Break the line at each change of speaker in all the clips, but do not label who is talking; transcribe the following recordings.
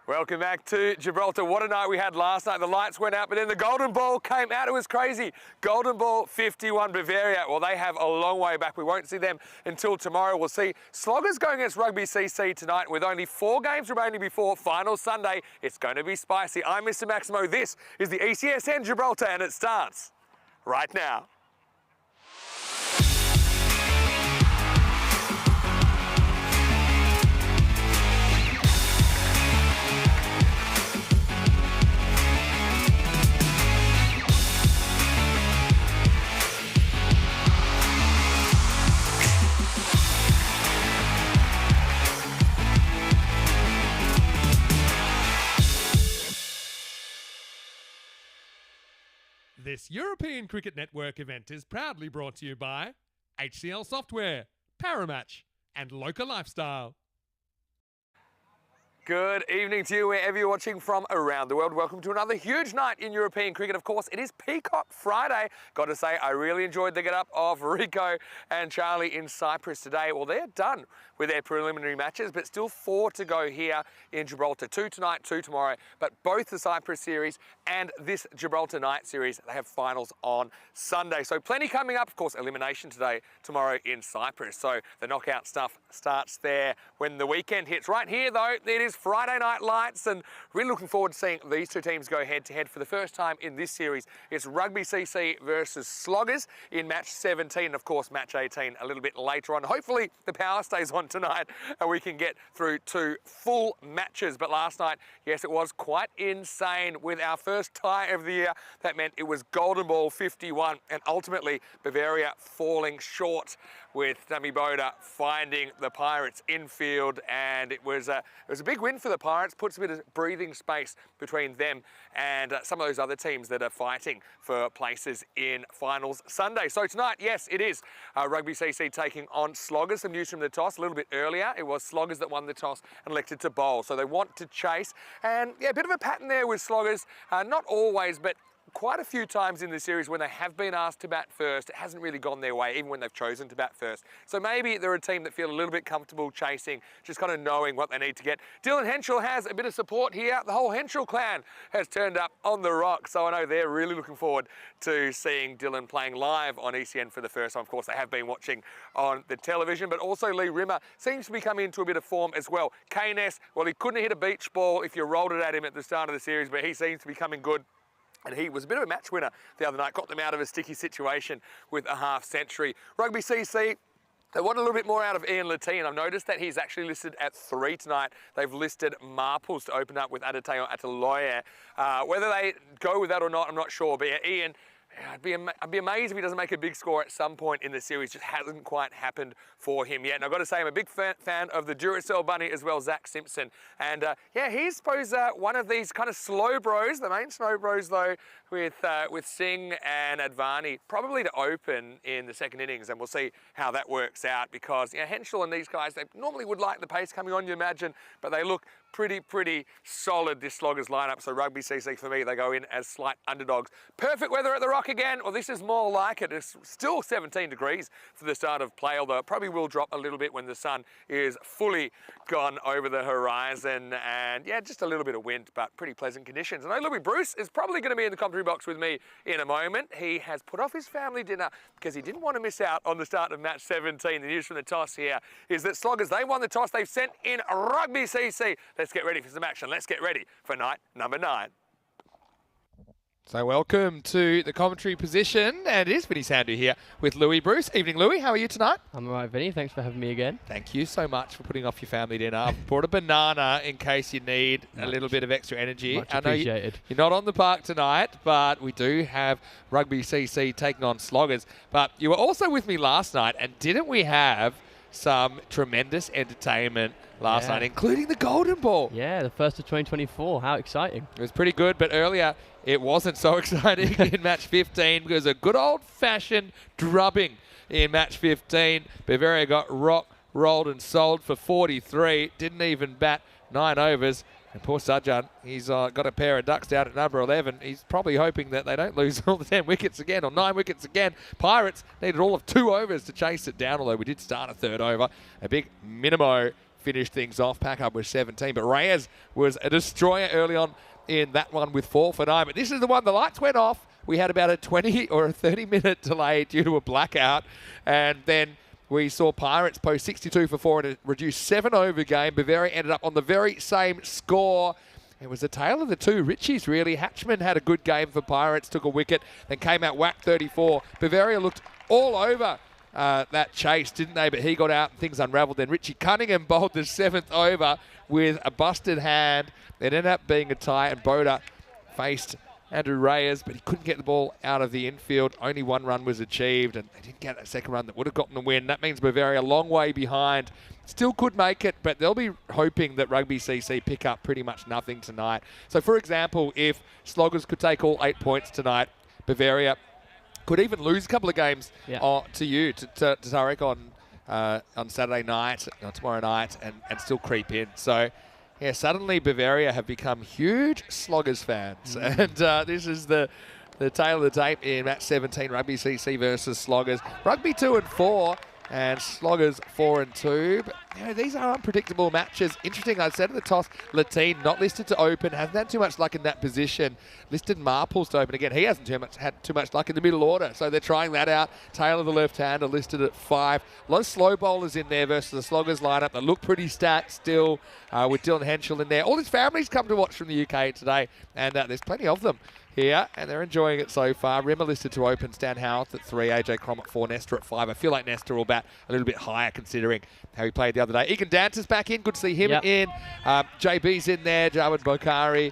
Welcome back to Gibraltar. What a night we had last night. The lights went out, but then the golden ball came out. It was crazy. Golden ball 51 Bavaria. Well, they have a long way back. We won't see them until tomorrow. We'll see Sloggers going against Rugby CC tonight with only 4 games remaining before final Sunday. It's going to be spicy. I'm Mr. Maximo. This is the ECSN Gibraltar, and it starts right now.
This European Cricket Network event is proudly brought to you by HCL Software, Paramatch, and Local Lifestyle.
Good evening to you wherever you're watching from around the world. Welcome to another huge night in European cricket. Of course, it is Peacock Friday. Got to say, I really enjoyed the get-up of Rico and Charlie in Cyprus today. Well, they're done with their preliminary matches, but still 4 to go here in Gibraltar. 2 tonight, 2 tomorrow. But both the Cyprus series and this Gibraltar night series, they have finals on Sunday. So plenty coming up. Of course, elimination today, tomorrow in Cyprus. So the knockout stuff starts there when the weekend hits. Right here, though, it is Friday night lights, and really looking forward to seeing these two teams go head-to-head for the first time in this series. It's Rugby CC versus Sloggers in match 17, and of course match 18 a little bit later on. Hopefully the power stays on tonight and we can get through 2 full matches. But last night, yes, it was quite insane with our first tie of the year. That meant it was golden ball 51, and ultimately Bavaria falling short with Dummy Boda finding the Pirates infield, and it was a big win for the Pirates. Puts a bit of breathing space between them and some of those other teams that are fighting for places in finals Sunday. So tonight, yes, it is Rugby CC taking on Sloggers. Some news from the toss a little bit earlier. It was Sloggers that won the toss and elected to bowl. So they want to chase, and yeah, a bit of a pattern there with Sloggers. Not always, but quite a few times in the series when they have been asked to bat first, it hasn't really gone their way, even when they've chosen to bat first. So maybe they're a team that feel a little bit comfortable chasing, just kind of knowing what they need to get. Dylan Henschel has a bit of support here. The whole Henschel clan has turned up on the rock, so I know they're really looking forward to seeing Dylan playing live on ECN for the first time. Of course, they have been watching on the television, but also Lee Rimmer seems to be coming into a bit of form as well. Keynes, well, he couldn't hit a beach ball if you rolled it at him at the start of the series, but he seems to be coming good. And he was a bit of a match winner the other night, got them out of a sticky situation with a half century. Rugby CC, they want a little bit more out of Ian Latine. I've noticed that he's actually listed at 3 tonight. They've listed Marples to open up with Adeteyo Ataloye. Whether they go with that or not, I'm not sure. But yeah, Ian, I'd be amazed if he doesn't make a big score at some point in the series. Just hasn't quite happened for him yet. And I've got to say, I'm a big fan of the Duracell bunny as well, Zach Simpson. And yeah, he's suppose one of these kind of slow bros, the main slow bros though, with Singh and Advani, probably to open in the second innings. And we'll see how that works out, because Henschel and these guys, they normally would like the pace coming on, you imagine, but they look pretty solid, this Sloggers lineup. So Rugby CC, for me, they go in as slight underdogs. Perfect weather at the Rock again. Well, this is more like it. It's still 17 degrees for the start of play, although it probably will drop a little bit when the sun is fully gone over the horizon. And yeah, just a little bit of wind, but pretty pleasant conditions. And I know Louis Bruce is probably going to be in the commentary box with me in a moment. He has put off his family dinner because he didn't want to miss out on the start of match 17. The news from the toss here is that Sloggers, they won the toss. They've sent in Rugby CC. Let's get ready for some action. Let's get ready for night number 9.
So welcome to the commentary position, and it is Vinny Sandu here with Louis Bruce. Evening, Louis. How are you tonight?
I'm all right, Vinny. Thanks for having me again.
Thank you so much for putting off your family dinner. I've brought a banana in case you need a little bit of extra energy.
Much appreciated.
You're not on the park tonight, but we do have Rugby CC taking on Sloggers. But you were also with me last night, and didn't we have some tremendous entertainment last night, including the Golden Ball?
Yeah, the first of 2024. How exciting.
It was pretty good, but earlier it wasn't so exciting in match 15 because a good old-fashioned drubbing in match 15. Bavaria got rolled and sold for 43. Didn't even bat 9 overs. And poor Sajjan, he's got a pair of ducks down at number 11. He's probably hoping that they don't lose all the 10 wickets again or 9 wickets again. Pirates needed all of 2 overs to chase it down, although we did start a 3rd over. A big minimo finished things off. Pack up with 17, but Reyes was a destroyer early on in that one with 4 for 9. But this is the one, the lights went off. We had about a 20 or a 30-minute delay due to a blackout, and then we saw Pirates post 62 for 4 in a reduced 7-over game. Bavaria ended up on the very same score. It was a tale of the two Richies, really. Hatchman had a good game for Pirates, took a wicket, then came out whack 34. Bavaria looked all over that chase, didn't they? But he got out and things unravelled. Then Richie Cunningham bowled the 7th over with a busted hand. It ended up being a tie, and Boda faced Andrew Reyes, but he couldn't get the ball out of the infield. Only 1 run was achieved, and they didn't get that second run that would have gotten the win. That means Bavaria a long way behind. Still could make it, but they'll be hoping that Rugby CC pick up pretty much nothing tonight. So, for example, if Sloggers could take all 8 points tonight, Bavaria could even lose a couple of games to Tarek on Saturday night, tomorrow night, and still creep in. So, yeah, suddenly Bavaria have become huge Sloggers fans. And this is the tail of the tape in match 17, Rugby CC versus Sloggers. Rugby 2 and 4, and Sloggers 4 and 2. But these are unpredictable matches. Interesting, I said at the toss, Latine not listed to open, hasn't had too much luck in that position. Listed Marples to open again. He hasn't had too much luck in the middle order, so they're trying that out. Tail of the left-hander listed at 5. A lot of slow bowlers in there versus the Sloggers lineup. They look pretty stacked still with Dylan Henschel in there. All his family's come to watch from the UK today, and there's plenty of them here, and they're enjoying it so far. Rimmer listed to open, Stan Howarth at 3, AJ Crom at 4, Nestor at 5. I feel like Nestor will bat a little bit higher considering how he played the other day. Egan Dantas back in, good to see him in. JB's in there, Jawad Bokhari.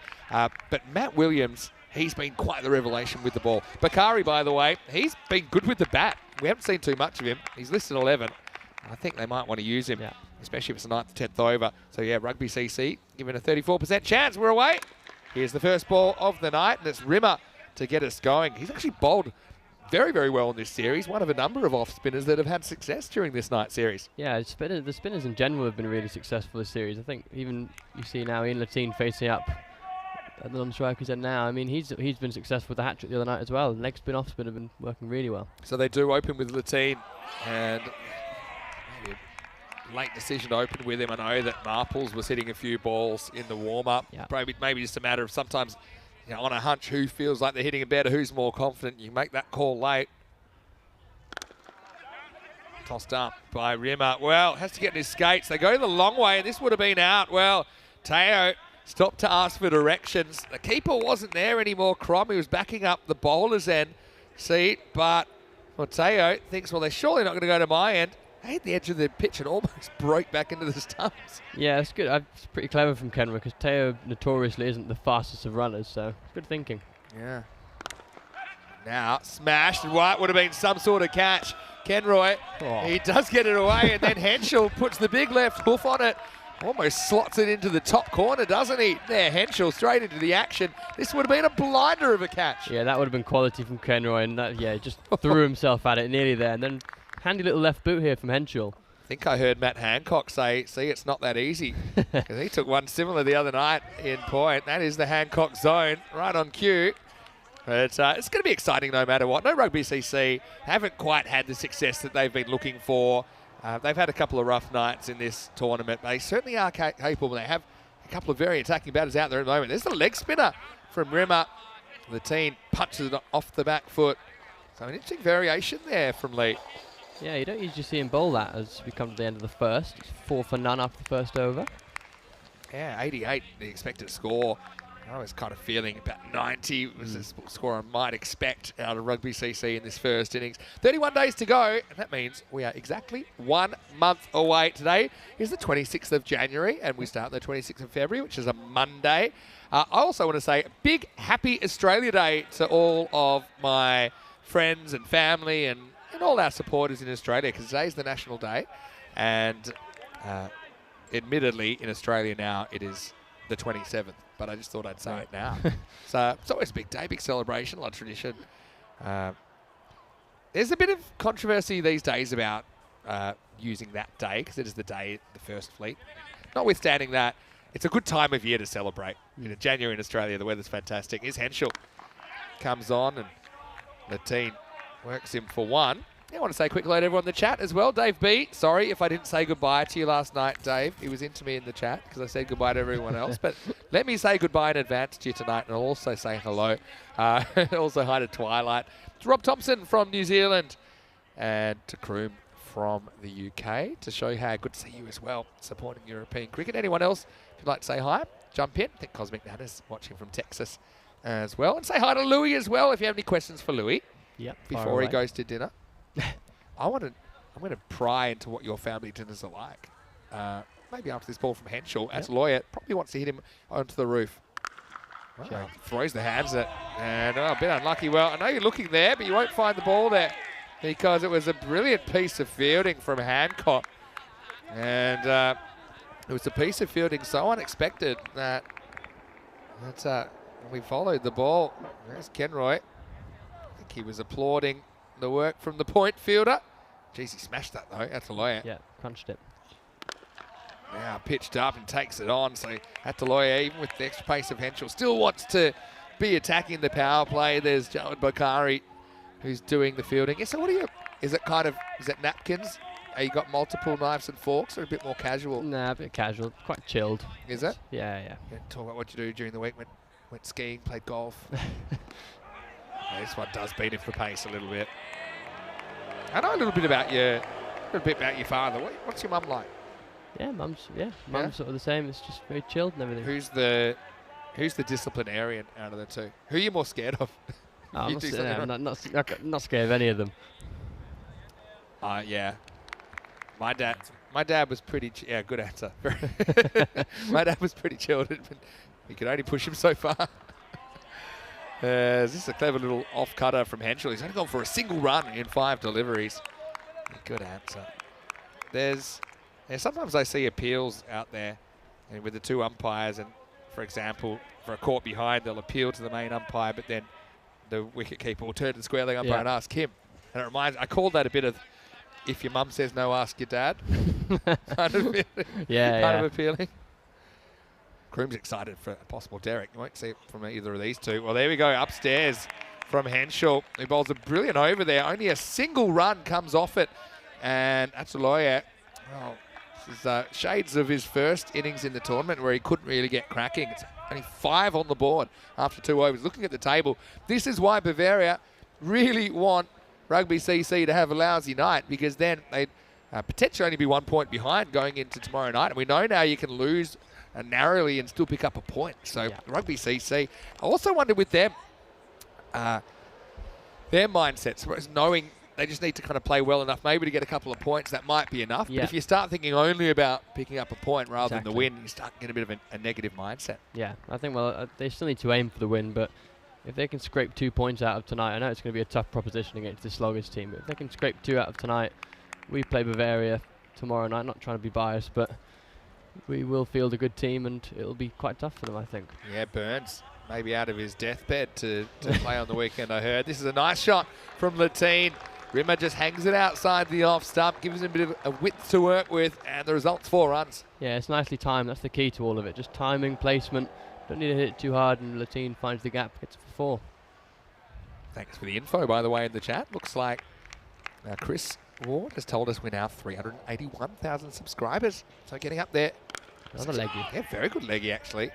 But Matt Williams, he's been quite the revelation with the ball. Bokhari, by the way, he's been good with the bat. We haven't seen too much of him. He's listed 11. I think they might want to use him, especially if it's the 9th, 10th over. So, Rugby CC given a 34% chance. We're away. Here's the first ball of the night, and it's Rimmer to get us going. He's actually bowled very, very well in this series. One of a number of off-spinners that have had success during this night series. Yeah,
the spinners in general have been really successful this series. I think even you see now Ian Latine facing up at the non-strikers end now. I mean, he's been successful with the hat-trick the other night as well. Leg spin, off-spin have been working really well. So they do open with Latine, and maybe a late decision to open with him. I know that Marples was hitting a few balls in the warm-up. Maybe just a matter of sometimes, on a hunch, who feels like they're hitting it better, who's more confident. You make that call late. Tossed up by Rimmer. Well, has to get in his skates. They go the long way, and this would have been out. Well, Teo stopped to ask for directions. The keeper wasn't there anymore, Crom. He was backing up the bowler's end seat, but Teo thinks, well, they're surely not going to go to my end. They hit the edge of the pitch and almost broke back into the stumps. Yeah, it's good. It's pretty clever from Kenroy because Teo notoriously isn't the fastest of runners, so good thinking. Yeah. Now, smashed. White would have been some sort of catch. Kenroy, he does get it away, and then Henschel puts the big left hoof on it. Almost slots it into the top corner, doesn't he? There, Henschel straight into the action. This would have been a blinder of a catch. Yeah, that would have been quality from Kenroy, and that, just threw himself at it nearly there, and then handy little left boot here from Henschel. I think I heard Matt Hancock say, see, it's not that easy. Because he took one similar the other night in point. That is the Hancock zone, right on cue. But it's going to be exciting no matter what. No Rugby CC haven't quite had the success that they've been looking for. They've had a couple of rough nights in this tournament. They certainly are capable. They have a couple of very attacking batters out there at the moment. There's the leg spinner from Rimmer. The team punches it off the back foot. So an interesting variation there from Lee. Yeah, you don't usually see him bowl that as we come to the end of the first. It's 4 for none after the first over. Yeah, 88, the expected score. I was kind of feeling about 90 was the score I might expect out of Rugby CC in this first innings. 31 days to go, and that means we are exactly 1 month away. Today is the 26th of January, and we start the 26th of February, which is a Monday. I also want to say big happy Australia Day to all of my friends and family and all our supporters in Australia, because today's the national day, and admittedly in Australia now it is the 27th, but I just thought I'd say it now. So it's always a big day, big celebration, a lot of tradition. There's a bit of controversy these days about using that day, because it is the day of the first fleet. Notwithstanding that, it's a good time of year to celebrate. In January in Australia, the weather's fantastic. Here's Henschel. Comes on, and Latine works him for one.
I want to say a quick hello to everyone in the chat as well. Dave B, sorry if I didn't say goodbye to you last night, Dave. He was into me in the chat because I said goodbye to everyone else. But let me say goodbye in advance to you tonight, and I'll also say hello. Also hi to Twilight. To Rob Thompson from New Zealand, and to Kroom from the UK, to show you how good to see you as well, supporting European cricket. Anyone else, if you'd like to say hi, jump in. I think Cosmic Nana's watching from Texas as well. And say hi to Louis as well if you have any questions for Louis.
Yep.
Before he goes to dinner. I'm going to pry into what your family dinners are like. Maybe after this ball from Henschel, as a lawyer, probably wants to hit him onto the roof. Wow. Throws the hands at, and a bit unlucky. Well, I know you're looking there, but you won't find the ball there because it was a brilliant piece of fielding from Hancock. And it was a piece of fielding so unexpected that we followed the ball. There's Kenroy. I think he was applauding the work from the point fielder. Jeez, he smashed that though. That's a lawyer.
Yeah, crunched it.
Now pitched up and takes it on. So Ataloya, even with the extra pace of Henschel, still wants to be attacking the power play. There's Jawad Bakari who's doing the fielding. Yeah, so what are you, is it napkins? Are you got multiple knives and forks or a bit more casual?
Nah, a bit casual, quite chilled.
Is it?
Yeah.
Talk about what you do during the week. Went skiing, played golf. This one does beat him for pace a little bit. I know a little bit about your father. What's your mum like?
Yeah, mum's sort of the same. It's just very chilled and everything.
Who's the disciplinarian out of the two? Who are you more scared of?
I'm not scared of any of them.
Yeah. My dad was pretty. Good answer. My dad was pretty chilled. He could only push him so far. This is a clever little off-cutter from Henschel. He's only gone for a single run in 5 deliveries. Good answer. Sometimes I see appeals out there and with the two umpires, and for example, for a caught behind, they'll appeal to the main umpire, but then the wicket-keeper will turn to the square-leg umpire and ask him. And it reminds, I call that a bit of, if your mum says no, ask your dad. kind of appealing. Kroom's excited for a possible Derek. You won't see it from either of these two. Well, there we go, upstairs from Henschel. He bowls a brilliant over there. Only a single run comes off it. And Ataloya, well, this is shades of his first innings in the tournament where he couldn't really get cracking. It's only 5 on the board after 2 overs. Looking at the table, this is why Bavaria really want Rugby CC to have a lousy night, because then they'd potentially only be 1 point behind going into tomorrow night. And we know now you can lose narrowly and still pick up a point. So Rugby CC, I also wonder with them, their mindsets, whereas knowing they just need to kind of play well enough maybe to get a couple of points, that might be enough. But if you start thinking only about picking up a point rather than the win, you start getting a bit of a negative mindset.
Yeah, I think, they still need to aim for the win, but if they can scrape 2 points out of tonight, I know it's going to be a tough proposition against the Sloggers team, but if they can scrape 2 out of tonight, we play Bavaria tomorrow night. Not trying to be biased, but we will field a good team and it'll be quite tough for them, I think. Yeah,
Burns maybe out of his deathbed to play on the weekend, I heard. This is a nice shot from Latine. Rimmer just hangs it outside the off stump, gives him a bit of a width to work with, and the result's 4 runs.
Yeah, it's nicely timed. That's the key to all of it. Just timing, placement. Don't need to hit it too hard, and Latine finds the gap, gets it for 4.
Thanks for the info, by the way, in the chat. Looks like Chris Ward has told us we're now 381,000 subscribers. So getting up there.
Another leggy.
Yeah, very good leggy, actually.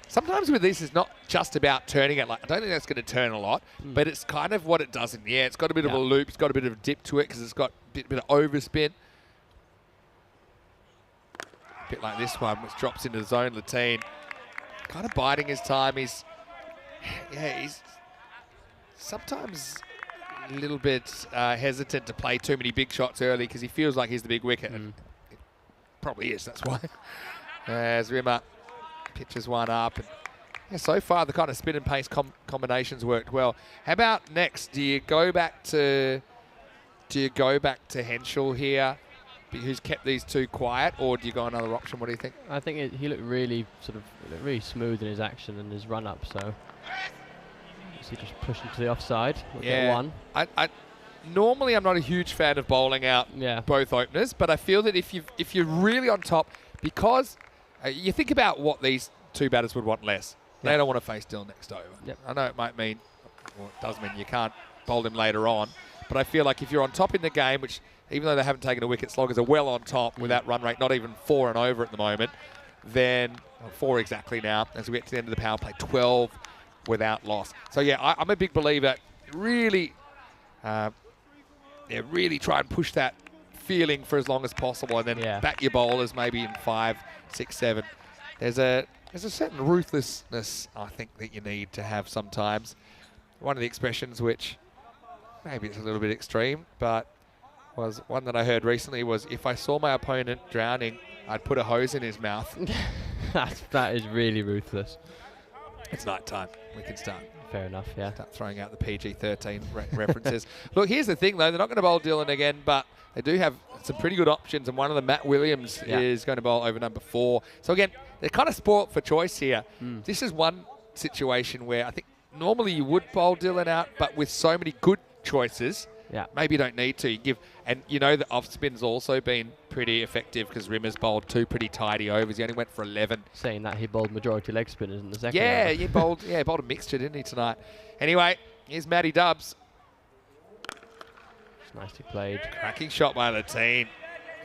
Sometimes with this, it's not just about turning it. Like, I don't think that's going to turn a lot, but it's kind of what it does in the air. It's got a bit of a loop. It's got a bit of a dip to it because it's got a bit of overspin. A bit like this one, which drops into the zone. Latine kind of biding his time. He's sometimes a little bit hesitant to play too many big shots early because he feels like he's the big wicket. And it probably is, that's why. As Rimmer pitches one up. And so far, the kind of spin and pace combinations worked well. How about next? Do you go back to Henschel here, who's kept these two quiet, or do you go another option? What do you think?
I think he looked really really smooth in his action and his run up. So he just pushing to the offside. We'll get 1.
Normally, I'm not a huge fan of bowling out both openers, but I feel that if you're really on top, because you think about what these two batters would want less. They don't want to face Dill next over. I know it might mean, well, it does mean you can't bowl him later on,
But I feel like if you're on top in the game, which even though they haven't taken a wicket, Sloggers are well on top with that run rate, not even 4 and over at the moment, then 4 exactly now as we get to the end of the power play, 12 without loss. So yeah, I'm a big believer. Really, really try and push that feeling for as long as possible, and then back your bowlers maybe in 5, 6, 7. There's a certain ruthlessness I think that you need to have sometimes. One of the expressions which maybe it's a little bit extreme, but was one that I heard recently was, if I saw my opponent drowning, I'd put a hose in his mouth.
That is really ruthless.
It's night time. We can start.
Fair enough, yeah.
Start throwing out the PG-13 references. Look, here's the thing, though. They're not going to bowl Dylan again, but they do have some pretty good options, and one of them, Matt Williams, is going to bowl over number 4. So, again, they're kind of spoilt for choice here. This is one situation where I think normally you would bowl Dylan out, but with so many good choices, maybe you don't need to. And you know the off spin's also been pretty effective because Rimmer's bowled 2 pretty tidy overs. He only went for 11.
Saying that, he bowled majority leg spinners in the second.
Yeah, he bowled a mixture, didn't he, tonight? Anyway, here's Matty Dubbs.
It's nicely played.
Cracking shot by Latine.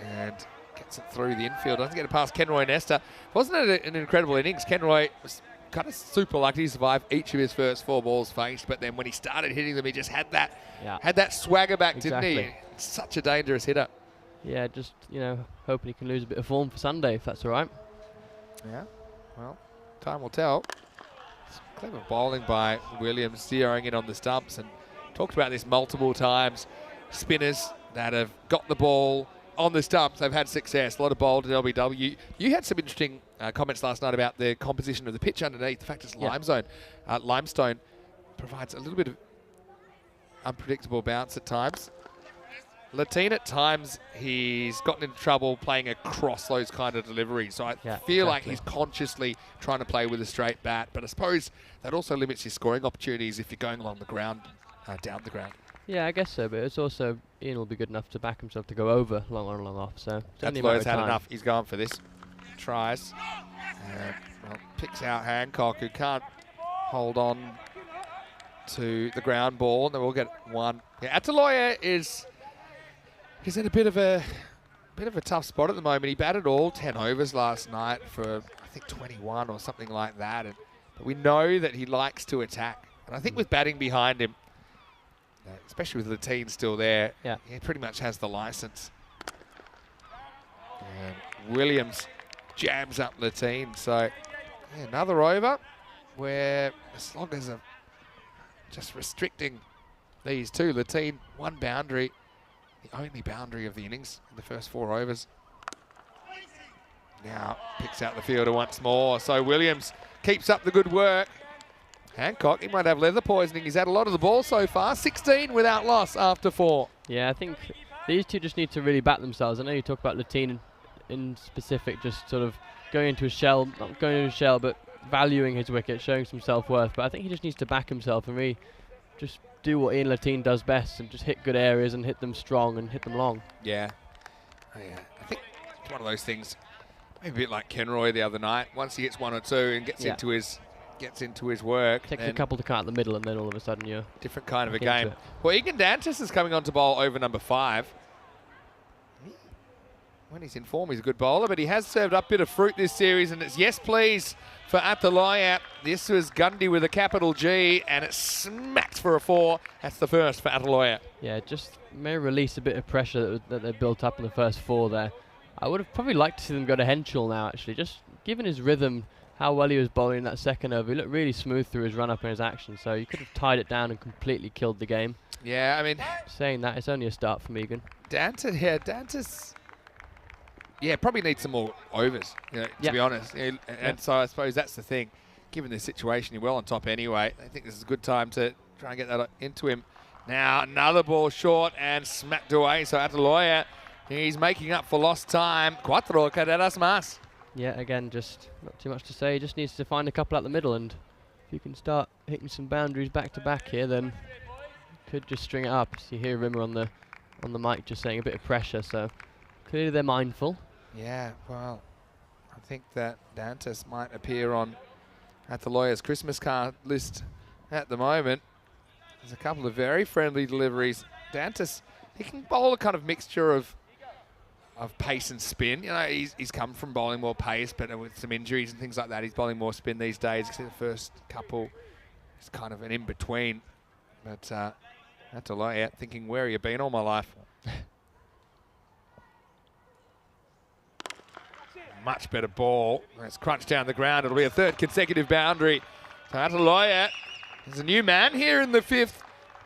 And gets it through the infield. Doesn't get it past Kenroy Nesta. Wasn't it an incredible innings? Kenroy was kind of super lucky to survive each of his first 4 balls faced, but then when he started hitting them, he just had that swagger back, didn't he? Such a dangerous hitter.
Yeah, just, hoping he can lose a bit of form for Sunday, if that's all right.
Yeah, well, time will tell. It's clever bowling by Williams, zeroing in on the stumps, and talked about this multiple times. Spinners that have got the ball on the stumps, they've had success. A lot of bowled at LBW. You had some interesting comments last night about the composition of the pitch underneath. The fact it's limestone provides a little bit of unpredictable bounce at times. Latine at times, he's gotten into trouble playing across those kind of deliveries. So I feel like he's consciously trying to play with a straight bat. But I suppose that also limits your scoring opportunities if you're going along the ground, down the ground.
Yeah, I guess so. But it's also, Ian will be good enough to back himself to go over long on, long off. So
that's Lloyd's had enough. He's going for this. Tries. Picks out Hancock, who can't hold on to the ground ball. And then we'll get 1. Yeah, Ataloya he's in a bit of a tough spot at the moment. He batted all 10 overs last night for, I think, 21 or something like that. But we know that he likes to attack. And I think with batting behind him, especially with Latine still there, he pretty much has the license. And Williams jams up Latine. So another over where the Sloggers are just restricting these two. Latine, 1 boundary. The only boundary of the innings in the first 4 overs. Now picks out the fielder once more. So Williams keeps up the good work. Hancock, he might have leather poisoning. He's had a lot of the ball so far. 16 without loss after 4.
Yeah, I think these two just need to really back themselves. I know you talk about Latine in specific, just sort of going into a shell, not going into a shell, but valuing his wicket, showing some self-worth. But I think he just needs to back himself and really just do what Ian Latine does best and just hit good areas and hit them strong and hit them long.
Yeah. I think it's one of those things, maybe a bit like Kenroy the other night. Once he gets 1 or 2 and gets into his work,
takes a couple to cut out the middle, and then all of a sudden you're
different kind of a game. Well, Egan Dantas is coming on to bowl over number 5. When he's in form, he's a good bowler, but he has served up a bit of fruit this series, and it's yes please for Ataloya. This was Gundy with a capital G, and it smacked for a 4. That's the first for Ataloya.
Yeah, just may release a bit of pressure that they built up in the first 4 there. I would have probably liked to see them go to Henschel now, actually. Just given his rhythm, how well he was bowling in that second over, he looked really smooth through his run-up and his action, so you could have tied it down and completely killed the game.
Yeah, I mean...
Saying that, it's only a start for Megan.
Dantas... Yeah, probably needs some more overs, to be honest. And so I suppose that's the thing. Given the situation, you're well on top anyway. I think this is a good time to try and get that into him. Now, another ball short and smacked away. So Ataloya, he's making up for lost time. 4 carreras más.
Yeah, again, just not too much to say. He just needs to find a couple out the middle, and if you can start hitting some boundaries back-to-back here, then you could just string it up. So you hear Rimmer on the mic just saying a bit of pressure, so clearly they're mindful.
Yeah, well, I think that Dantas might appear on Ataloya's Christmas card list at the moment. There's a couple of very friendly deliveries Dantas, he can bowl a kind of mixture of pace and spin. You know, he's come from bowling more pace, but with some injuries and things like that, he's bowling more spin these days. The first couple is kind of an in-between. But that's a lot out thinking, where have you been all my life? Much better ball. It's crunched down the ground. It'll be a third consecutive boundary. So Ataloya, there's a new man here in the 5th.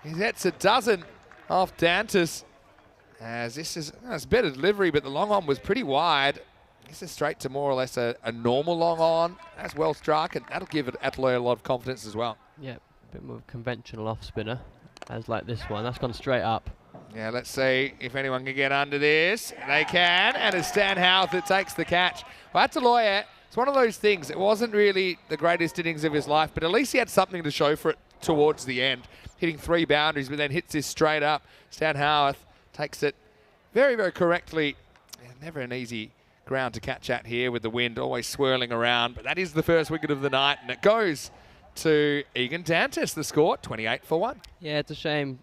He hits a dozen off Dantas. As this is it's better delivery, but the long on was pretty wide. This is straight to more or less a normal long on. That's well struck, and that'll give Ataloya a lot of confidence as well.
Yeah, a bit more conventional off spinner, as like this one. That's gone straight up.
Yeah, let's see if anyone can get under this. They can, and it's Stan Howarth that takes the catch. Well, Ataloya, it's one of those things. It wasn't really the greatest innings of his life, but at least he had something to show for it towards the end, hitting 3 boundaries, but then hits this straight up. Stan Howarth takes it very, very correctly. Never an easy ground to catch at here with the wind always swirling around, but that is the first wicket of the night, and it goes to Egan Dantas, the score, 28 for 1.
Yeah, it's a shame.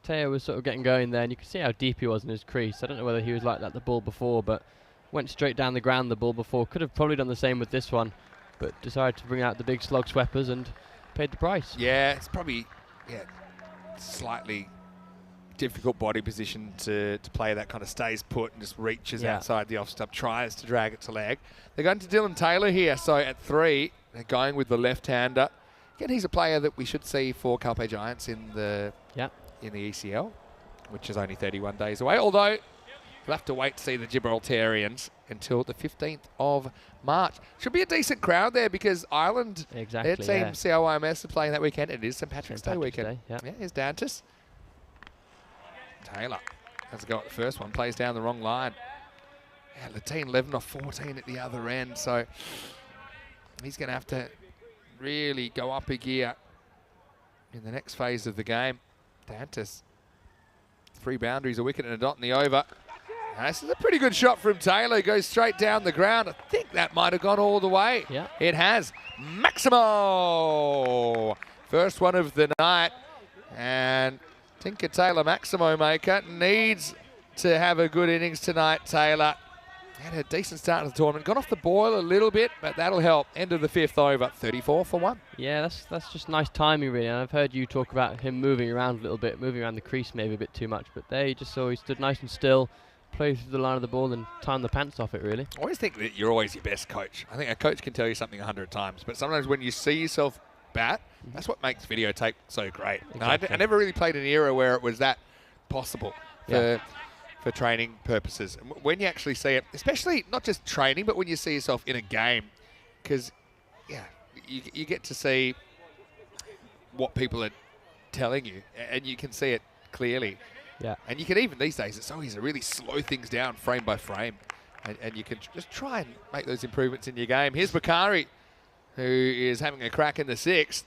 Teo was sort of getting going there, and you could see how deep he was in his crease. I don't know whether he was like that the ball before, but went straight down the ground the ball before. Could have probably done the same with this one, but decided to bring out the big slog sweepers and paid the price.
Yeah, it's probably slightly difficult body position to play. That kind of stays put and just reaches outside the off stump, tries to drag it to leg. They're going to Dylan Taylor here, so at 3, they're going with the left-hander. Again, he's a player that we should see for Calpe Giants in the ECL, which is only 31 days away, although we'll have to wait to see the Gibraltarians until the 15th of March. Should be a decent crowd there because Ireland, their team, COIMS, are playing that weekend. It is St. Patrick's Day weekend.
Yeah,
here's Dantas. Taylor has a go at the first one, plays down the wrong line. Yeah, Latine 11 off 14 at the other end, so he's going to have to really go up a gear in the next phase of the game. Dantas, 3 boundaries, a wicket and a dot in the over. This is a pretty good shot from Taylor. Goes straight down the ground. I think that might have gone all the way.
Yeah.
It has. Maximo! First one of the night. And Tinker Taylor, Maximo maker, needs to have a good innings tonight, Taylor. Had a decent start to the tournament. Got off the boil a little bit, but that'll help. End of the 5th over, 34 for 1.
Yeah, that's just nice timing, really. And I've heard you talk about him moving around a little bit, moving around the crease maybe a bit too much. But there you just saw he stood nice and still, played through the line of the ball and timed the pants off it, really.
I always think that you're always your best coach. I think a coach can tell you something 100 times, but sometimes when you see yourself bat, that's what makes videotape so great.
Exactly.
I never really played an era where it was that possible for training purposes. And when you actually see it, especially not just training, but when you see yourself in a game, because you get to see what people are telling you, and you can see it clearly.
Yeah.
And you can even these days, it's so easy to really slow things down frame by frame, and you can just try and make those improvements in your game. Here's Bakari, who is having a crack in the 6th.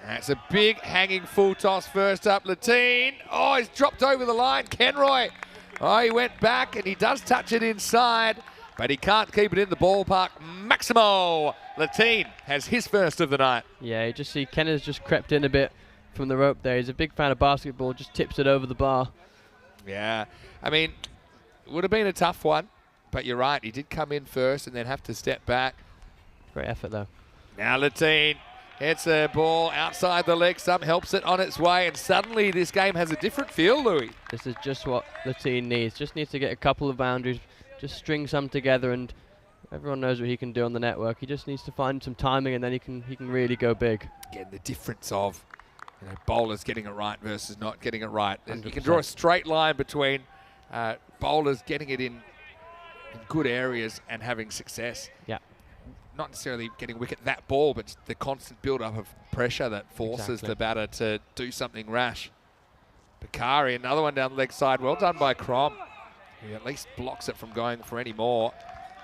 That's a big hanging full toss first up. Latine. Oh, he's dropped over the line. Kenroy. Oh, he went back and he does touch it inside, but he can't keep it in the ballpark. Maximo Latine has his first of the night.
Yeah, you just see Ken has just crept in a bit from the rope there. He's a big fan of basketball, just tips it over the bar.
Yeah, I mean, it would have been a tough one, but you're right. He did come in first and then have to step back.
Great effort, though.
Now Latine. It's a ball outside the leg stump, helps it on its way, and suddenly this game has a different feel, Louis.
This is just what the team needs. Just needs to get a couple of boundaries, just string some together, and everyone knows what he can do on the network. He just needs to find some timing, and then he can really go big.
Again, the difference of bowlers getting it right versus not getting it right.
100%.
You can draw a straight line between bowlers getting it in good areas and having success.
Yeah.
Not necessarily getting a wicket that ball, but the constant build-up of pressure that forces the batter to do something rash. Bakari, another one down the leg side. Well done by Crom, who at least blocks it from going for any more.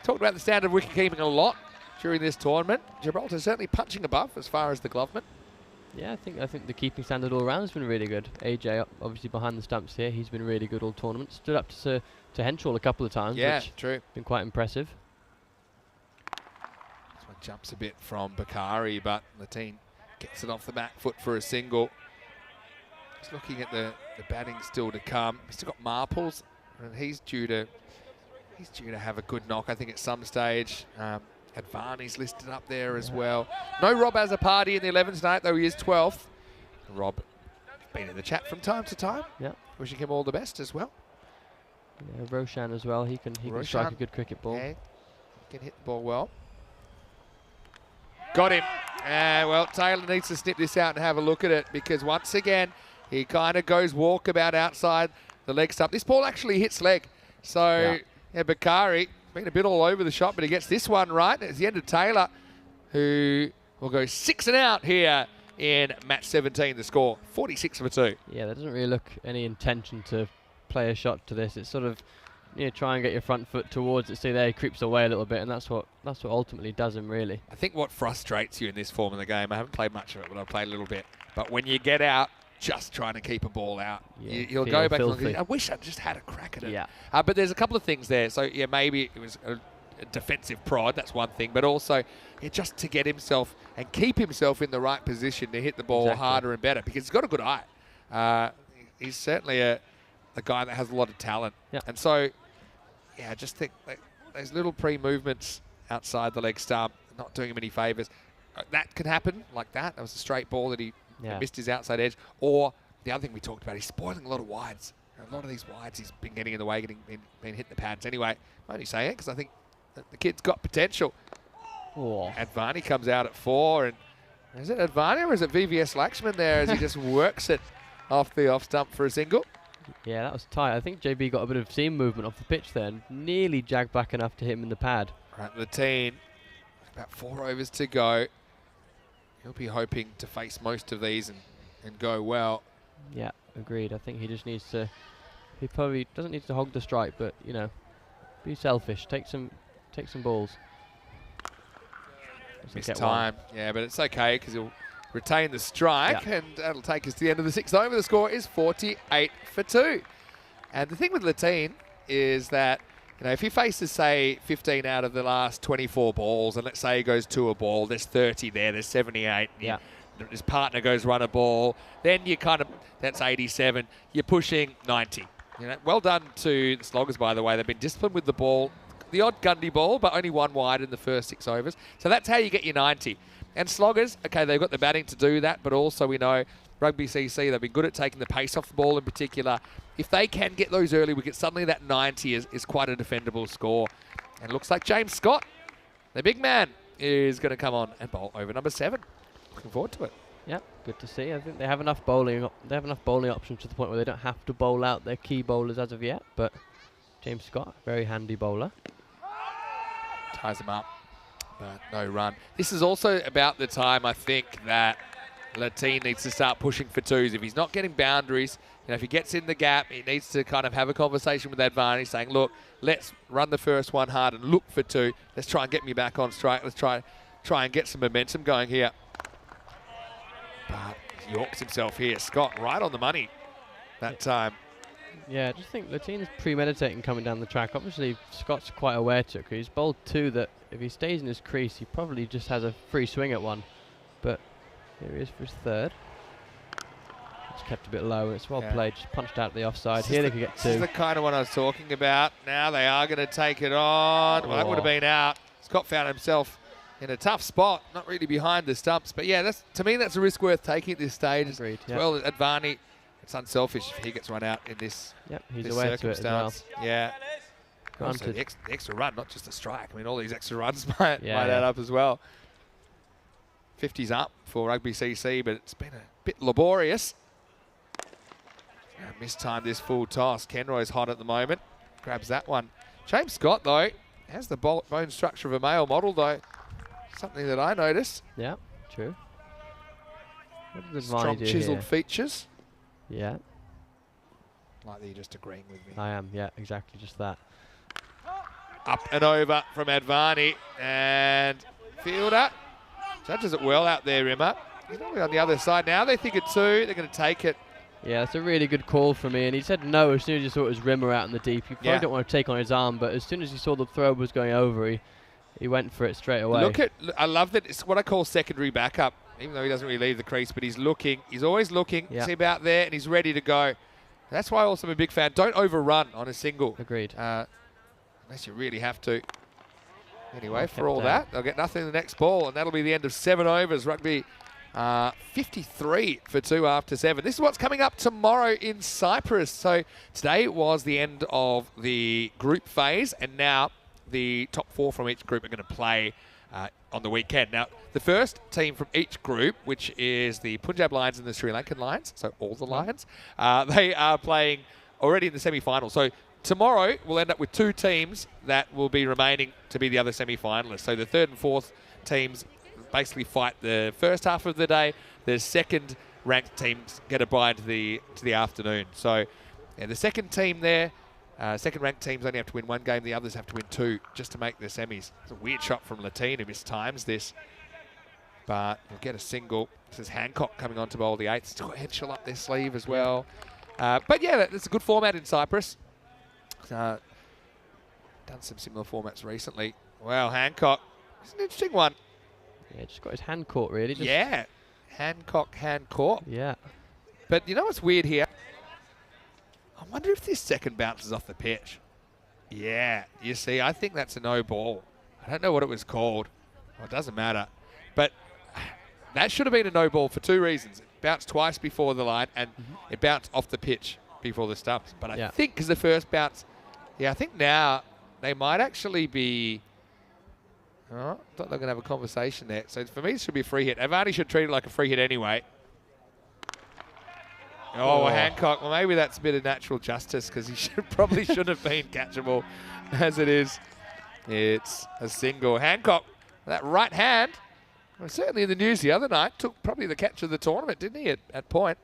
Talked about the standard of wicket-keeping a lot during this tournament. Gibraltar certainly punching above as far as the gloveman.
Yeah, I think the keeping standard all around has been really good. AJ obviously behind the stumps here. He's been really good all tournament. Stood up to Henshaw a couple of times.
Yeah,
which
true.
Been quite impressive.
Jumps a bit from Bakari, but Latine gets it off the back foot for a single. Just looking at the batting still to come. He's still got Marples, and he's due to have a good knock, I think, at some stage. Advani's listed up there as well. No Rob as a party in the 11s tonight, though he is 12th. Rob, been in the chat from time to time.
Yep.
Wishing him all the best as well.
Yeah, Roshan as well. He can strike a good cricket ball.
Yeah, can hit the ball well. Got him. Well, Taylor needs to snip this out and have a look at it, because once again, he kind of goes walkabout outside the leg stump. This ball actually hits leg. So, yeah, Bakari, been a bit all over the shot, but he gets this one right. It's the end of Taylor, who will go 6 and out here in match 17. The score, 46 for 2.
Yeah, there doesn't really look any intention to play a shot to this. It's sort of, try and get your front foot towards it. See there, he creeps away a little bit, and that's what ultimately does him, really.
I think what frustrates you in this form of the game, I haven't played much of it, but I've played a little bit, but when you get out, just trying to keep a ball out, you'll go back and look, I wish I just had a crack at it.
Yeah.
But there's a couple of things there. So, yeah, maybe it was a defensive pride, that's one thing, but also just to get himself and keep himself in the right position to hit the ball harder and better, because he's got a good eye. He's certainly a guy that has a lot of talent.
Yep.
And so, yeah, I just think those little pre-movements outside the leg stump, not doing him any favours. That can happen like that. That was a straight ball that he missed his outside edge. Or the other thing we talked about, he's spoiling a lot of wides. A lot of these wides he's been getting in the way, been hitting the pads. Anyway, I'm only saying it because I think that the kid's got potential.
Oh.
Advani comes out at 4. And is it Advani or is it VVS Lakshman there as he just works it off the off stump for a single?
Yeah, that was tight. I think JB got a bit of seam movement off the pitch there and nearly jagged back enough to hit him in the pad.
Right, Latine, about 4 overs to go. He'll be hoping to face most of these and go well.
Yeah, agreed. I think he just needs to, he probably doesn't need to hog the strike, but, be selfish. Take some balls.
Missed time. Yeah, but it's okay because he'll retain the strike, and that'll take us to the end of the 6th over. The score is 48 for 2. And the thing with Latine is that, if he faces, say, 15 out of the last 24 balls, and let's say he goes to a ball, there's 30 there, there's 78.
Yeah.
His partner goes run a ball, then you that's 87. You're pushing 90. Well done to the Sloggers, by the way. They've been disciplined with the ball. The odd Gundy ball, but only 1 wide in the first 6 overs. So that's how you get your 90. And Sloggers, okay, they've got the batting to do that, but also we know Rugby CC, they've been good at taking the pace off the ball in particular. If they can get those early wickets, suddenly that 90 is quite a defendable score. And it looks like James Scott, the big man, is going to come on and bowl over number 7. Looking forward to it.
Yeah, good to see. I think they have enough bowling. They have enough bowling options to the point where they don't have to bowl out their key bowlers as of yet. But James Scott, very handy bowler.
Ties him up, but no run. This is also about the time, I think, that Latine needs to start pushing for 2s. If he's not getting boundaries, if he gets in the gap, he needs to kind of have a conversation with Advani saying, look, let's run the first one hard and look for 2. Let's try and get me back on strike. Let's try and get some momentum going here. But he Yorks himself here. Scott right on the money that time.
Yeah, I just think Latine is premeditating coming down the track. Obviously, Scott's quite aware to it, because he's bowled 2 that if he stays in his crease, he probably just has a free swing at 1. But here he is for his 3rd. It's kept a bit low. It's well played. Just punched out the offside. Here they could get 2.
This is the kind of one I was talking about. Now they are going to take it on. Well, that would have been out. Scott found himself in a tough spot, not really behind the stumps. But yeah, to me, that's a risk worth taking at this stage.
Agreed,
as well as Advani. It's unselfish if he gets run out in this,
he's
this
aware to it as well.
Yeah. Also, the extra run, not just a strike. I mean, all these extra runs might add up as well. 50's up for Rugby CC, but it's been a bit laborious. Mistimed this full toss. Kenroy's hot at the moment. Grabs that one. James Scott, though, has the bone structure of a male model, though. Something that I noticed.
Yeah, true. What does
Strong chiseled features.
Yeah.
Like that you're just agreeing with me.
I am, yeah, exactly just that.
Up and over from Advani. And fielder. Judges it well out there, Rimmer. He's normally on the other side now. They think it's 2. They're going to take it.
Yeah, it's a really good call for me. And he said no as soon as he saw it was Rimmer out in the deep. He probably don't want to take on his arm, but as soon as he saw the throw was going over, he went for it straight away.
I love that. It's what I call secondary backup. even though he doesn't really leave the crease, but he's looking. He's always looking.
Yeah.
See about there, and he's ready to go. That's why also I'm a big fan. Don't overrun on a single.
Agreed.
Unless you really have to. Anyway, for
kept
all that, they'll get nothing in the next ball, and that'll be the end of 7 overs. Rugby 53 for 2 after 7. This is what's coming up tomorrow in Cyprus. So today was the end of the group phase, and now the top 4 from each group are going to play on the weekend. Now, the first team from each group, which is the Punjab Lions and the Sri Lankan Lions, so all the Lions, they are playing already in the semi-final. So tomorrow we'll end up with 2 teams that will be remaining to be the other semi-finalists. So the 3rd and 4th teams basically fight the first half of the day. The second ranked teams get a bye into the afternoon. So yeah, the second team there, second ranked teams only have to win 1 game. The others have to win 2 just to make the semis. It's a weird shot from Latine who mistimes this, but he'll get a single. This is Hancock coming on to bowl the 8th. Still got Henschel up their sleeve as well. But yeah, that's a good format in Cyprus. Done some similar formats recently. Well, Hancock, it's an interesting one.
Yeah, just got his hand caught, really. Just
Yeah, Hancock, hand caught.
Yeah.
But you know what's weird here? I wonder if this second bounces off the pitch. Yeah, you see, I think that's a no ball. I don't know what it was called. Well, it doesn't matter. But that should have been a no ball for 2 reasons. It bounced twice before the line, and it bounced off the pitch before the stumps. But I think because the first bounce, I think now they might actually be... Oh, I thought they were going to have a conversation there. So for me, it should be a free hit. Avani should treat it like a free hit anyway. Oh, Hancock. Well, maybe that's a bit of natural justice because he probably shouldn't have been catchable as it is. It's a single. Hancock, that right hand, was certainly in the news the other night. Took probably the catch of the tournament, didn't he, at point?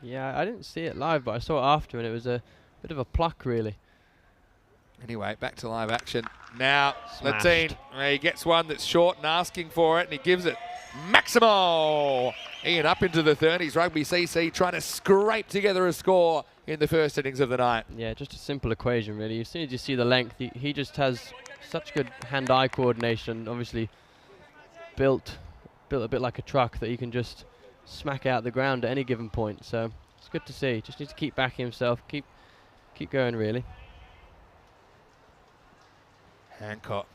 Yeah, I didn't see it live, but I saw it after, and it was a bit of a pluck, really.
Anyway, back to live action. Now,
Smashed.
Latine, he gets one that's short and asking for it, and he gives it. Maximo! Ian up into the 30s. Rugby CC trying to scrape together a score in the first innings of the night.
Yeah, just a simple equation, really. As soon as you see the length, he just has such good hand-eye coordination. Obviously, built a bit like a truck that he can just smack out the ground at any given point. So it's good to see. Just needs to keep backing himself, keep going, really.
Hancock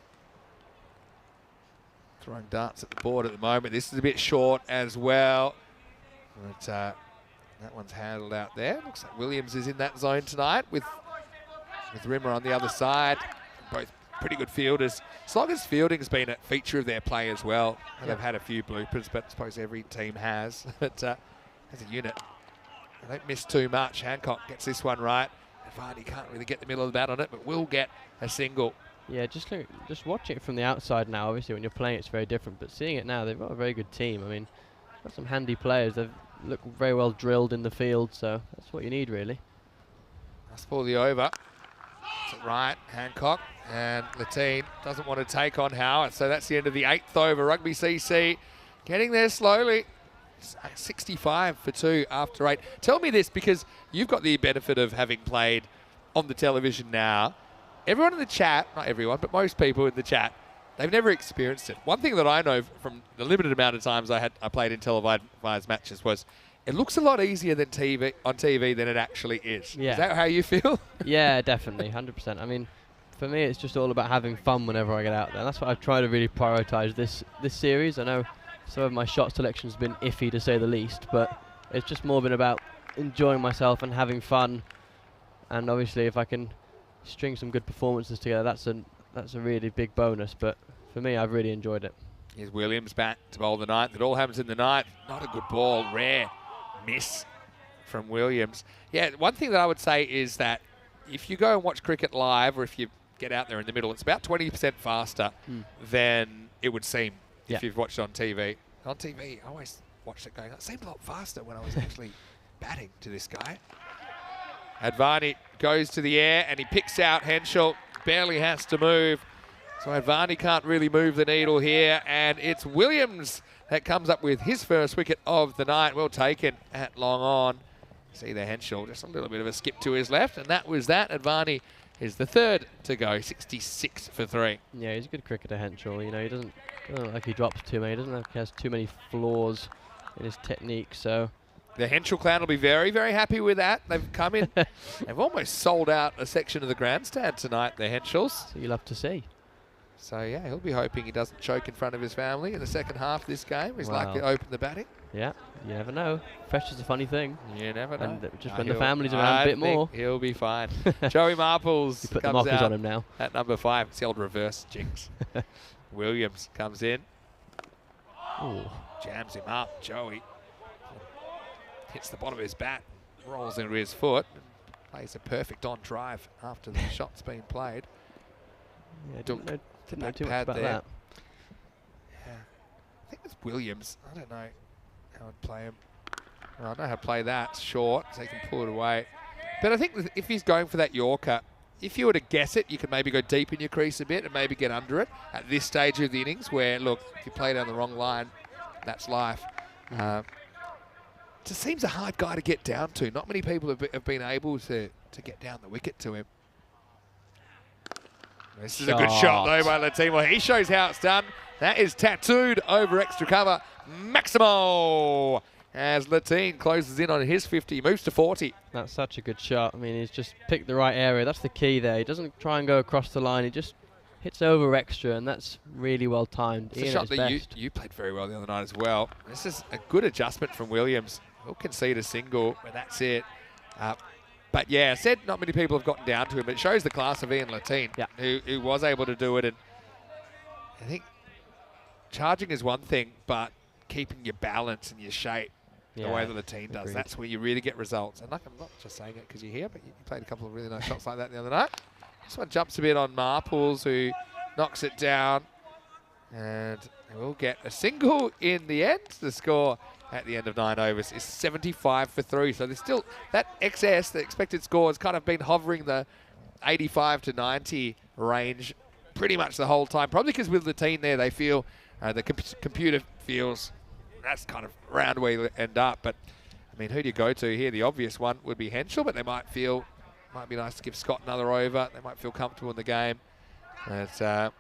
throwing darts at the board at the moment. This is a bit short as well. But that one's handled out there. Looks like Williams is in that zone tonight with Rimmer on the other side. Both pretty good fielders. Sloggers fielding's been a feature of their play as well. And they've had a few bloopers, but I suppose every team has. But as a unit, they don't miss too much. Hancock gets this one right. Varney can't really get the middle of the bat on it, but will get a single.
Yeah, just watching it from the outside now. Obviously, when you're playing, it's very different. But seeing it now, they've got a very good team. I mean, got some handy players. They look very well drilled in the field, so that's what you need, really.
That's for the over. That's it right, Hancock. And Latine doesn't want to take on Howard, so that's the end of the 8th over. Rugby CC getting there slowly. 65 for 2 after 8. Tell me this, because you've got the benefit of having played on the television now. Everyone in the chat, not everyone, but most people in the chat, they've never experienced it. One thing that I know from the limited amount of times I played in televised matches was it looks a lot easier on TV than it actually is.
Yeah.
Is that how you feel?
Yeah, definitely, 100%. I mean, for me, it's just all about having fun whenever I get out there. That's what I've tried to really prioritise this series. I know some of my shot selection's been iffy, to say the least, but it's just more been about enjoying myself and having fun. And obviously, if I can string some good performances together, that's a really big bonus. But for me, I've really enjoyed it.
Here's Williams back to bowl the 9th. It all happens in the 9th. Not a good ball. Rare miss from Williams. Yeah, one thing that I would say is that if you go and watch cricket live, or if you get out there in the middle, it's about 20% faster than it would seem if you've watched it on TV. On TV, I always watched it going, it seemed a lot faster when I was actually batting to this guy. Advani goes to the air and he picks out Henschel. Barely has to move. So Advani can't really move the needle here. And it's Williams that comes up with his first wicket of the night. Well taken at long on. See the Henschel, just a little bit of a skip to his left. And that was that. Advani is the third to go, 66 for 3.
Yeah, he's a good cricketer, Henschel. You know, he doesn't look like he drops too many. He doesn't look like he has too many flaws in his technique. So
The Henschel clan will be very, very happy with that. They've come in. They've almost sold out a section of the grandstand tonight, the Henschels.
you'll have to see.
So, yeah, he'll be hoping he doesn't choke in front of his family in the second half of this game. He's
Wow.
likely to open the batting.
Yeah, you never know. Pressure's a funny thing.
You never know.
And just
No,
when the
he'll-
family's around
I
a bit
think
more.
He'll be fine. Joey Marples
You put the
comes
mockers
out
on him now.
at number 5. It's the old reverse jinx. Williams comes in,
Ooh.
jams him up. Joey hits the bottom of his bat, rolls into his foot, and plays a perfect on drive after the shot's been played.
Yeah,
Don't-
didn't know
back
too much
pad
about
there.
that.
Yeah. I think it's Williams. I don't know how I'd play him. Well, I know how to play that. It's short, so he can pull it away. But I think if he's going for that Yorker, if you were to guess it, you could maybe go deep in your crease a bit and maybe get under it at this stage of the innings where, look, if you play down the wrong line, that's life. Just seems a hard guy to get down to. Not many people have been able to get down the wicket to him. This is a good shot, though, by Latine. Well, he shows how it's done. That is tattooed over extra cover. Maximo! As Latine closes in on his 50, he moves to 40.
That's such a good shot. I mean, he's just picked the right area. That's the key there. He doesn't try and go across the line. He just hits over extra, and that's really well timed.
It's a shot that you played very well the other night as well. This is a good adjustment from Williams. He'll concede a single, but that's it. But yeah, I said not many people have gotten down to him, but it shows the class of Ian Latine, who was able to do it. And I think charging is one thing, but keeping your balance and your shape the way that Latine does, that's where you really get results. And like, I'm not just saying it because you're here, but you played a couple of really nice shots like that the other night. This one jumps a bit on Marples, who knocks it down. And we'll get a single in the end. The score at the end of 9 overs is 75 for 3. So there's still that excess, the expected score, has kind of been hovering the 85 to 90 range pretty much the whole time. Probably because with the team there, they feel, the computer feels that's kind of around where you end up. But, I mean, who do you go to here? The obvious one would be Henschel, but they might feel, might be nice to give Scott another over. They might feel comfortable in the game. But,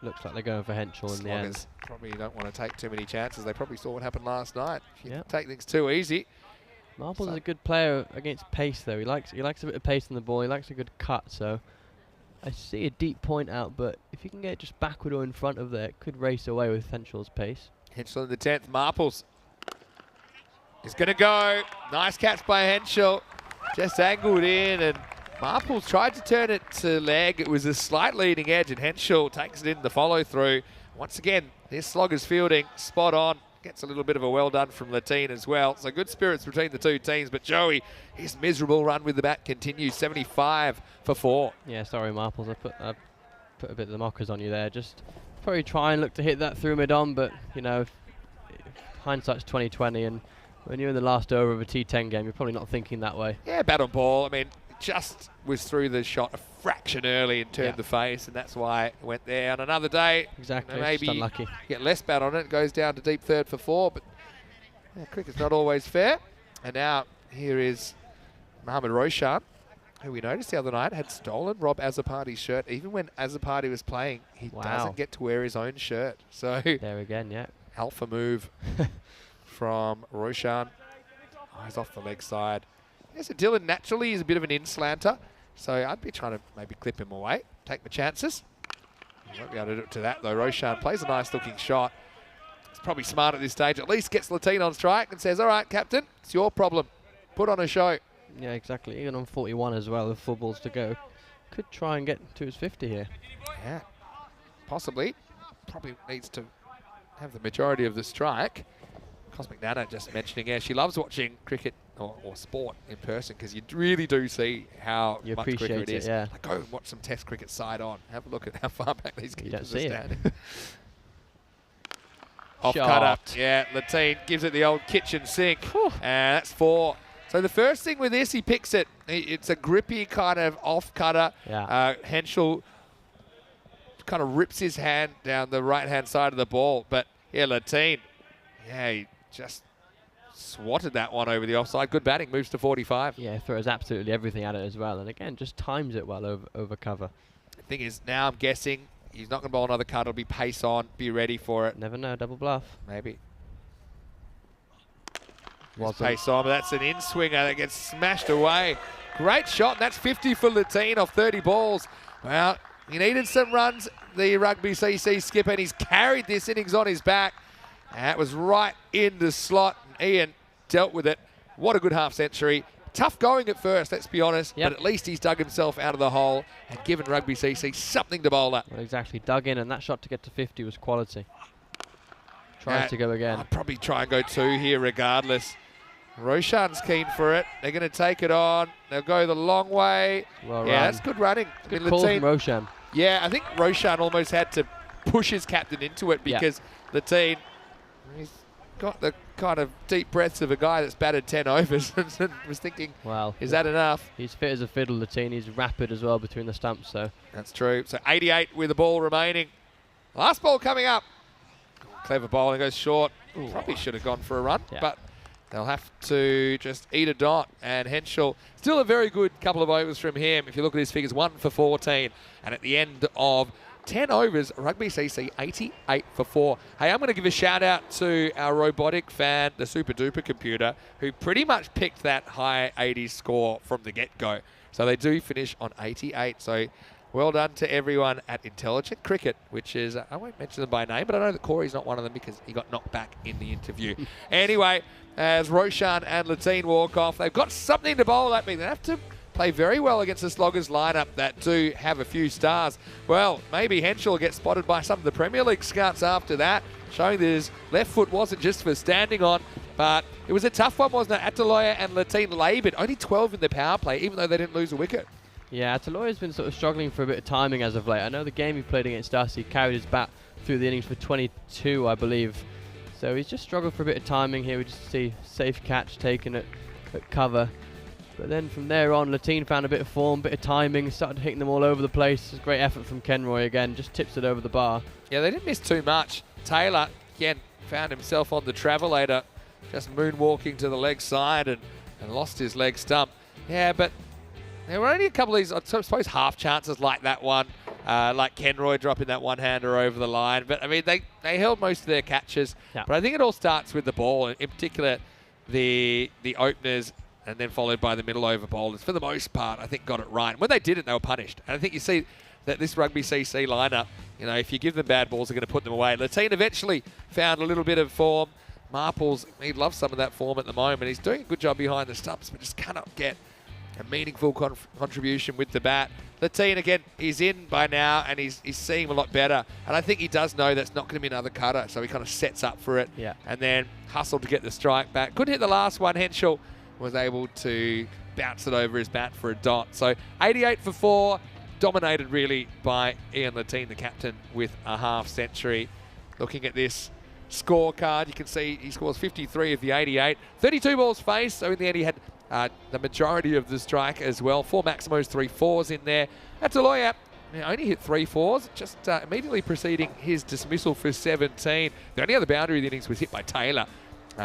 looks like they're going for Henschel in the end.
Probably don't want to take too many chances. They probably saw what happened last night. If you take things too easy.
Marples is a good player against pace, though. He likes a bit of pace in the ball. He likes a good cut. So I see a deep point out, but if you can get it just backward or in front of there, it could race away with Henschel's pace.
Henschel in the 10th. Marples is going to go. Nice catch by Henschel. Just angled in, and Marples tried to turn it to leg. It was a slight leading edge, and Henschel takes it in the follow through. Once again, this slogger's fielding spot on. Gets a little bit of a well done from Latine as well. So good spirits between the two teams. But Joey, his miserable run with the bat continues. 75 for 4.
Yeah, sorry, Marples. I put a bit of the mockers on you there. Just probably try and look to hit that through mid-on, but, you know, hindsight's 20/20, and when you're in the last over of a T10 game, you're probably not thinking that way.
Yeah, bat on ball. I mean, just was through the shot a fraction early and turned the face, and that's why it went there. On another day,
exactly,
you know, maybe
just unlucky.
Get less bat on it, it goes down to deep third for 4, but cricket's not always fair. And now here is Mohammad Roshan, who we noticed the other night had stolen Rob Azzopardi's shirt. Even when Azzopardi was playing, he doesn't get to wear his own shirt. So
there again,
alpha move from Roshan. Eyes off the leg side. Yeah, so Dylan naturally is a bit of an in-slanter, so I'd be trying to maybe clip him away, take my chances. You won't be able to do it to that, though. Roshan plays a nice-looking shot. It's probably smart at this stage. At least gets Latine on strike and says, all right, captain, it's your problem. Put on a show.
Yeah, exactly. Even on 41 as well, with 4 balls to go. Could try and get to his 50 here.
Yeah, possibly. Probably needs to have the majority of the strike. Cosmic Nana just mentioning, she loves watching cricket or sport in person because you really do see how much quicker it is. Like, go and watch some Test cricket side on. Have a look at how far back these keepers are standing. Off cutter. Yeah, Latine gives it the old kitchen sink. And that's 4. So the first thing with this, he picks it. It's a grippy kind of off cutter. Henschel kind of rips his hand down the right-hand side of the ball. But, yeah, Latine, he just swatted that one over the offside. Good batting, moves to 45.
Yeah, throws absolutely everything at it as well. And again, just times it well over cover.
The thing is, now I'm guessing he's not going to bowl another cut. It'll be pace on. Be ready for it.
Never know, double bluff.
Maybe.
Wasn't.
Pace on, but that's an in-swinger that gets smashed away. Great shot, and that's 50 for Latine off 30 balls. Well, he needed some runs, the Rugby CC skipper, and he's carried this innings on his back. And that was right in the slot, and Ian dealt with it. What a good half-century. Tough going at first, let's be honest,
Yep.
but at least he's dug himself out of the hole and given Rugby CC something to bowl at.
Well, exactly, dug in, and that shot to get to 50 was quality. Tries to go again.
I'll probably try and go 2 here regardless. Roshan's keen for it. They're going to take it on. They'll go the long way.
Well
yeah,
run.
that's good running.
Good call from Roshan.
Yeah, I think Roshan almost had to push his captain into it because Latine, he's got the kind of deep breaths of a guy that's batted 10 overs and was thinking,
Well,
is that enough?
He's fit as a fiddle, Latine. He's rapid as well between the stumps. So
That's true. So 88 with the ball remaining. Last ball coming up. Clever bowling, goes short. Probably should have gone for a run,
Yeah.
but they'll have to just eat a dot. And Henschel, still a very good couple of overs from him. If you look at his figures, 1 for 14. And at the end of 10 overs, Rugby CC 88 for 4. Hey, I'm going to give a shout out to our robotic fan, the Super Duper computer, who pretty much picked that high 80s score from the get-go. So they do finish on 88. So well done to everyone at Intelligent Cricket, which is, I won't mention them by name, but I know that Corey's not one of them because he got knocked back in the interview. Anyway, as Roshan and Latine walk off, they've got something to bowl at me. They have to play very well against the Sloggers lineup that do have a few stars. Well, maybe Henschel will get spotted by some of the Premier League scouts after that, showing that his left foot wasn't just for standing on, but it was a tough one, wasn't it? Ataloya and Latine laboured, only 12 in the power play, even though they didn't lose a wicket.
yeah, Ataloya's been sort of struggling for a bit of timing as of late. I know the game he played against us, he carried his bat through the innings for 22, I believe. So he's just struggled for a bit of timing here. We just see safe catch taken at cover. But then from there on, Latine found a bit of form, bit of timing, started hitting them all over the place. Great effort from Kenroy again, just tips it over the bar.
Yeah, they didn't miss too much. Taylor, again, found himself on the travelator, just moonwalking to the leg side and lost his leg stump. Yeah, but there were only a couple of these, I suppose, half chances like that one, like Kenroy dropping that one-hander over the line. But, I mean, they held most of their catches.
Yeah.
But I think it all starts with the ball, in particular the openers, and then followed by the middle over bowlers. For the most part, I think got it right. And when they did it, they were punished. And I think you see that this Rugby CC lineup, you know, if you give them bad balls, they're going to put them away. Latine eventually found a little bit of form. Marples, he loves some of that form at the moment. He's doing a good job behind the stumps, but just cannot get a meaningful contribution with the bat. Latine, again, he's in by now, and he's seeing a lot better. And I think he does know that's not going to be another cutter, so he kind of sets up for it.
Yeah.
And then hustled to get the strike back. Couldn't hit the last one. Henschel was able to bounce it over his bat for a dot. So 88 for 4, dominated really by Ian Latine, the captain, with a half century. Looking at this scorecard, you can see he scores 53 of the 88. 32 balls faced, so in the end he had the majority of the strike as well. 4 Maximos, 3 4s in there. Ataloya only hit 3 4s, just immediately preceding his dismissal for 17. The only other boundary of the innings was hit by Taylor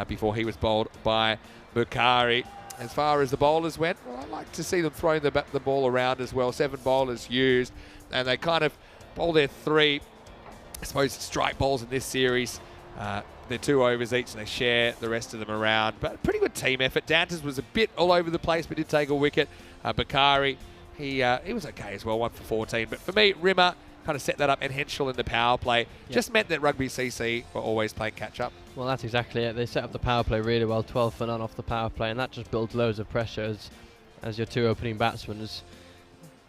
before he was bowled by Bukhari. As far as the bowlers went, well, I like to see them throwing the ball around as well. 7 bowlers used, and they kind of bowl their 3, I suppose, strike balls in this series. They're 2 overs each, and they share the rest of them around. But pretty good team effort. Dantas was a bit all over the place, but did take a wicket. Bukhari, he was okay as well, 1 for 14. But for me, Rimmer kind of set that up, and Henschel in the power play just meant that Rugby CC were always playing catch-up.
Well, that's exactly it. They set up the power play really well, 12 for none off the power play, and that just builds loads of pressure as your 2 opening batsmen.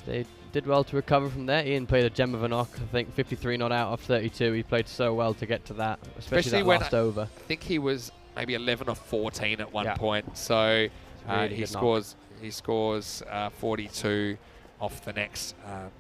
They did well to recover from there. Ian played a gem of a knock, I think 53 not out of 32. He played so well to get to that, especially that
when
last over.
I think he was maybe 11 or 14 at one
Yeah.
point. So
Really
he
good knock.
scores 42 off the next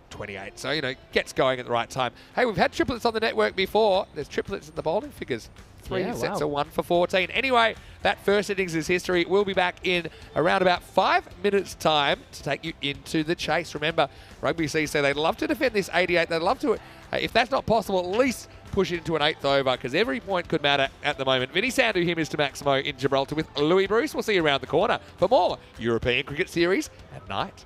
28. So, you know, gets going at the right time. Hey, we've had triplets on the network before. There's triplets in the bowling figures. 3
Yeah,
sets
wow.
of 1 for 14. Anyway, that first innings is history. We'll be back in around about 5 minutes' time to take you into the chase. Remember, Rugby CC, they'd love to defend this 88. They'd love to, if that's not possible, at least
push it into an 8th over because every point could matter at the moment. Vinny Sandu here, Mr. Maximo in Gibraltar with Louis Bruce. We'll see you around the corner for more European Cricket Series at night.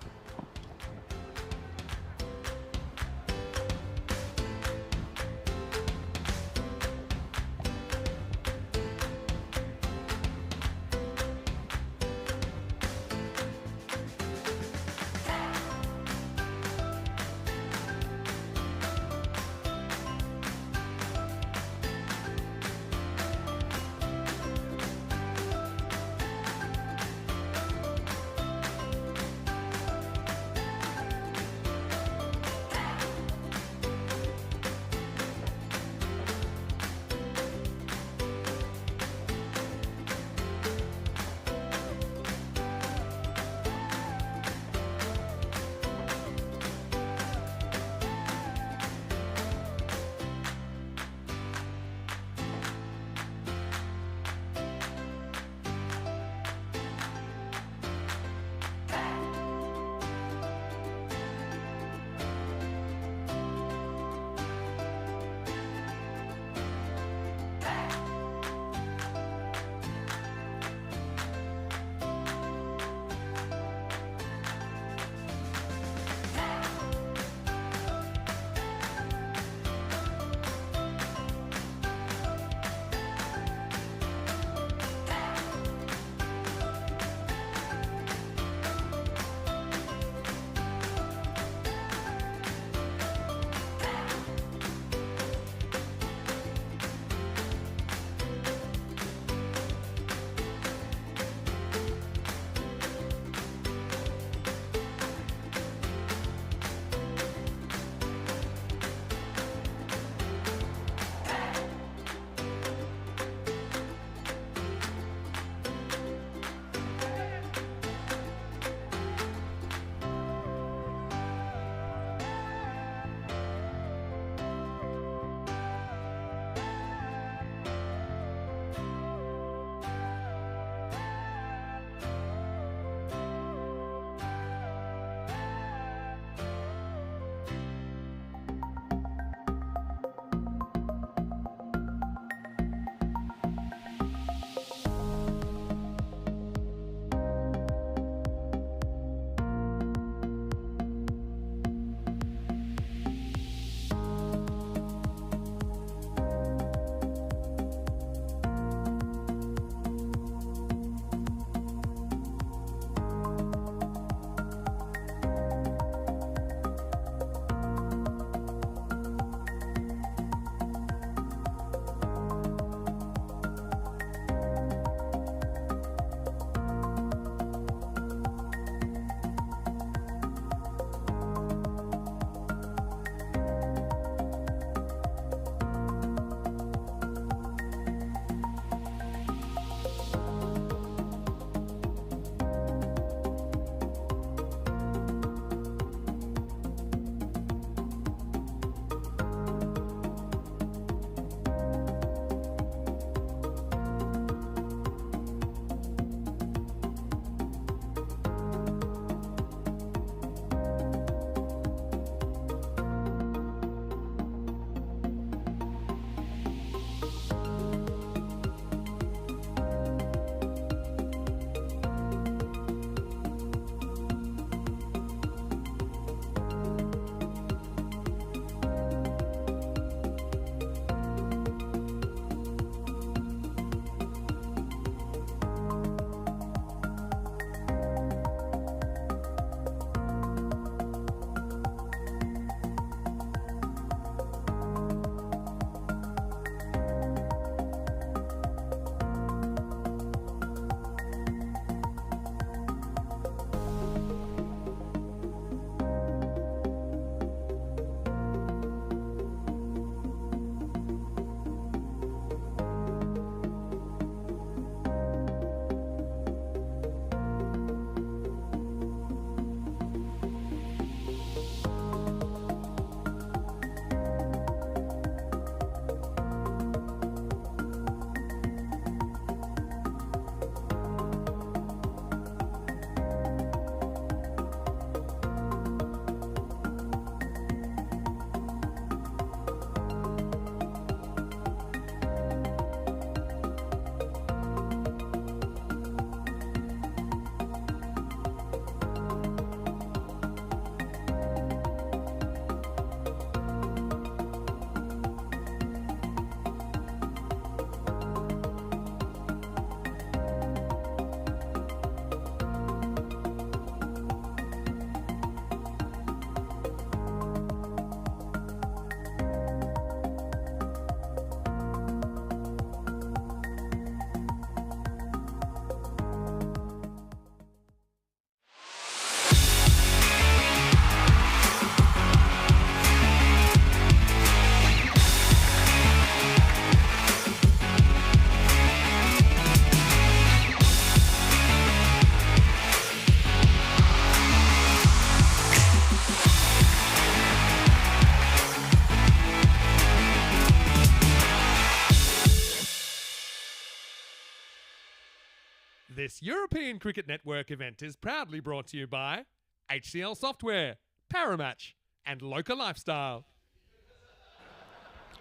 This European Cricket Network event is proudly brought to you by HCL Software, Paramatch, and Local Lifestyle.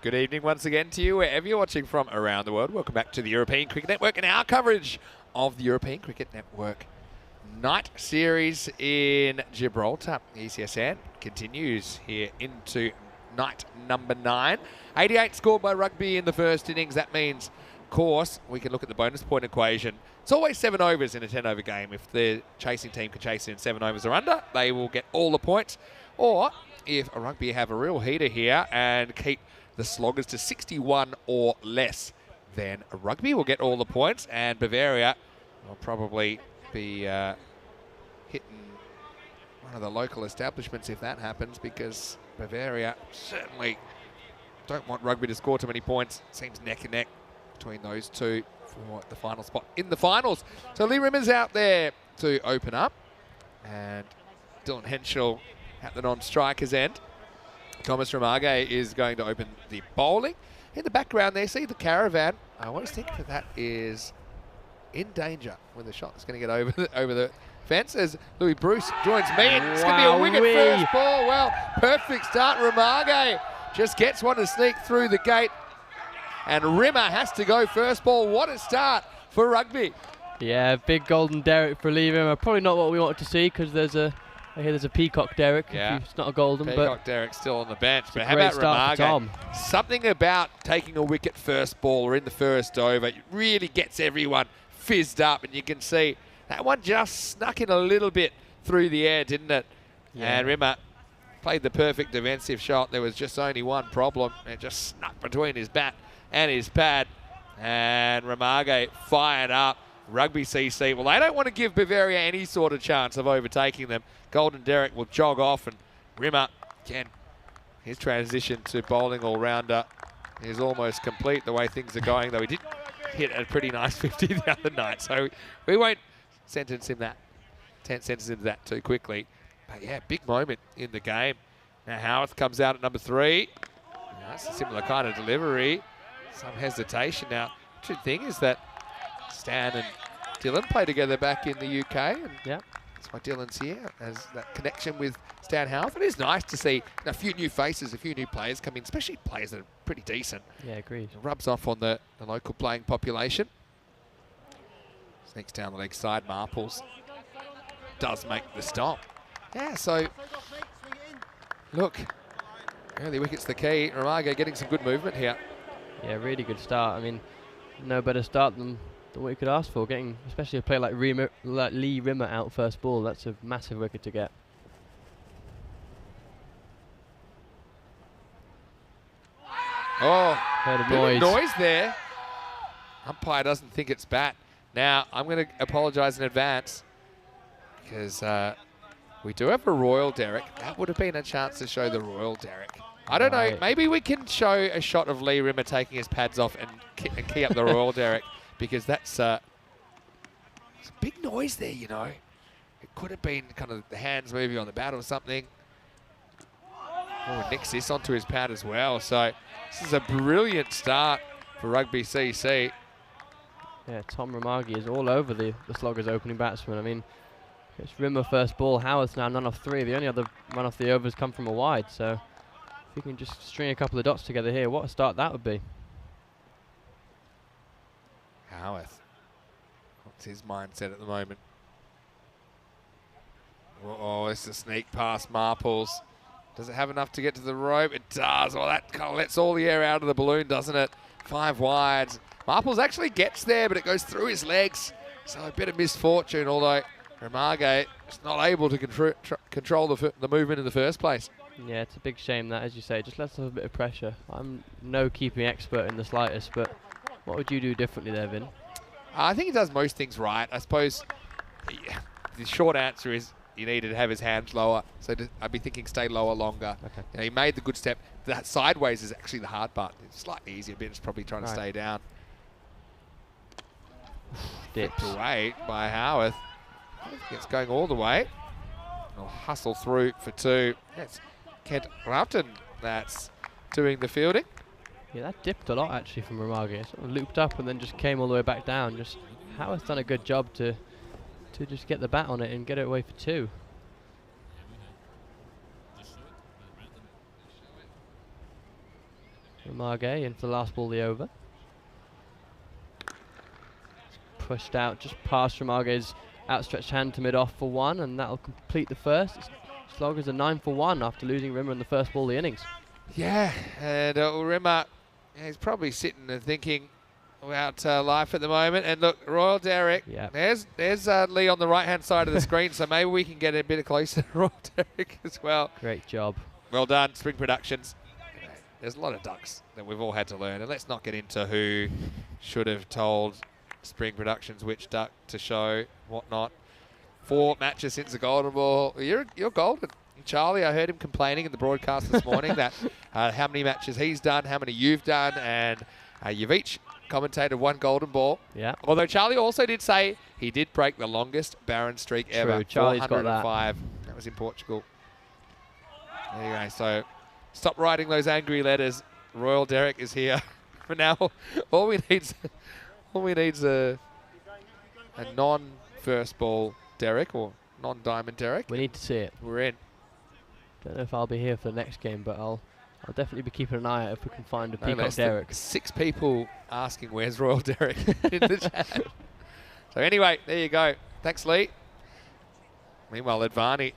Good evening once again to you, wherever you're watching from around the world. Welcome back to the European Cricket Network and our coverage of the European Cricket Network night series in Gibraltar. ECSN continues here into night number 9. 88 scored by Rugby in the first innings. That means, of course, we can look at the bonus point equation. It's always 7 overs in a 10-over game. If the chasing team can chase in 7 overs or under, they will get all the points. Or if a Rugby have a real heater here and keep the sloggers to 61 or less, then a Rugby will get all the points, and Bavaria will probably be hitting one of the local establishments if that happens, because Bavaria certainly don't want Rugby to score too many points. Seems neck and neck between those two for the final spot in the finals. So Lee Rimmer's out there to open up, and Dylan Henschel at the non-striker's end. Thomas Ramage is going to open the bowling. In the background there, see the caravan. I always think that is in danger when the shot is going to get over the fence, as Louis Bruce joins me. And it's going to be a wicket first ball. Well, perfect start. Ramage just gets one to sneak through the gate, and Rimmer has to go first ball. What a start for Rugby.
Yeah, big golden Derek for Lee Rimmer. Probably not what we want to see, because I hear there's a peacock Derek.
Yeah,
it's not a golden,
peacock Derek still on the bench. But how
great
about
start for Tom.
Ramage? Something about taking a wicket first ball or in the first over, it really gets everyone fizzed up, and you can see that one just snuck in a little bit through the air, didn't it? Yeah. And Rimmer played the perfect defensive shot. There was just only one problem. It just snuck between his bat and his pad. And Ramage fired up. Rugby CC, well, they don't want to give Bavaria any sort of chance of overtaking them. Golden Derek will jog off, and Rimmer, again, his transition to bowling all-rounder is almost complete the way things are going, though he did hit a pretty nice 50 the other night, so we won't sentence him that too quickly. But yeah, big moment in the game. Now Howarth comes out at number 3. That's a similar kind of delivery. Some hesitation. Now, the good thing is that Stan and Dylan play together back in the UK, and that's why Dylan's here, as that connection with Stan Howarth. It is nice to see a few new faces, a few new players come in, especially players that are pretty decent.
Yeah, agreed.
It rubs off on the local playing population. Sneaks down the leg side. Marples does make the stop. Yeah, so look, early wicket's the key. Ramage getting some good movement here.
Yeah, really good start. I mean, no better start than what you could ask for, getting especially a player like Lee Rimmer out first ball. That's a massive wicket to get.
Oh,
heard a
noise there. Umpire doesn't think it's bat. Now, I'm going to apologise in advance, because we do have a Royal Derek. That would have been a chance to show the Royal Derek. I don't know, maybe we can show a shot of Lee Rimmer taking his pads off and key up the Royal Derek, because that's it's a big noise there, you know. It could have been kind of the hands moving on the bat or something. Oh, nicks this onto his pad as well. So this is a brilliant start for Rugby CC.
Yeah, Tom Ramage is all over the Sloggers opening batsman. I mean, it's Rimmer first ball. Howard's now none of 3. The only other run off the overs come from a wide. So if you can just string a couple of dots together here, what a start that would be.
Howarth, what's his mindset at the moment? Oh, it's a sneak past Marples. Does it have enough to get to the rope? It does. Well, that kind of lets all the air out of the balloon, doesn't it? 5 wides. Marples actually gets there, but it goes through his legs. So a bit of misfortune, although Ramage is not able to control the movement in the first place.
Yeah, it's a big shame that, as you say, just lets off a bit of pressure. I'm no keeping expert in the slightest, but what would you do differently there, Vin?
I think he does most things right. I suppose the short answer is he needed to have his hands lower. So I'd be thinking stay lower longer. Okay. You know, he made the good step. That sideways is actually the hard part. It's slightly easier, but it's probably trying to stay down.
Dips
away by Howarth. I think it's going all the way. He'll hustle through for 2. That's Kent Rafton that's doing the fielding.
Yeah, that dipped a lot actually from Ramage. It sort of looped up and then just came all the way back down. Just Howard's done a good job to just get the bat on it and get it away for 2. Margay in for the last ball of the over. Pushed out just past Margay's outstretched hand to mid-off for 1, and that'll complete the first. Sloggers are 9 for 1 after losing Rimmer in the first ball of the innings.
Yeah, and Rimmer, he's probably sitting and thinking about life at the moment. And look, Royal Derek, there's Lee on the right-hand side of the screen, so maybe we can get a bit closer to Royal Derek as well.
Great job.
Well done, Spring Productions. There's a lot of ducks that we've all had to learn, and let's not get into who should have told Spring Productions which duck to show, whatnot. 4 matches since the Golden Ball. You're golden. Charlie, I heard him complaining in the broadcast this morning that how many matches he's done, how many you've done, and you've each commentated 1 Golden Ball.
Yeah.
Although Charlie also did say he did break the longest Baron streak ever.
Charlie's got that.
405. That was in Portugal. There you go. So stop writing those angry letters. Royal Derek is here. For now, all we need's a non-first ball Derek or non-diamond Derek.
We need to see it.
We're in.
Don't know if I'll be here for the next game, but I'll definitely be keeping an eye out if we can find a Peacock Derek.
6 people asking where's Royal Derek in the chat. So anyway, there you go. Thanks, Lee. Meanwhile, Advani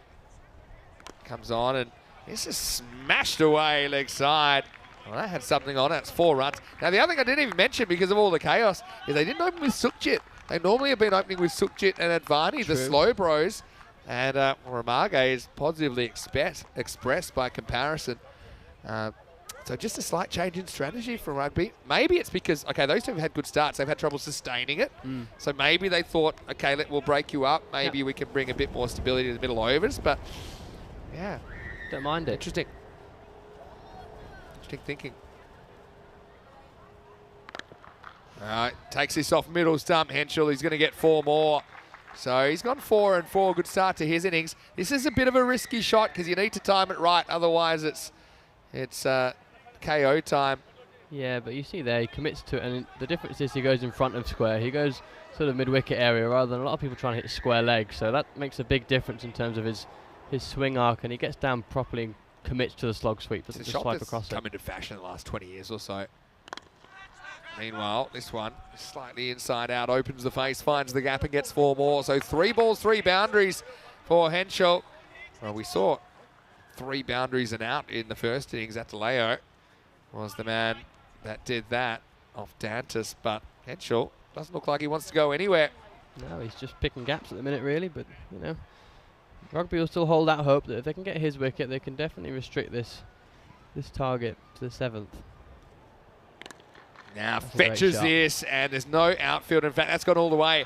comes on and it's just smashed away leg side. Well, that had something on it. It's 4 runs. Now, the other thing I didn't even mention because of all the chaos is they didn't open with Sukhjit. They normally have been opening with Sukhjit and Advani, the slow bros. And Ramage is positively expressed by comparison. So just a slight change in strategy for rugby. Maybe it's because, okay, those two have had good starts. They've had trouble sustaining it. So maybe they thought, okay, we'll break you up. Maybe we can bring a bit more stability to the middle overs. But, yeah.
Don't mind it.
Interesting thinking. All right, takes this off middle stump. Henschel, he's going to get 4 more. So he's gone 4 and 4. Good start to his innings. This is a bit of a risky shot because you need to time it right. Otherwise, it's KO time.
Yeah, but you see there, he commits to it, and the difference is he goes in front of square. He goes sort of mid-wicket area rather than a lot of people trying to hit square leg. So that makes a big difference in terms of his swing arc, and he gets down properly and commits to the slog sweep. Doesn't just swipe across it.
Come into fashion in the last 20 years or so. Meanwhile, this one slightly inside out, opens the face, finds the gap and gets 4 more. So 3 balls, 3 boundaries for Henschel. Well, we saw 3 boundaries and out in the first innings. Ataleo was the man that did that off Dantas, but Henschel doesn't look like he wants to go anywhere.
No, he's just picking gaps at the minute, really, but, you know, rugby will still hold out hope that if they can get his wicket, they can definitely restrict this target to the 7th.
Now fetches this, and there's no outfield. In fact, that's gone all the way.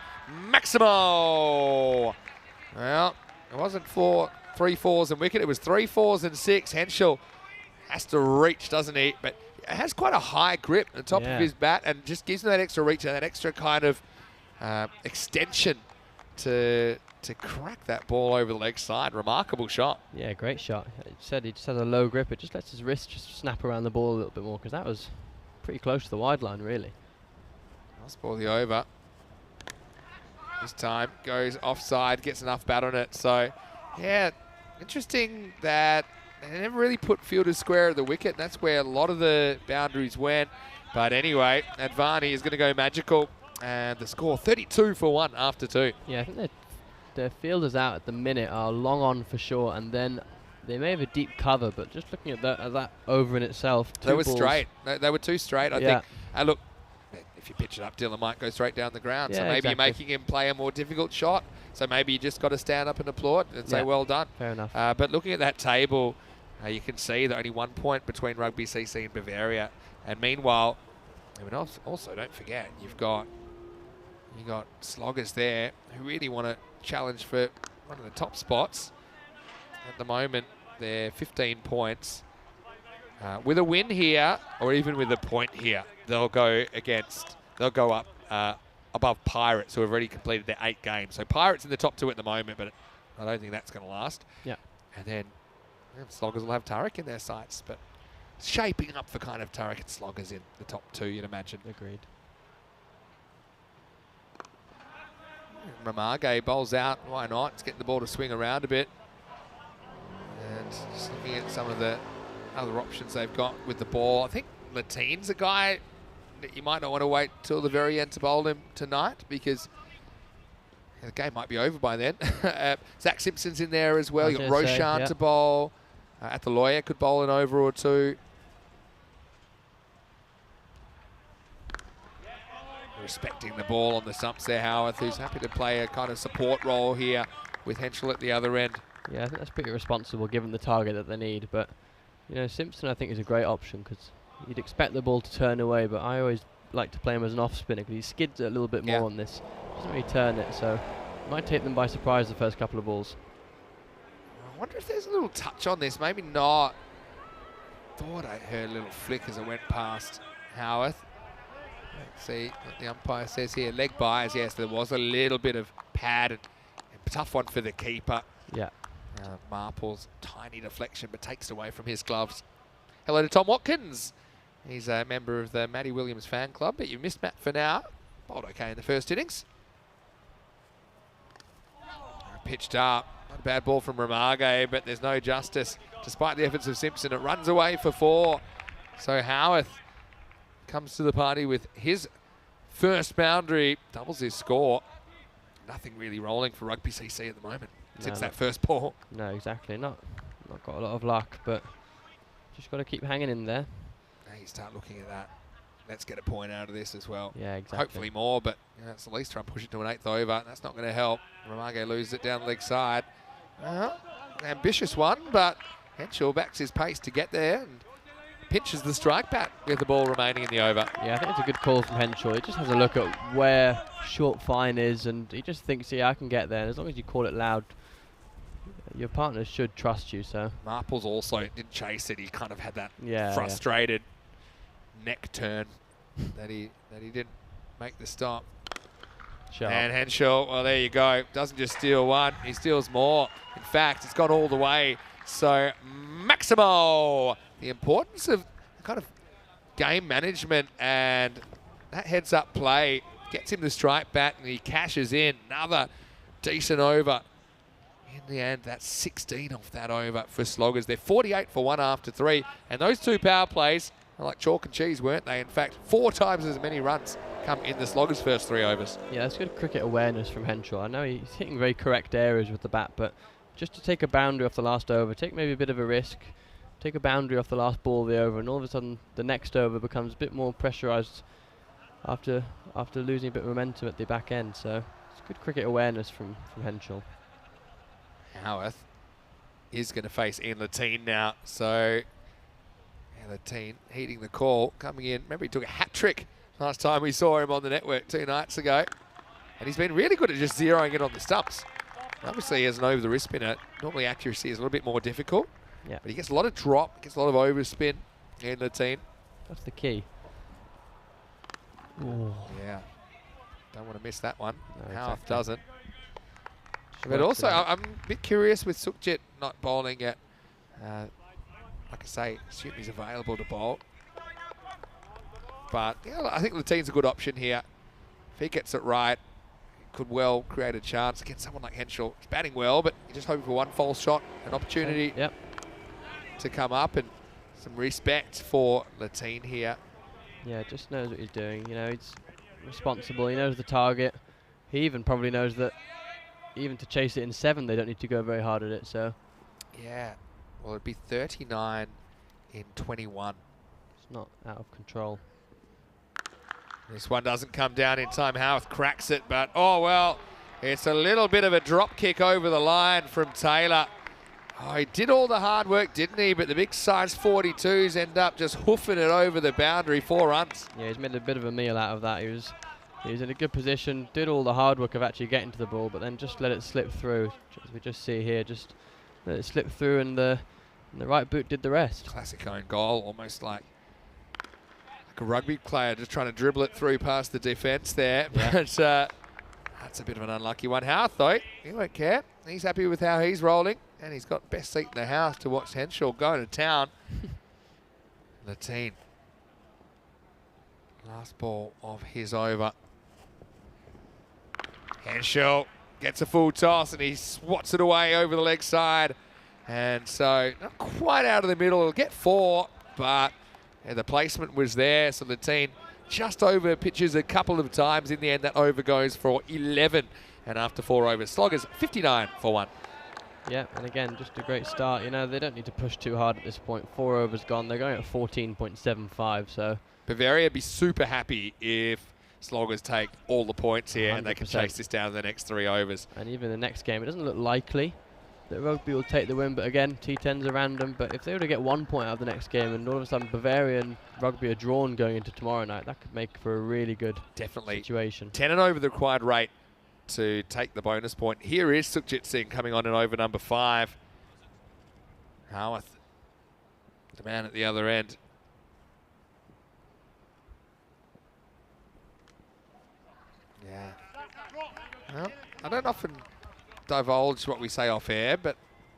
Maximo! Well, it wasn't 3 fours and wicket. It was 3 fours and 6. Henschel has to reach, doesn't he? But it has quite a high grip at the top of his bat and just gives him that extra reach and that extra kind of extension to crack that ball over the leg side. Remarkable shot.
Yeah, great shot. It said he just has a low grip. It just lets his wrist just snap around the ball a little bit more because that was pretty close to the wide line, really.
Last ball the over. This time goes offside, gets enough bat on it. So, yeah, interesting that they never really put fielders square at the wicket. That's where a lot of the boundaries went. But anyway, Advani is going to go magical. And the score 32 for 1 after 2.
Yeah, I think their fielders out at the minute are long on for sure, and then they may have a deep cover, but just looking at that over in itself,
they were straight. They were too straight, I think. And look, if you pitch it up, Dylan might go straight down the ground.
Yeah,
so maybe
exactly.
you're making him play a more difficult shot. So maybe you just got to stand up and applaud and say, well done.
Fair enough.
But looking at that table, you can see that only 1 point between Rugby CC and Bavaria. And meanwhile, I mean, also don't forget, you've got sloggers there who really want to challenge for one of the top spots. At the moment, they're 15 points. With a win here, or even with a point here, they'll go up above Pirates, who have already completed their 8 games. So Pirates in the top 2 at the moment, but I don't think that's going to last.
Yeah.
And then sloggers will have Turek in their sights, but shaping up for kind of Turek and sloggers in the top 2, you'd imagine.
Agreed.
Ramage bowls out. Why not? It's getting the ball to swing around a bit. And just looking at some of the other options they've got with the ball. I think Lateen's a guy that you might not want to wait till the very end to bowl him tonight, because the game might be over by then. Zach Simpson's in there as well. You've got Roshan to bowl. At the lawyer could bowl an over or two. Respecting the ball on the stumps there, Howarth, who's happy to play a kind of support role here with Henschel at the other end.
Yeah, I think that's pretty responsible given the target that they need. But, you know, Simpson I think is a great option because you'd expect the ball to turn away, but I always like to play him as an off spinner because he skids a little bit more on this. Doesn't really turn it, so it might take them by surprise the first couple of balls.
I wonder if there's a little touch on this. Maybe not. Thought I heard a little flick as it went past Howarth. Let's see what the umpire says here. Leg bias, yes, there was a little bit of pad. And tough one for the keeper.
Yeah.
Marple's tiny deflection, but takes it away from his gloves. Hello to Tom Watkins. He's a member of the Matty Williams fan club, but you missed Matt for now. Bowled okay in the first innings. Pitched up. Not a bad ball from Ramage, but there's no justice. Despite the efforts of Simpson, it runs away for 4. So Howarth comes to the party with his first boundary, doubles his score. Nothing really rolling for Rugby CC at the moment since that first ball.
No, exactly. Not got a lot of luck, but just got to keep hanging in there.
Now you start looking at that. Let's get a point out of this as well.
Yeah, exactly.
Hopefully more, but it's at least try and push it to an 8th over. That's not going to help. Ramage loses it down the leg side. Ambitious one, but Henschel backs his pace to get there and pinches the strike bat with the ball remaining in the over.
Yeah, I think it's a good call from Henschel. He just has a look at where short fine is, and he just thinks, yeah, I can get there. And as long as you call it loud, your partner should trust you. So
Marples also didn't chase it. He kind of had that frustrated neck turn that he didn't make the stop.
Sharp.
And Henschel, well, there you go. Doesn't just steal one, he steals more. In fact, it's gone all the way. So Maximo, the importance of kind of game management and that heads-up play gets him the strike bat and he cashes in. Another decent over. In the end, that's 16 off that over for Sloggers. They're 48 for 1 after 3. And those 2 power plays are like chalk and cheese, weren't they? In fact, 4 times as many runs come in the Sloggers' first 3 overs.
Yeah, that's good cricket awareness from Henschel. I know he's hitting very correct areas with the bat, but just to take a boundary off the last over, take maybe a bit of a risk, take a boundary off the last ball of the over, and all of a sudden the next over becomes a bit more pressurised after losing a bit of momentum at the back end. So it's good cricket awareness from Henschel.
Howarth is going to face Ian Lateen now. So Lateen heeding the call, coming in. Remember he took a hat-trick last time we saw him on the network 2 nights ago. And he's been really good at just zeroing it on the stumps. Obviously, as an over-the-wrist spinner, normally accuracy is a little bit more difficult.
Yeah.
But he gets a lot of drop, gets a lot of overspin in the team.
That's the key. Ooh.
Yeah. Don't want to miss that one.
No,
Howarth
exactly.
doesn't. But also, I'm a bit curious with Sukhjit not bowling yet. Like I say, assume he's available to bowl. But yeah, I think Lateen's a good option here. If he gets it right, could well create a chance against someone like Henschel. He's batting well, but you're just hoping for one false shot, an opportunity to come up, and some respect for Lateen here.
Yeah, just knows what he's doing. You know, he's responsible. He knows the target. He even probably knows that even to chase it in 7, they don't need to go very hard at it. So
yeah, well, it'd be 39 in 21.
It's not out of control.
This one doesn't come down in time. Howarth cracks it, but oh well, it's a little bit of a drop kick over the line from Taylor. Oh, he did all the hard work, didn't he? But the big size 42s end up just hoofing it over the boundary, 4 runs.
Yeah, he's made a bit of a meal out of that. He was in a good position, did all the hard work of actually getting to the ball, but then just let it slip through. As we just see here, just let it slip through, and the right boot did the rest.
Classic own goal, almost like a rugby player just trying to dribble it through past the defence there.
Yeah.
But that's a bit of an unlucky one. Howarth, though, he won't care. He's happy with how he's rolling, and he's got best seat in the house to watch Henschel go to town. Lateen. Last ball of his over. Henschel gets a full toss and he swats it away over the leg side. And so not quite out of the middle. It'll get 4, but the placement was there. So the team just over pitches a couple of times. In the end, that over goes for 11. And after 4 overs, Sloggers 59 for 1.
Yeah, and again, just a great start. You know, they don't need to push too hard at this point. 4 overs gone. They're going at 14.75, so...
Bavaria be super happy if Sloggers take all the points here
100%.
and they can chase this down in the next 3 overs.
And even the next game, it doesn't look likely that Rugby will take the win, but again, T10's are random. But if they were to get 1 point out of the next game and all of a sudden Bavaria and Rugby are drawn going into tomorrow night, that could make for a really good situation.
10 and over the required rate to take the bonus point. Here is Sukhjit Singh coming on in over number 5. Howarth, the man at the other end. Yeah. Well, I don't often divulge what we say off air, but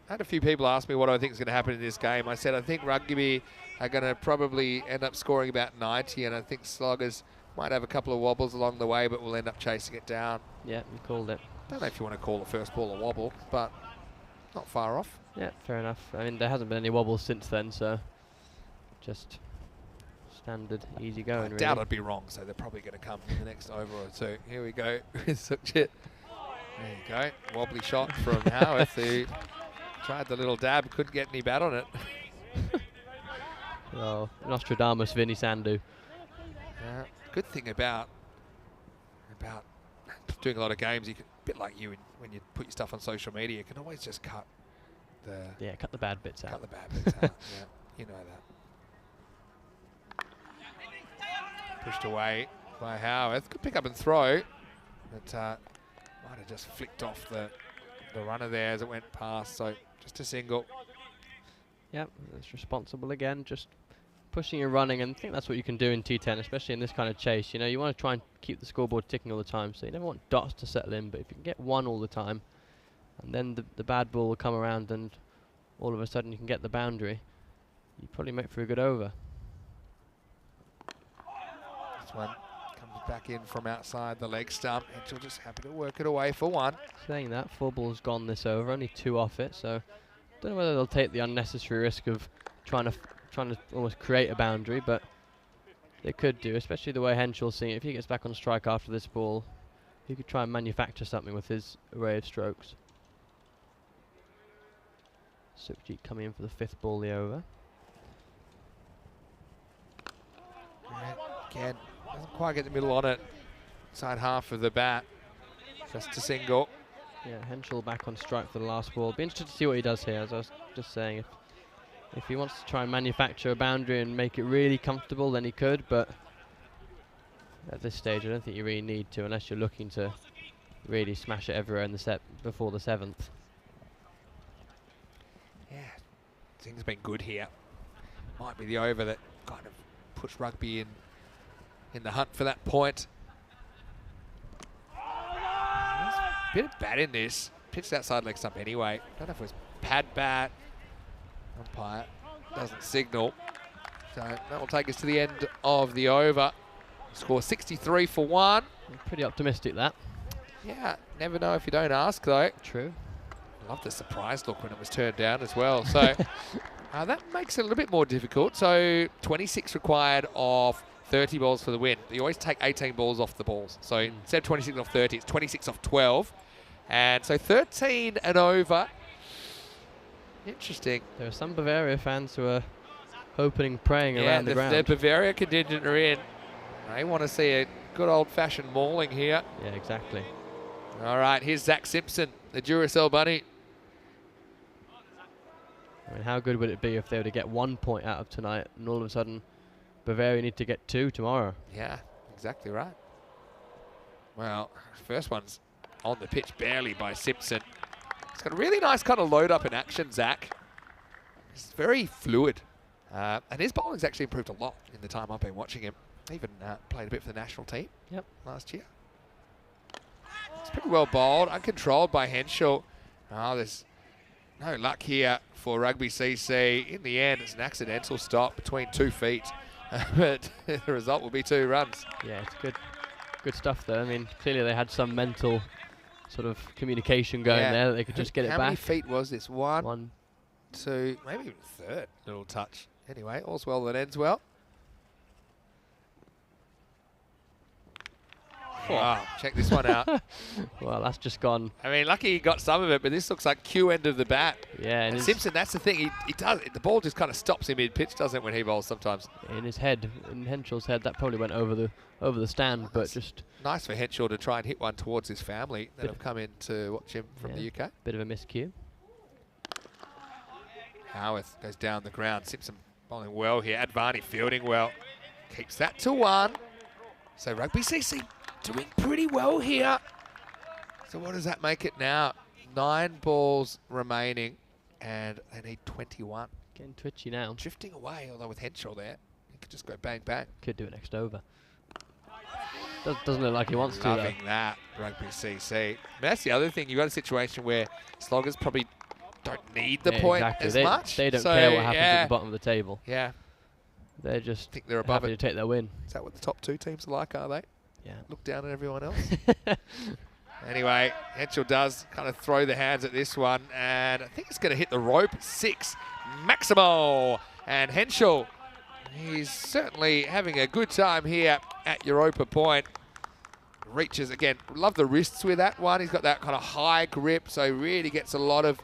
I had a few people ask me what I think is going to happen in this game. I said I think Rugby are going to probably end up scoring about 90, and I think Sloggers might have a couple of wobbles along the way, but we'll end up chasing it down.
Yeah, you called it.
Don't know if you want to call the first ball a wobble, but not far off.
Yeah, fair enough. I mean, there hasn't been any wobbles since then, so just standard, easy going.
I doubt I'd be wrong, so they're probably going to come in the next over or two. Here we go with Sukhjit. There you go. Wobbly shot from Howarth, who tried the little dab, couldn't get any bat on it.
Oh, Nostradamus, Vinny Sandhu.
Good thing about doing a lot of games, you can, a bit like you when you put your stuff on social media, you can always just cut the
bad bits out.
Cut the bad bits out. Yeah, you know that. Pushed away by Howarth. Good pick up and throw, but might have just flicked off the runner there as it went past. So just a single.
Yep, it's responsible again. Just pushing and running, and I think that's what you can do in T10, especially in this kind of chase. You know, you want to try and keep the scoreboard ticking all the time, so you never want dots to settle in, but if you can get 1 all the time, and then the bad ball will come around and all of a sudden you can get the boundary, you probably make for a good over.
This one comes back in from outside the leg stump. Henschel just happy to work it away for 1.
Saying that, 4 balls gone this over, only 2 off it, so don't know whether they'll take the unnecessary risk of trying to almost create a boundary, but they could do, especially the way Henschel's seeing it. If he gets back on strike after this ball, he could try and manufacture something with his array of strokes. Sukhjit coming in for the 5th ball, the over.
Again, doesn't quite get the middle on it. Side half of the bat, just a single.
Yeah, Henschel back on strike for the last ball. Be interested to see what he does here, as I was just saying. If he wants to try and manufacture a boundary and make it really comfortable, then he could, but at this stage I don't think you really need to, unless you're looking to really smash it everywhere in the set before the 7th.
Yeah, things have been good here. Might be the over that kind of pushed Rugby in the hunt for that point. There's a bit of bat in this. Pitched outside leg stump anyway. Don't know if it was pad bat. Umpire doesn't signal. So that will take us to the end of the over. Score 63 for 1.
Pretty optimistic, that.
Yeah, never know if you don't ask, though.
True.
I love the surprise look when it was turned down as well. So that makes it a little bit more difficult. So 26 required of 30 balls for the win. You always take 18 balls off the balls. So instead of 26 off 30, it's 26 off 12. And so 13 and over. Interesting.
There are some Bavaria fans who are hoping and praying around the ground.
The Bavaria contingent are in. They want to see a good old-fashioned mauling here.
Yeah, exactly.
All right, here's Zach Simpson, the Duracell bunny.
I mean, how good would it be if they were to get 1 point out of tonight, and all of a sudden Bavaria need to get 2 tomorrow?
Yeah, exactly right. Well, first one's on the pitch barely by Simpson. He's got a really nice kind of load up in action, Zach. He's very fluid. And his bowling's actually improved a lot in the time I've been watching him. Even played a bit for the national team last year. It's pretty well bowled, uncontrolled by Henschel. Oh, there's no luck here for Rugby CC. In the end, it's an accidental stop between 2 feet. But the result will be 2 runs.
Yeah, it's good stuff though. I mean, clearly they had some mental sort of communication going there that they could just get it back.
How many feet was this? 1,
One.
2, maybe even third little touch. Anyway, all's well that ends well. Wow, check this one out.
Well, that's just gone.
I mean, lucky he got some of it, but this looks like Q end of the bat.
Yeah,
And Simpson, that's the thing. He does. The ball just kind of stops him mid-pitch, doesn't it, when he bowls sometimes?
in his head, in Henschel's head, that probably went over the stand, but just
Nice for Henschel to try and hit one towards his family that have come in to watch him from the UK.
bit of a miscue.
Howarth goes down the ground. Simpson bowling well here. Advani fielding well. Keeps that to 1. So Rugby CC doing pretty well here. So what does that make it now? 9 balls remaining, and they need 21.
Getting twitchy now.
Drifting away, although with Henschel there, he could just go bang, bang.
Could do it next over. Doesn't look like he wants to, though.
Loving that, Rugby CC. I mean, that's the other thing. You've got a situation where sloggers probably don't need the point
exactly.
as
They
much.
don't
So,
care what happens at the bottom of the table.
Yeah.
They're just
Think they're above
happy
it.
to take their win.
Is that what the top 2 teams are like, are they?
Yeah.
Look down at everyone else. Anyway, Henschel does kind of throw the hands at this one, and I think it's going to hit the rope. 6, Maximo. And Henschel, he's certainly having a good time here at Europa Point. Reaches again. Love the wrists with that one. He's got that kind of high grip, so he really gets a lot of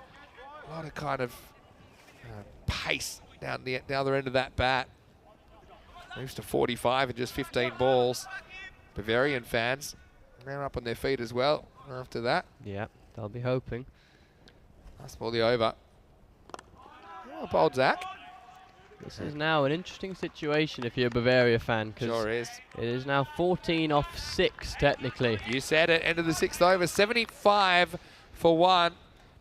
kind of pace down the other end of that bat. Moves to 45 in just 15 balls. Bavarian fans, they're up on their feet as well after that.
Yeah, they'll be hoping.
Nice ball the over. Oh, bold Zach.
This is now an interesting situation if you're a Bavaria fan, because
Sure is.
it is now 14 off 6 technically.
You said it. End of the 6th over. 75 for 1.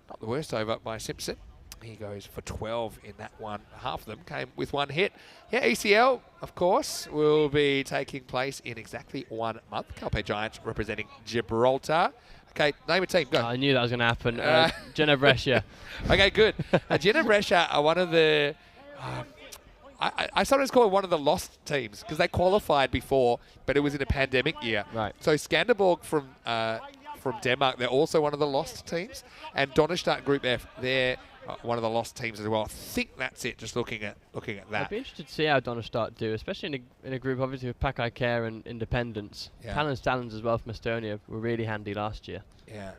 Not the worst over by Simpson. He goes for 12 in that one. Half of them came with 1 hit. Yeah, ECL, of course, will be taking place in exactly 1 month. Calpe Giants representing Gibraltar. Okay, name a team. Go.
I knew that was going to happen. Ginebra.
Okay, good. Ginebra are one of the... I sometimes call it one of the lost teams because they qualified before, but it was in a pandemic year.
Right.
So Skanderborg from Denmark, they're also one of the lost teams. And Donnerstadt Group F, they're one of the lost teams as well. I think that's it, just looking at that.
I'd be interested to see how Donnerstadt do, especially in a group obviously with Pakai Care and Independence.
Yeah.
Talon Stallions as well from Estonia were really handy last year.
Yeah.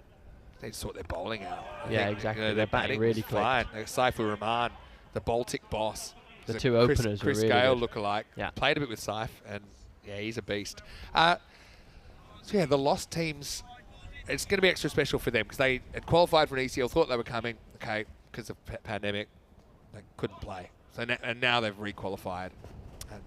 They sort their bowling out. I
Yeah,
think,
exactly.
their
Their batting really
was fine.
clicked.
Saifu Rahman, the Baltic boss.
The
He's a
2 openers were
Chris
really
Gale
good.
lookalike.
Yeah.
Played a bit with Saif, and yeah, he's a beast. So yeah, the lost teams, it's going to be extra special for them because they had qualified for an ECL, thought they were coming. Okay, because of pandemic, they couldn't play. So and now they've re-qualified.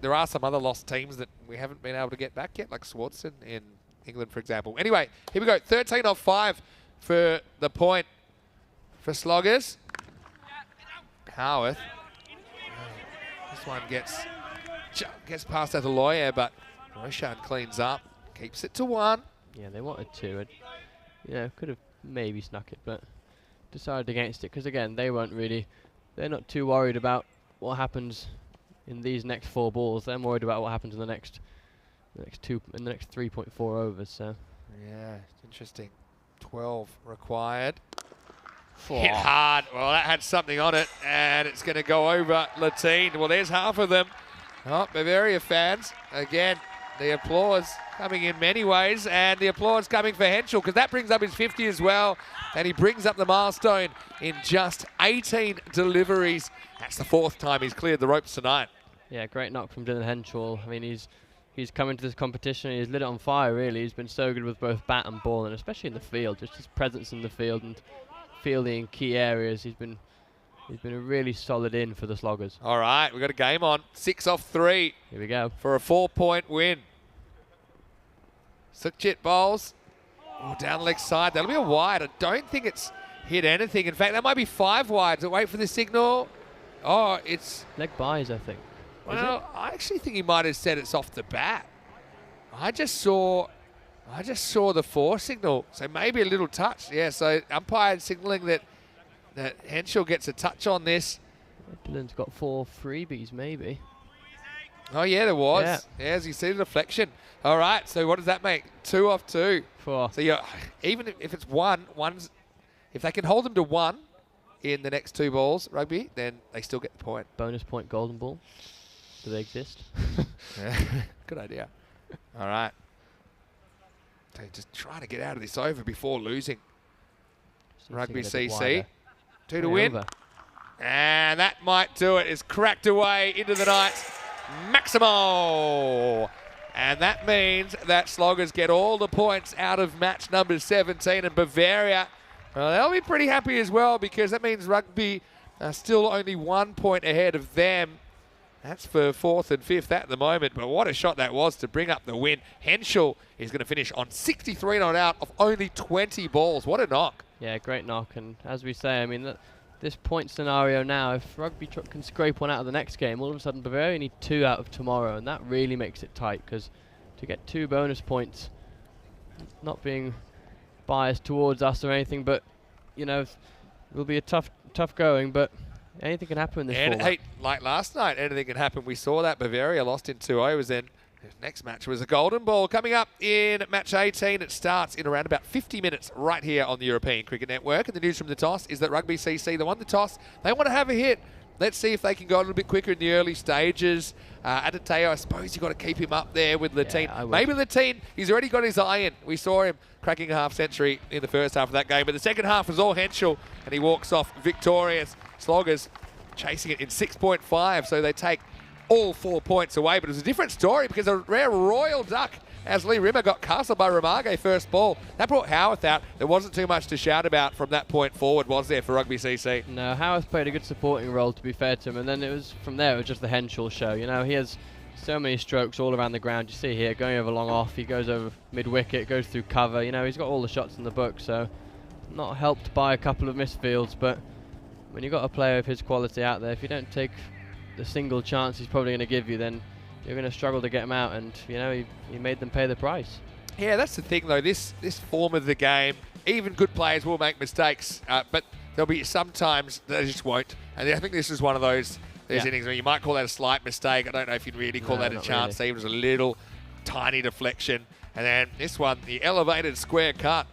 There are some other lost teams that we haven't been able to get back yet, like Swartzen in England, for example. Anyway, here we go. 13 off 5 for the point for Sloggers. Howarth. This one gets past the lawyer, but Roshan cleans up, keeps it to 1.
Yeah, they wanted to. Could have maybe snuck it, but decided against it because again, they're not too worried about what happens in these next 4 balls. They're worried about what happens in the next 3.4 overs. So
yeah, it's interesting. 12 required. Hit hard. Well, that had something on it, and it's going to go over Latine. Well, there's half of them. Oh, Bavaria fans, again, the applause coming in many ways, and the applause coming for Henschel, because that brings up his 50 as well, and he brings up the milestone in just 18 deliveries. That's the 4th time he's cleared the ropes tonight.
yeah, great knock from Dylan Henschel. I mean, he's come into this competition, he's lit it on fire really. He's been so good with both bat and ball, and especially in the field, just his presence in the field and fielding in key areas. He's been a really solid in for the Sloggers.
All right, we've got a game on. 6 off 3
Here we go.
for a 4-point win. Sukhjit bowls. Oh, down leg side. That'll be a wide. I don't think it's hit anything. In fact, that might be 5 wides. I'll wait for the signal. Oh, it's...
Leg buys, I think.
Well, I actually think he might have said it's off the bat. I just saw the 4 signal. So maybe a little touch. Yeah, so umpire signalling that Henschel gets a touch on this.
Dylan's got 4 freebies, maybe.
Oh, yeah, there was.
Yeah.
Yeah, as you see the deflection. All right, so what does that make? 2 off 2.
4.
So you're, even if it's if they can hold them to 1 in the next 2 balls, rugby, then they still get the point.
Bonus point golden ball. Do they exist?
Good idea. All right. So just trying to get out of this over before losing. Rugby CC. 2 to win. And that might do it. It's cracked away into the night. Maximo. And that means that Sloggers get all the points out of match number 17. And Bavaria, well, they'll be pretty happy as well, because that means Rugby are still only 1 point ahead of them. That's for 4th and 5th at the moment. But what a shot that was to bring up the win. Henschel is going to finish on 63 not out of only 20 balls. What a knock.
Yeah, great knock. And as we say, I mean, this point scenario now, if Rugby can scrape one out of the next game, all of a sudden Bavaria need 2 out of tomorrow, and that really makes it tight, because to get 2 bonus points, not being biased towards us or anything, but, you know, it will be a tough going, but anything can happen in this format.
Hey, like last night, anything can happen. We saw that Bavaria lost in 2 overs, then the next match was a golden ball. Coming up in match 18, it starts in around about 50 minutes right here on the European Cricket Network. And the news from the toss is that Rugby CC, they won the toss. They want to have a hit. Let's see if they can go a little bit quicker in the early stages. Adateo, I suppose you've got to keep him up there with Latine.
Yeah,
maybe Latine, he's already got his eye in. We saw him cracking a half-century in the first half of that game. But the second half was all Henschel, and he walks off victorious. Sloggers chasing it in 6.5, so they take all 4 points away. But it was a different story, because a rare royal duck as Lee Rimmer got castled by Ramage first ball. That brought Howarth out. There wasn't too much to shout about from that point forward, was there, for Rugby CC?
No, Howarth played a good supporting role, to be fair to him, and then it was from there, it was just the Henschel show. You know, he has so many strokes all around the ground. You see here, going over long off, he goes over mid-wicket, goes through cover. You know, he's got all the shots in the book, so not helped by a couple of missed fields, but when you've got a player of his quality out there, if you don't take the single chance he's probably going to give you, then you're going to struggle to get him out, and you know, he made them pay the price.
Yeah, that's the thing though, this form of the game, even good players will make mistakes, but there'll be sometimes they just won't. And I think this is one of those innings where you might call that a slight mistake. I don't know if you'd really call that a chance. Really. It was a little tiny deflection. And then this one, the elevated square cut,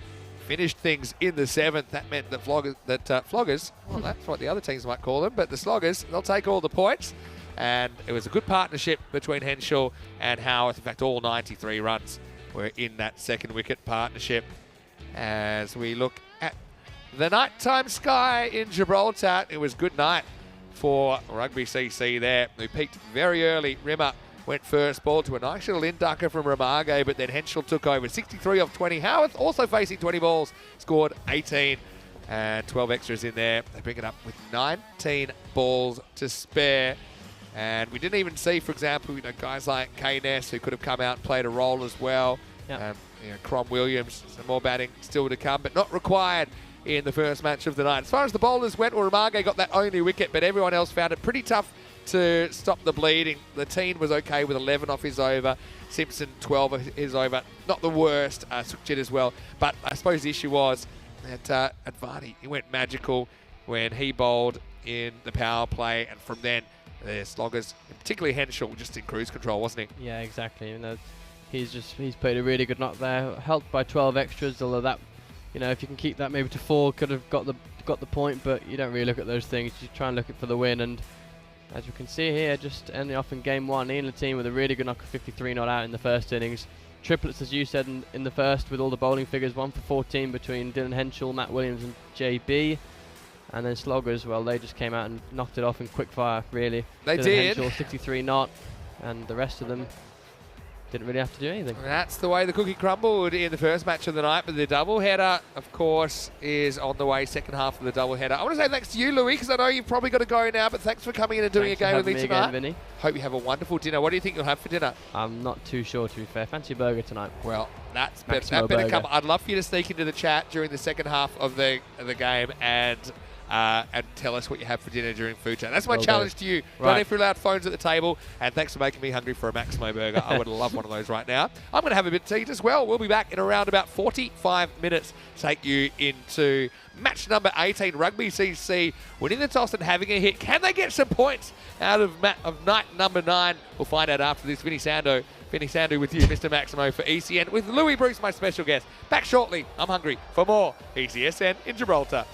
finished things in the 7th. That meant that Floggers, well, that's what the other teams might call them, but the Sloggers, they'll take all the points. And it was a good partnership between Henschel and Howarth. In fact, all 93 runs were in that second wicket partnership. As we look at the nighttime sky in Gibraltar, it was good night for Rugby CC there, who peaked very early. Rimmer went first ball to a nice little in-ducker from Ramage, but then Henschel took over 63 off 20. Howarth, also facing 20 balls, scored 18 and 12 extras in there. They bring it up with 19 balls to spare. And we didn't even see, for example, guys like K-Ness, who could have come out and played a role as well. Yep. Crom Williams, some more batting still to come, but not required in the first match of the night. As far as the bowlers went, Ramage got that only wicket, but everyone else found it pretty tough to stop the bleeding. Latine was okay with 11 off his over. Simpson, 12 of his over. Not the worst. Sukhjit as well. But I suppose the issue was that Advani, he went magical when he bowled in the power play, and from then, the Sloggers, particularly Henschel, just in cruise control, wasn't he?
Yeah, exactly. You know, he's played a really good knock there, helped by 12 extras. Although that, you know, if you can keep that maybe to 4, could have got the point. But you don't really look at those things. You try and look for the win. And as you can see here, just ending off in game 1, Ian Latine with a really good knock of 53 not out in the first innings. Triplets, as you said, in the first with all the bowling figures, 1 for 14 between Dylan Henschel, Matt Williams, and JB. And then Sloggers, well, they just came out and knocked it off in quick fire, really.
They
Dylan
did.
Henschel, 63 not, and the rest of them didn't really have to do anything.
That's the way the cookie crumbled in the first match of the night. But the doubleheader, of course, is on the way, second half of the doubleheader. I want to say thanks to you, Louis, because I know you've probably got to go now, but thanks for coming in and doing a game with me tonight.
Again, Vinny.
Hope you have a wonderful dinner. What do you think you'll have for dinner?
I'm not too sure, to be fair. Fancy a burger tonight.
Well, that
Maximo
better
burger.
come. I'd love for you to sneak into the chat during the second half of the game and and tell us what you have for dinner during food chat. That's my
Well
challenge
done.
to you.
Right.
Don't ever allow phones at the table, and thanks for making me hungry for a Maximo burger. I would love one of those right now. I'm going to have a bit to eat as well. We'll be back in around about 45 minutes to take you into match number 18, Rugby CC, winning the toss and having a hit. Can they get some points out of night number 9? We'll find out after this. Vinny Sando with you, Mr. Maximo, for ECN, with Louis Bruce, my special guest. Back shortly. I'm hungry for more ECSN in Gibraltar.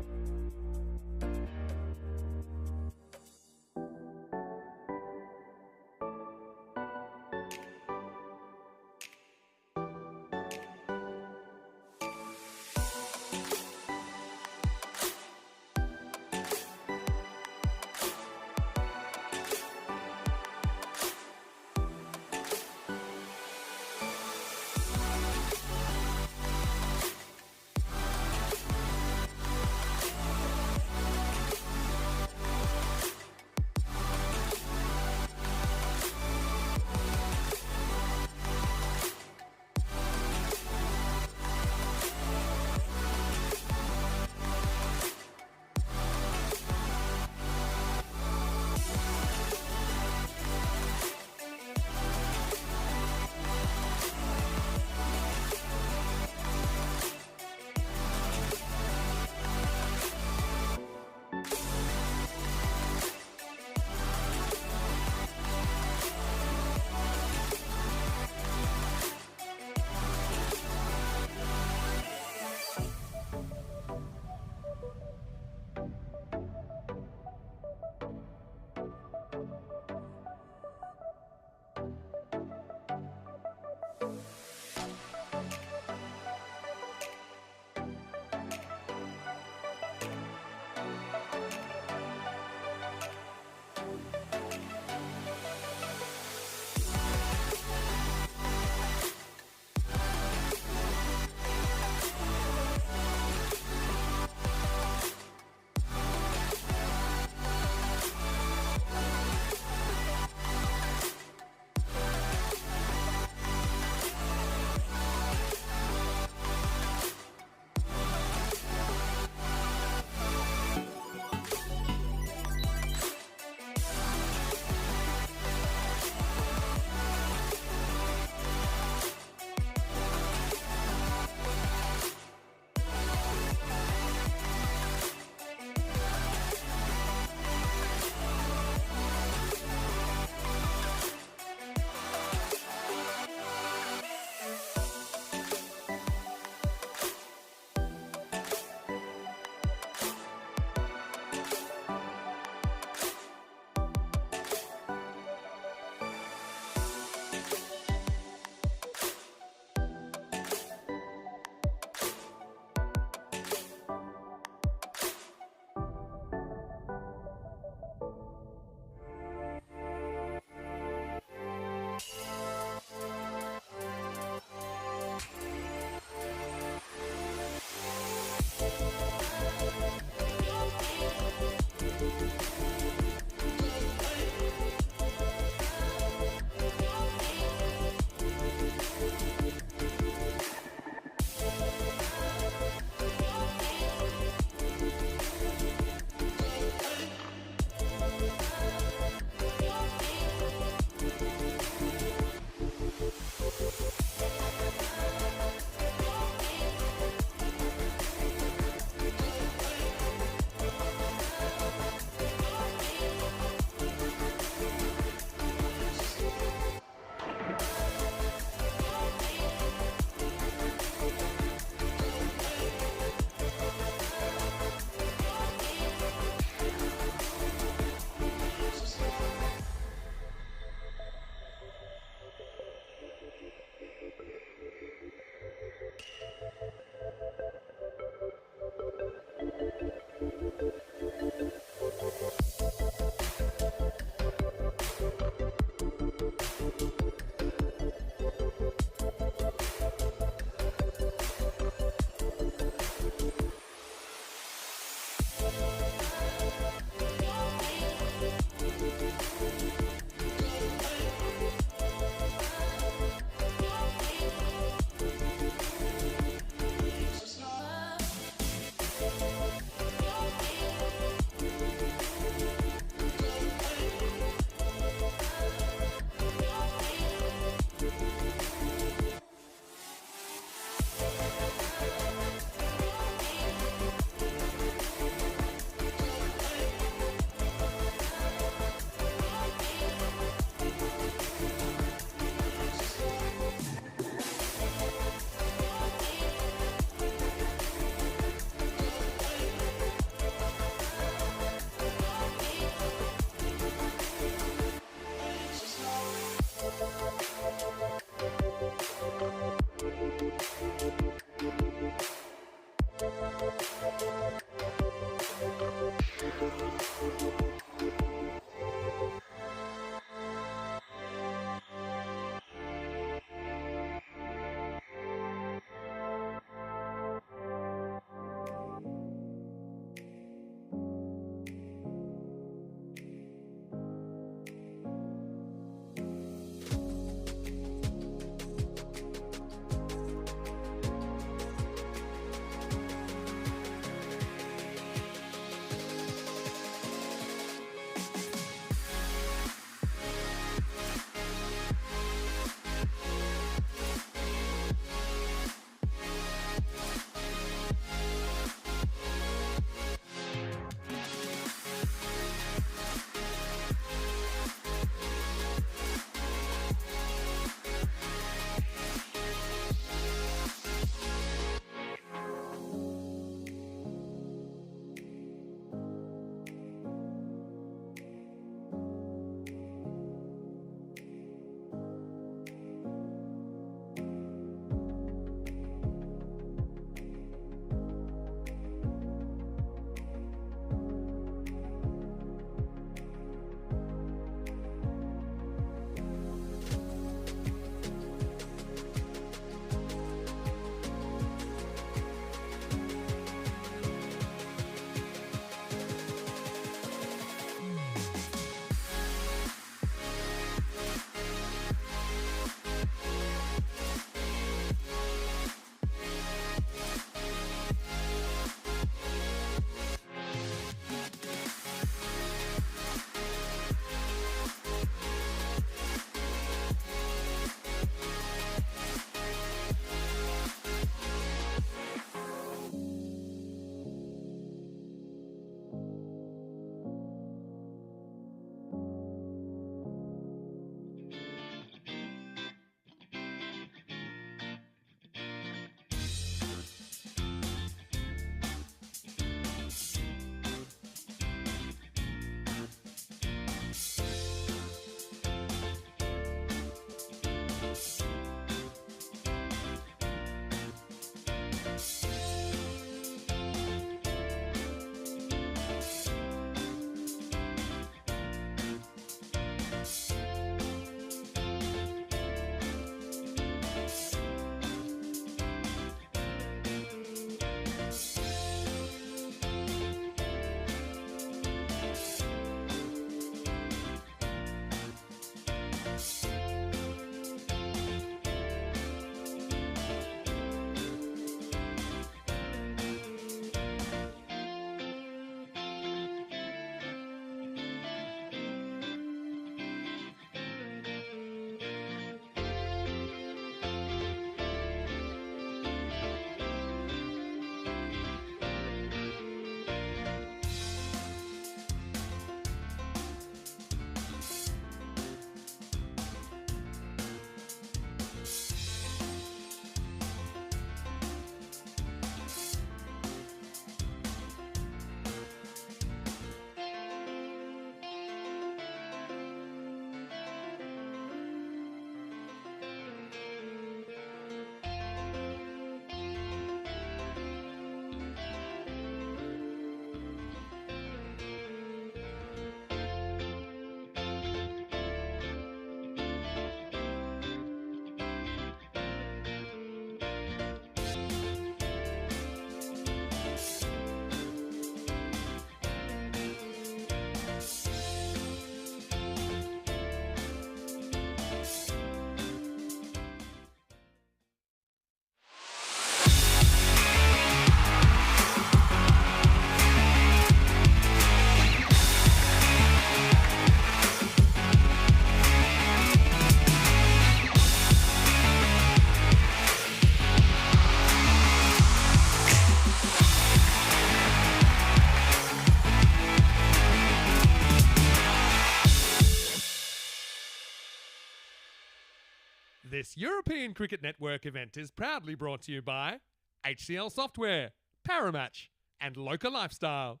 This European Cricket Network event is proudly brought to you by HCL Software, Paramatch, and Local Lifestyle.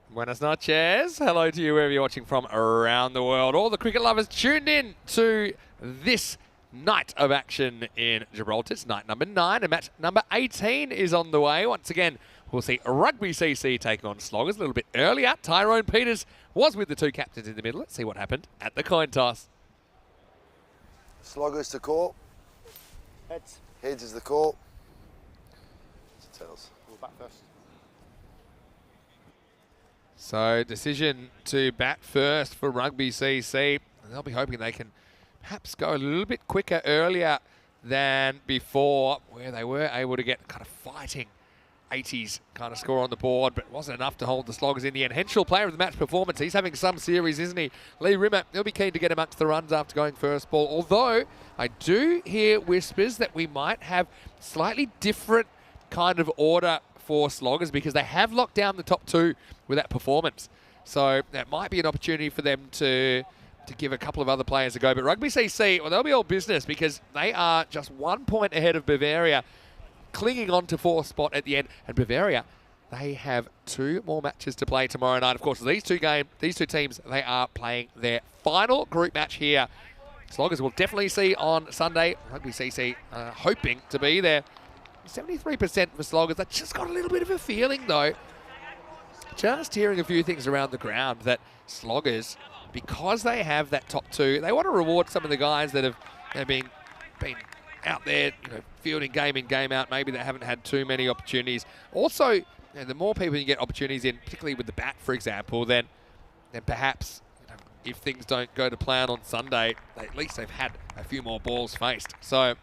Buenas noches. Hello to you wherever you're watching from around the world. All the cricket lovers tuned in to this night of action in Gibraltar. It's night number 9 and match number 18 is on the way. Once again, we'll see Rugby CC taking on Sloggers a little bit earlier. Tyrone Peters was with the two captains in the middle. Let's see what happened at the coin toss.
Sloggers to call.
Heads.
Heads is the call. It's tails.
We'll bat first.
So decision to bat first for Rugby CC. They'll be hoping they can perhaps go a little bit quicker earlier than before, where they were able to get kind of fighting 80s kind of score on the board, but it wasn't enough to hold the Sloggers in the end. Henschel, player of the match performance. He's having some series, isn't he? Lee Rimmer, he'll be keen to get amongst the runs after going first ball. Although I do hear whispers that we might have slightly different kind of order for Sloggers because they have locked down the top 2 with that performance. So that might be an opportunity for them to give a couple of other players a go. But Rugby CC, well, they'll be all business because they are just 1 point ahead of Bavaria, clinging on to 4th spot at the end. And Bavaria, they have 2 more matches to play tomorrow night. Of course, these two teams, they are playing their final group match here. Sloggers will definitely see on Sunday. Rugby CC hoping to be there. 73% for Sloggers. I just got a little bit of a feeling, though, just hearing a few things around the ground, that Sloggers, because they have that top 2, they want to reward some of the guys that have been out there, fielding game in, game out. Maybe they haven't had too many opportunities. Also, the more people you get opportunities in, particularly with the bat, for example, then perhaps if things don't go to plan on Sunday, at least they've had a few more balls faced. So,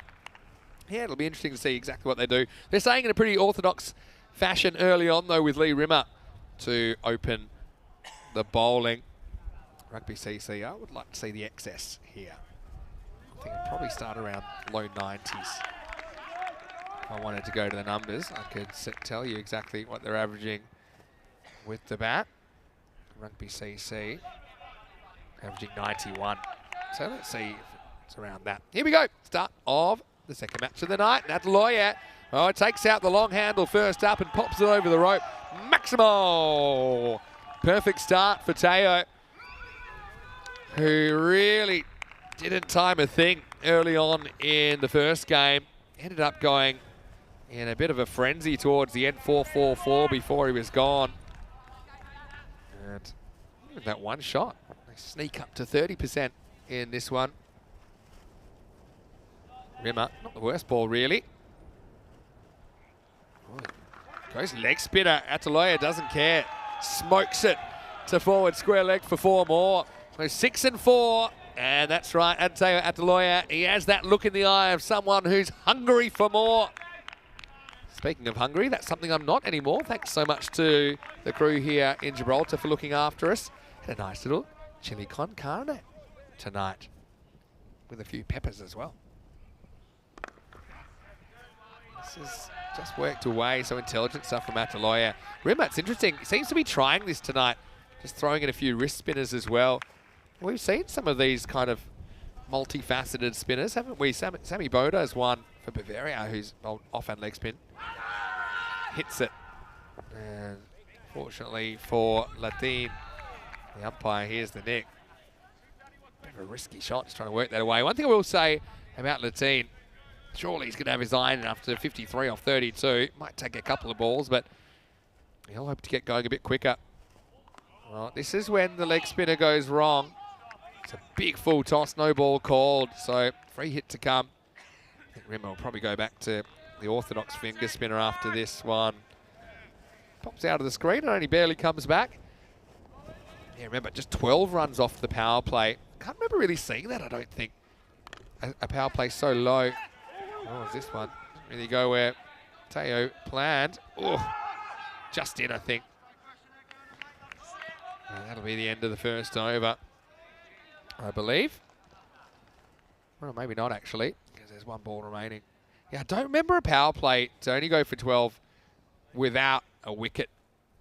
yeah, it'll be interesting to see exactly what they do. They're saying in a pretty orthodox fashion early on, though, with Lee Rimmer to open the bowling. Rugby CC, I would like to see the excess here. I think I'd probably start around low 90s. If I wanted to go to the numbers, I could tell you exactly what they're averaging with the bat. Rugby CC averaging 91. So let's see if it's around that. Here we go. Start of the second match of the night. Nataloya, it takes out the long handle first up and pops it over the rope. Maximo! Perfect start for Teo, who really didn't time a thing early on in the first game. Ended up going in a bit of a frenzy towards the end, 4-4-4 before he was gone. And with that one shot, they sneak up to 30% in this one. Rimmer, not the worst ball really. Oh, goes leg spinner. Ataloya doesn't care. Smokes it to forward square leg for 4 more. So 6 and 4. And that's right, Anteo Ataloya, he has that look in the eye of someone who's hungry for more. Speaking of hungry, that's something I'm not anymore. Thanks so much to the crew here in Gibraltar for looking after us. Had a nice little chili con carne tonight with a few peppers as well. This is just worked away, so intelligent stuff from Ataloya. Rimmer, it's interesting, he seems to be trying this tonight, just throwing in a few wrist spinners as well. We've seen some of these kind of multifaceted spinners, haven't we? Sammy Boda is one for Bavaria, who's offhand leg spin. Hits it. And fortunately for Latin, the umpire hears the nick. Bit of a risky shot, just trying to work that away. One thing I will say about Latin, surely he's going to have his eye in after 53 off 32. Might take a couple of balls, but he'll hope to get going a bit quicker. Well, this is when the leg spinner goes wrong. It's a big full toss, no ball called, so free hit to come. I think Rimmer will probably go back to the orthodox finger spinner after this one. Pops out of the screen and only barely comes back. Yeah, remember, just 12 runs off the power play. Can't remember really seeing that, I don't think. A power play so low. Oh, is this one? Really go where Teo planned. Oh, just in, I think. And that'll be the end of the first over, I believe. Well, maybe not, actually, because there's 1 ball remaining. Yeah, I don't remember a power play to only go for 12 without a wicket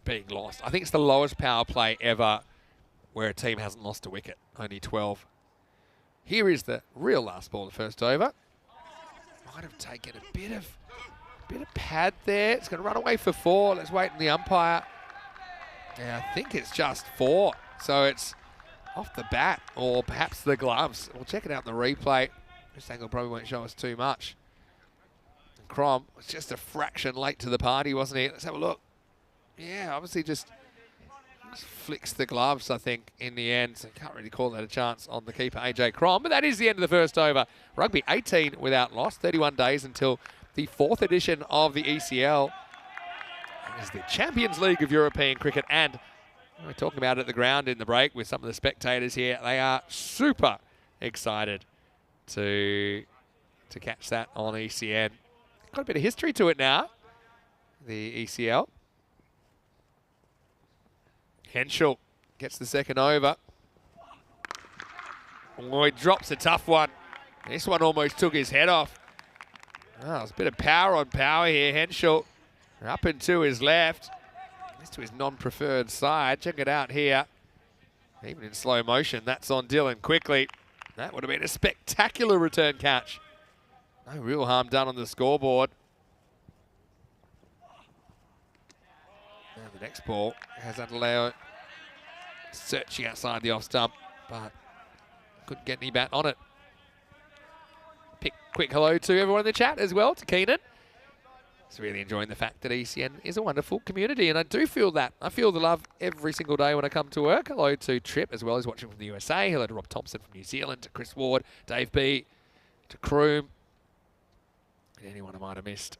being lost. I think it's the lowest power play ever where a team hasn't lost a wicket, only 12.
Here is the real last ball of the first over. Might have taken a bit of pad there. It's going to run away for 4. Let's wait on the umpire. Yeah, I think it's just 4. So it's off the bat or perhaps the gloves. We'll check it out in the replay. This angle probably won't show us too much. And Crom was just a fraction late to the party, wasn't he? Let's have a look. Yeah, obviously just flicks the gloves, I think, in the end. So can't really call that a chance on the keeper, AJ Crom. But that is the end of the first over. Rugby 18 without loss. 31 days until the 4th edition of the ECL. It is the Champions League of European cricket. And we're talking about it at the ground in the break with some of the spectators here. They are super excited to catch that on ECN. Got a bit of history to it now, the ECL. Henschel gets the second over. Oh, he drops a tough one. This one almost took his head off. Oh, there's a bit of power on power here. Henschel up and to his left. This to his non-preferred side. Check it out here. Even in slow motion, that's on Dylan quickly. That would have been a spectacular return catch. No real harm done on the scoreboard. Now the next ball has Adeleo searching outside the off stump, but couldn't get any bat on it. Quick hello to everyone in the chat as well, to Keenan. He's really enjoying the fact that ECN is a wonderful community, and I do feel that. I feel the love every single day when I come to work. Hello to Trip as well, who's watching from the USA. Hello to Rob Thompson from New Zealand, to Chris Ward, Dave B, to Kroom, and anyone I might have missed.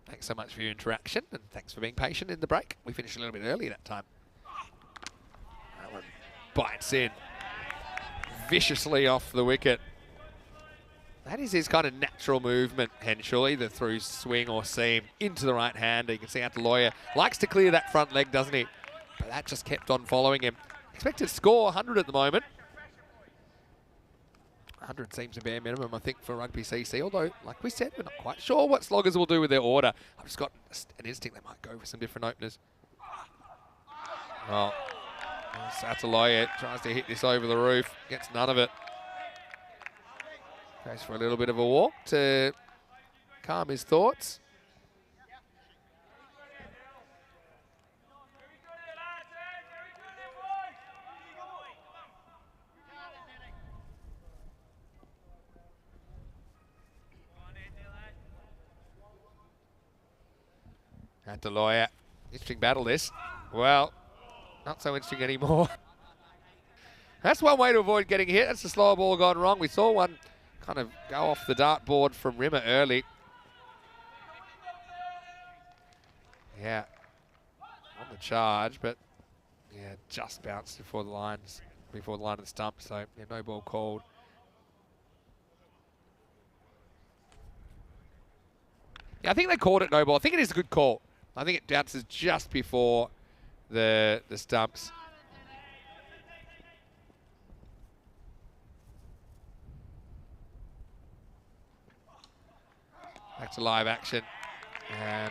Thanks so much for your interaction, and thanks for being patient in the break. We finished a little bit early that time. That one bites in viciously off the wicket. That is his kind of natural movement, Henschel, either through swing or seam into the right hand. You can see Ataloya likes to clear that front leg, doesn't he? But that just kept on following him. Expected score 100 at the moment. 100 seems a bare minimum, I think, for Rugby CC. Although, like we said, we're not quite sure what Sloggers will do with their order. I've just got an instinct they might go for some different openers. Well, Ataloya tries to hit this over the roof. Gets none of it. Goes for a little bit of a walk to calm his thoughts. Ataloya, interesting battle this. Well, not so interesting anymore. That's one way to avoid getting hit. That's the slower ball gone wrong. We saw one kind of go off the dartboard from Rimmer early. Yeah, on the charge, but yeah, just bounced before the line of the stump. So yeah, no ball called. Yeah, I think they called it no ball. I think it is a good call. I think it bounces just before the stumps. Back to live action. And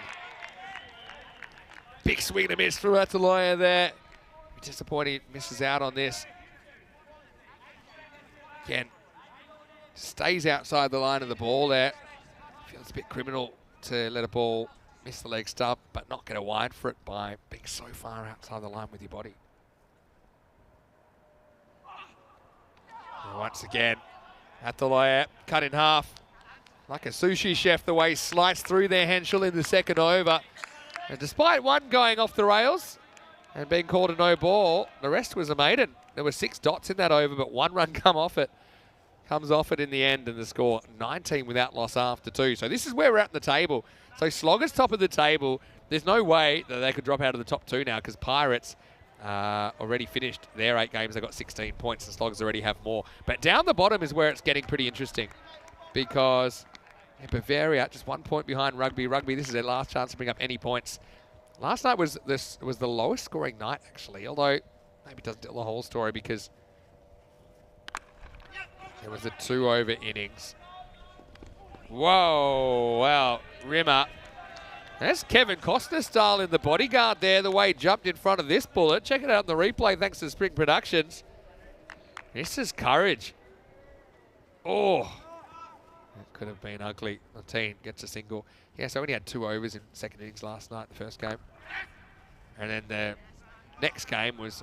big swing and a miss from Ataloya there. Disappointing, misses out on this. Again, stays outside the line of the ball there. Feels a bit criminal to let a ball miss the leg stump, but not get a wide for it by being so far outside the line with your body. And once again, Ataloya cut in half. Like a sushi chef, the way he sliced through there, Henschel, in the second over. And despite one going off the rails and being called a no ball, the rest was a maiden. There were 6 dots in that over, but 1 run comes off it in the end, and the score 19 without loss after 2. So this is where we're at in the table. So Sloggers top of the table. There's no way that they could drop out of the top 2 now, because Pirates already finished their 8 games. They got 16 points, and Sloggers already have more. But down the bottom is where it's getting pretty interesting, because Bavaria just 1 point behind Rugby. Rugby, this is their last chance to bring up any points. Last night was the lowest scoring night, actually, although maybe it doesn't tell the whole story, because there was a 2-over innings. Whoa, wow, Rimmer. That's Kevin Costner style in the bodyguard there, the way he jumped in front of this bullet. Check it out in the replay, thanks to Spring Productions. This is courage. Oh, that could have been ugly. Latine gets a single. Yeah, so only had 2 overs in second innings last night, the first game. And then the next game was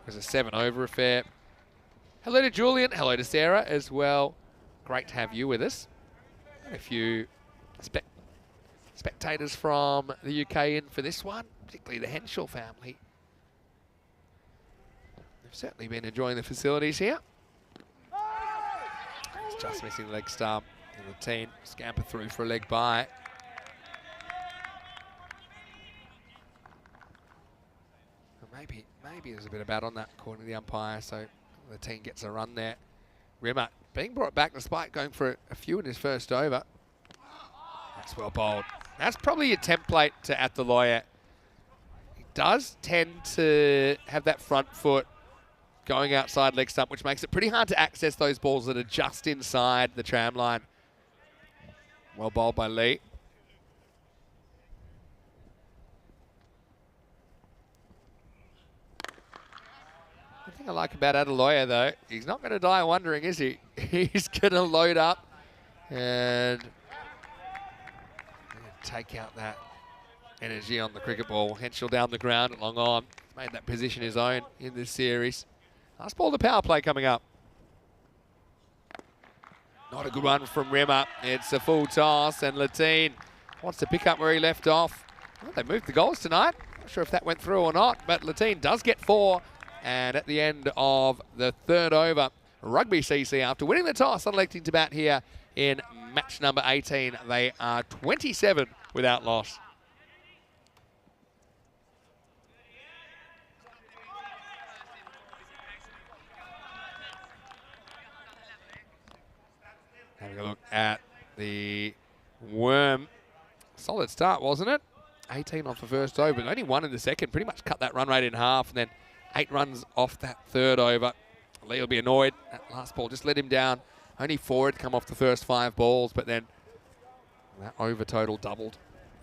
a 7-over affair. Hello to Julian. Hello to Sarah as well. Great to have you with us. And a few spectators from the UK in for this one, particularly the Henshaw family. They've certainly been enjoying the facilities here. It's just missing the leg stump. And the team scamper through for a leg by. Maybe there's a bit of bat on that according to the umpire, so the team gets a run there. Rimmer being brought back despite going for a few in his first over. That's well bowled. That's probably a template to At the Lawyer. He does tend to have that front foot going outside leg stump, which makes it pretty hard to access those balls that are just inside the tram line. Well bowled by Lee. The thing I like about Adaloya, though, he's not going to die wondering, is he? He's going to load up and take out that energy on the cricket ball. Henshaw down the ground at long on. Made that position his own in this series. Last ball, the power play coming up. Not a good one from Rimmer. It's a full toss, and Latine wants to pick up where he left off. Well, they moved the goals tonight. Not sure if that went through or not, but Latine does get 4. And at the end of the 3rd over, Rugby CC, after winning the toss, electing to bat here in match number 18. They are 27 without loss. Having a look at the Worm. Solid start, wasn't it? 18 off the first over, but only 1 in the second. Pretty much cut that run rate in half, and then 8 runs off that 3rd over. Lee will be annoyed. That last ball just let him down. Only 4 had come off the first 5 balls, but then that over total doubled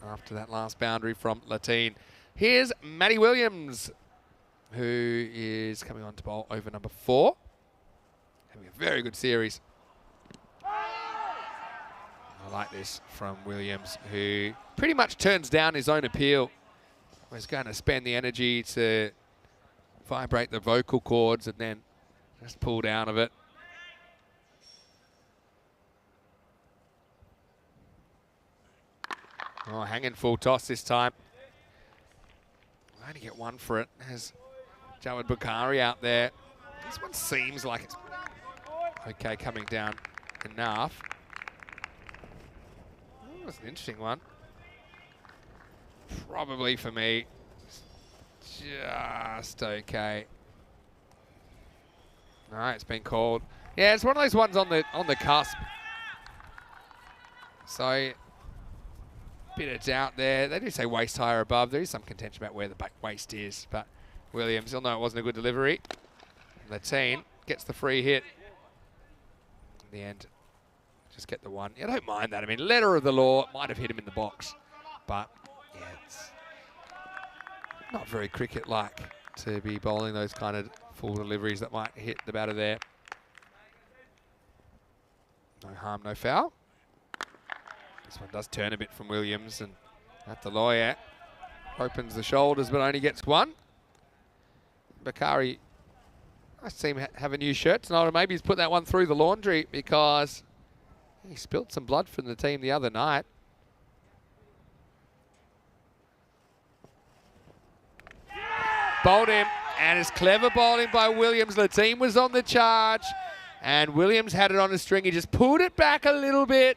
after that last boundary from Latine. Here's Matty Williams, who is coming on to bowl over number 4. Having a very good series. I like this from Williams, who pretty much turns down his own appeal. Was going to spend the energy to vibrate the vocal cords and then just pull down of it. Oh, hanging full toss this time. I only get 1 for it. There's Jawad Bukhari out there. This one seems like it's okay coming down enough. Oh, that's an interesting one. Probably for me, just okay. All right, it's been called. Yeah, it's one of those ones on the cusp. So, bit of doubt there. They do say waist high or above. There is some contention about where the waist is, but Williams, he'll know it wasn't a good delivery. Latine gets the free hit. In the end, just get the 1. I don't mind that. I mean, letter of the law, might have hit him in the box, but yeah, it's not very cricket-like to be bowling those kind of full deliveries that might hit the batter there. No harm, no foul. This one does turn a bit from Williams, and At the Lawyer opens the shoulders but only gets 1. Bukhari, I see him have a new shirt tonight, or maybe he's put that one through the laundry because he spilt some blood from the team the other night. Bowled him, and it's clever bowling by Williams. Latine was on the charge, and Williams had it on a string. He just pulled it back a little bit.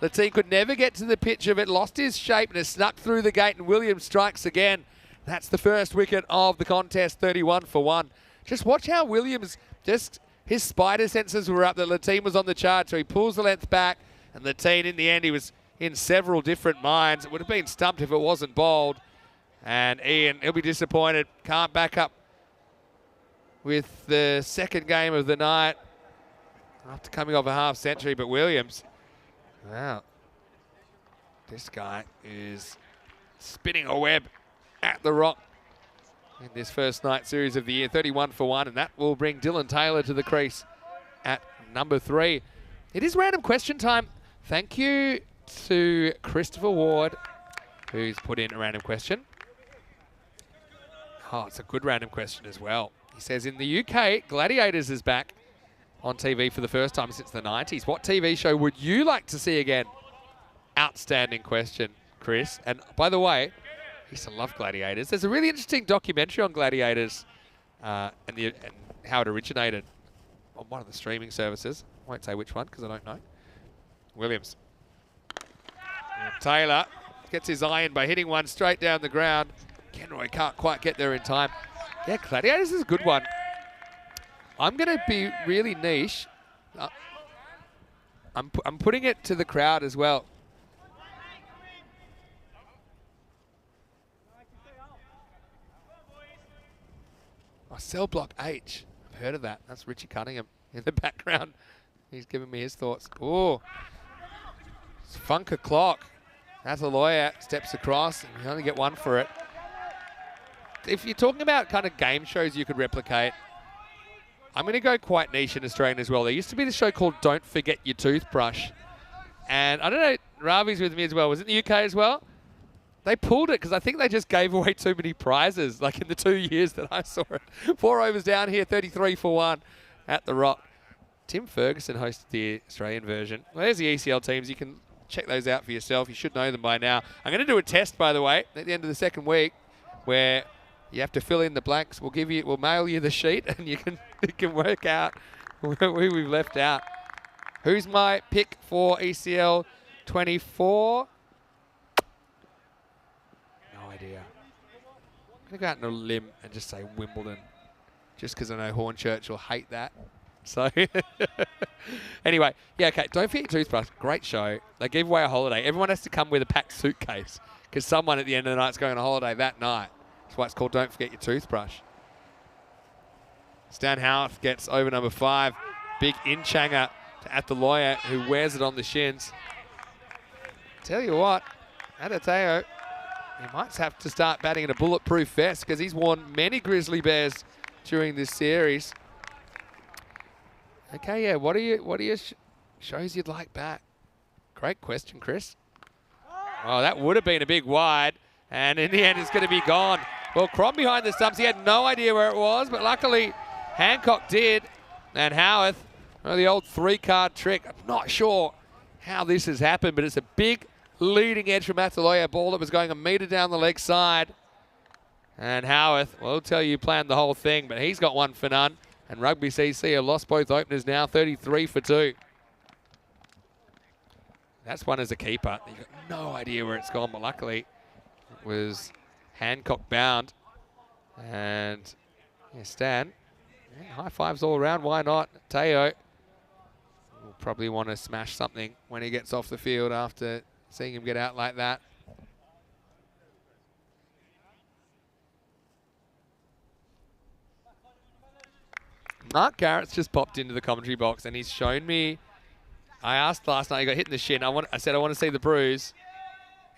Latine could never get to the pitch of it, lost his shape, and it snuck through the gate, and Williams strikes again. That's the first wicket of the contest, 31 for 1. Just watch how Williams, just his spider senses were up that Latine was on the charge, so he pulls the length back, and Latine, in the end, he was in several different minds. It would have been stumped if it wasn't bowled. And Ian, he'll be disappointed. Can't back up with the second game of the night after coming off a half century. But Williams, wow, this guy is spinning a web at the rock in this first night series of the year. 31 for 1, and that will bring Dylan Taylor to the crease at number 3. It is random question time. Thank you to Christopher Ward, who's put in a random question. Oh, it's a good random question as well. He says, in the UK, Gladiators is back on TV for the first time since the 90s. What TV show would you like to see again? Outstanding question, Chris. And by the way, I used to love Gladiators. There's a really interesting documentary on Gladiators and how it originated on one of the streaming services. I won't say which one because I don't know. Williams. And Taylor gets his eye in by hitting one straight down the ground. Kenroy can't quite get there in time. Yeah, Gladiators is a good one. I'm going to be really niche. I'm putting it to the crowd as well. Oh, Cell Block H. I've heard of that. That's Richie Cunningham in the background. He's giving me his thoughts. Oh, it's Funker Clock. That's a lawyer. Steps across. And you only get one for it. If you're talking about kind of game shows you could replicate, I'm going to go quite niche in Australian as well. There used to be the show called Don't Forget Your Toothbrush. And I don't know, Ravi's with me as well. Was it in the UK as well? They pulled it because I think they just gave away too many prizes, like in the 2 years that I saw it. 4 overs down here, 33 for 1 at the Rock. Tim Ferguson hosted the Australian version. Well, there's the ECL teams. You can check those out for yourself. You should know them by now. I'm going to do a test, by the way, at the end of the second week, where you have to fill in the blanks. We'll mail you the sheet, and you can work out who we've left out. Who's my pick for ECL 24? No idea. I'm going to go out on a limb and just say Wimbledon, just because I know Hornchurch will hate that. So, anyway, yeah, okay, Don't Forget Your Toothbrush. Great show. They gave away a holiday. Everyone has to come with a packed suitcase because someone at the end of the night is going on a holiday that night. That's why it's called Don't Forget Your Toothbrush. Stan Howarth gets over number 5. Big in-changer to At the Lawyer, who wears it on the shins. Tell you what, Adateo, he might have to start batting in a bulletproof vest because he's worn many grizzly bears during this series. Okay, yeah, what are your shows you'd like back? Great question, Chris. Oh, that would have been a big wide, and in the end it's going to be gone. Well, Crom behind the stumps, he had no idea where it was, but luckily Hancock did. And Howarth, the old 3-card trick. I'm not sure how this has happened, but it's a big leading edge from Ataloya. Ball that was going a metre down the leg side. And Howarth, well, I'll tell you, planned the whole thing, but he's got 1 for none. And Rugby CC have lost both openers now, 33 for 2. That's one as a keeper. You've got no idea where it's gone, but luckily it was Hancock bound. And yeah, Stan, yeah, high fives all around. Why not? Teo will probably want to smash something when he gets off the field after seeing him get out like that. Mark Garrett's just popped into the commentary box and he's shown me. I asked last night, he got hit in the shin. I said I want to see the bruise.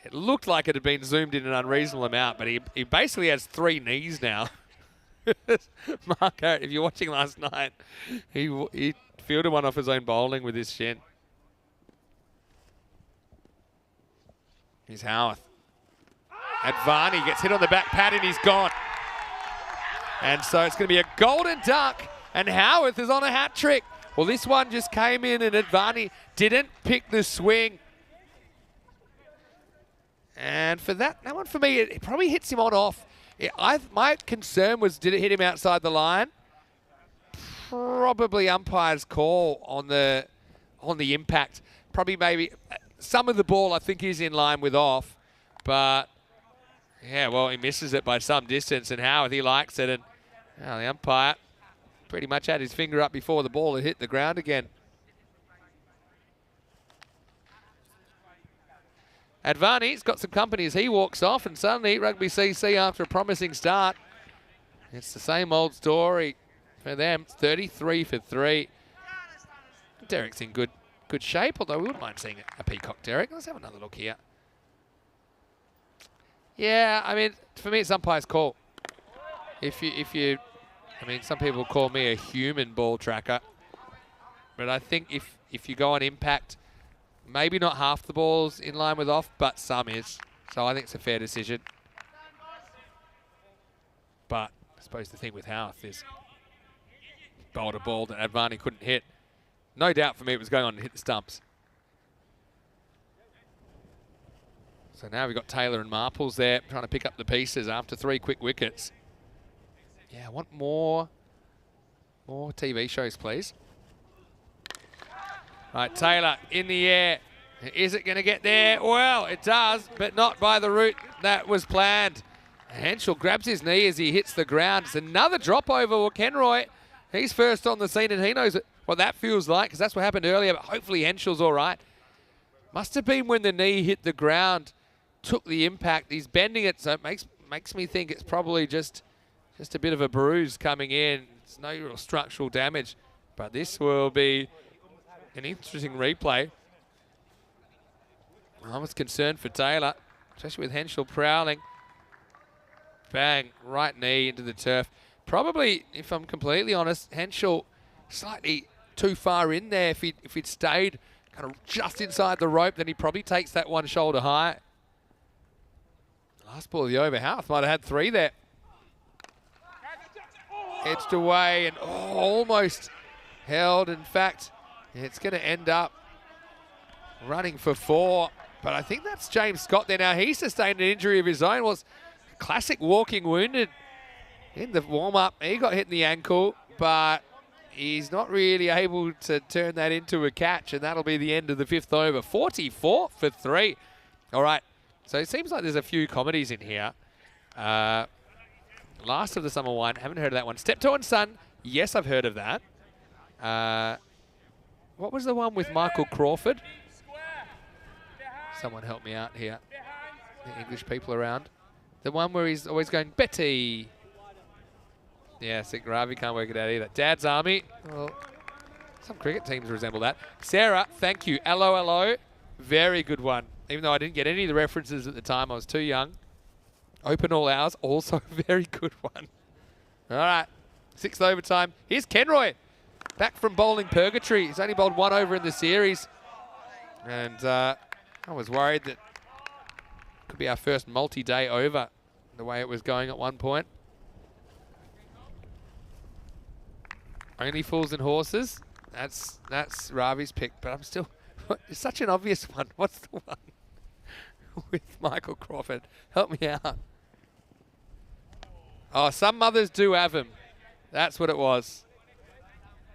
It looked like it had been zoomed in an unreasonable amount, but he basically has 3 knees now. Mark Garrett, if you're watching last night, he fielded one off his own bowling with his shin. Here's Howarth. Advani gets hit on the back pad and he's gone. And so it's going to be a golden duck. And Howarth is on a hat trick. Well, this one just came in and Advani didn't pick the swing. And for that one for me, it probably hits him on off. My concern was, did it hit him outside the line? Probably umpire's call on the impact. Probably maybe some of the ball I think is in line with off. But, yeah, well, he misses it by some distance. And Howarth, he likes it. And the umpire pretty much had his finger up before the ball had hit the ground again. Advani's got some company as he walks off, and suddenly Rugby CC, after a promising start, it's the same old story for them. It's 33 for 3. Derek's in good shape, although we wouldn't mind seeing a peacock, Derek. Let's have another look here. Yeah, I mean, for me, it's umpire's call. If you, I mean, some people call me a human ball tracker. But I think if you go on impact, maybe not half the ball's in line with off, but some is. So I think it's a fair decision. But I suppose the thing with Houth is bowled a ball that Advani couldn't hit. No doubt for me it was going on to hit the stumps. So now we've got Taylor and Marples there trying to pick up the pieces after 3 quick wickets. Yeah, I want more TV shows, please. Right, Taylor in the air. Is it going to get there? Well, it does, but not by the route that was planned. Henschel grabs his knee as he hits the ground. It's another drop over. Well, Kenroy, he's first on the scene and he knows what that feels like because that's what happened earlier, but hopefully Henschel's all right. Must have been when the knee hit the ground, took the impact. He's bending it, so it makes me think it's probably just a bit of a bruise coming in. It's no real structural damage, but this will be an interesting replay. I was concerned for Taylor, especially with Henschel prowling. Bang, right knee into the turf. Probably, if I'm completely honest, Henschel slightly too far in there. If he'd stayed kind of just inside the rope, then he probably takes that one shoulder high. Last ball of the over. Houth might have had 3 there. Edged away and almost held. In fact, it's going to end up running for 4. But I think that's James Scott there. Now, he sustained an injury of his own. Was classic walking wounded in the warm-up. He got hit in the ankle, but he's not really able to turn that into a catch, and that'll be the end of the 5th over. 44 for 3. All right, so it seems like there's a few comedies in here. Last of the Summer One, haven't heard of that one. Steptoe and Son, yes, I've heard of that. What was the one with Michael Crawford? Someone help me out here. The English people around. The one where he's always going, Betty. Yeah, Sick Ravi can't work it out either. Dad's Army. Well, some cricket teams resemble that. Sarah, thank you. Hello, hello. Very good one. Even though I didn't get any of the references at the time, I was too young. Open all hours, also a very good one. All right, 6th overtime. Here's Kenroy, back from bowling purgatory. He's only bowled 1 over in the series. And I was worried that it could be our first multi-day over, the way it was going at one point. Only Fools and Horses. That's Ravi's pick, but I'm still... It's such an obvious one. What's the one with Michael Crawford? Help me out. Oh, some mothers do have him. That's what it was.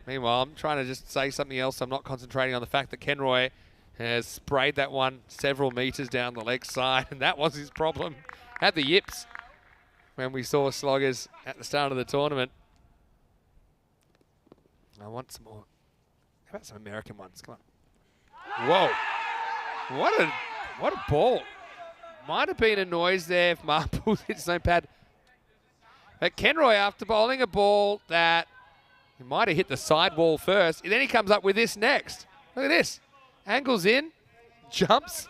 Meanwhile, I'm trying to just say something else. I'm not concentrating on the fact that Kenroy has sprayed that one several metres down the leg side, and that was his problem. Had the yips when we saw sloggers at the start of the tournament. I want some more. How about some American ones? Come on. Whoa. What a ball. Might have been a noise there if Marples hit his own pad. But Kenroy, after bowling a ball that he might have hit the side wall first, and then he comes up with this next. Look at this. Angles in, jumps,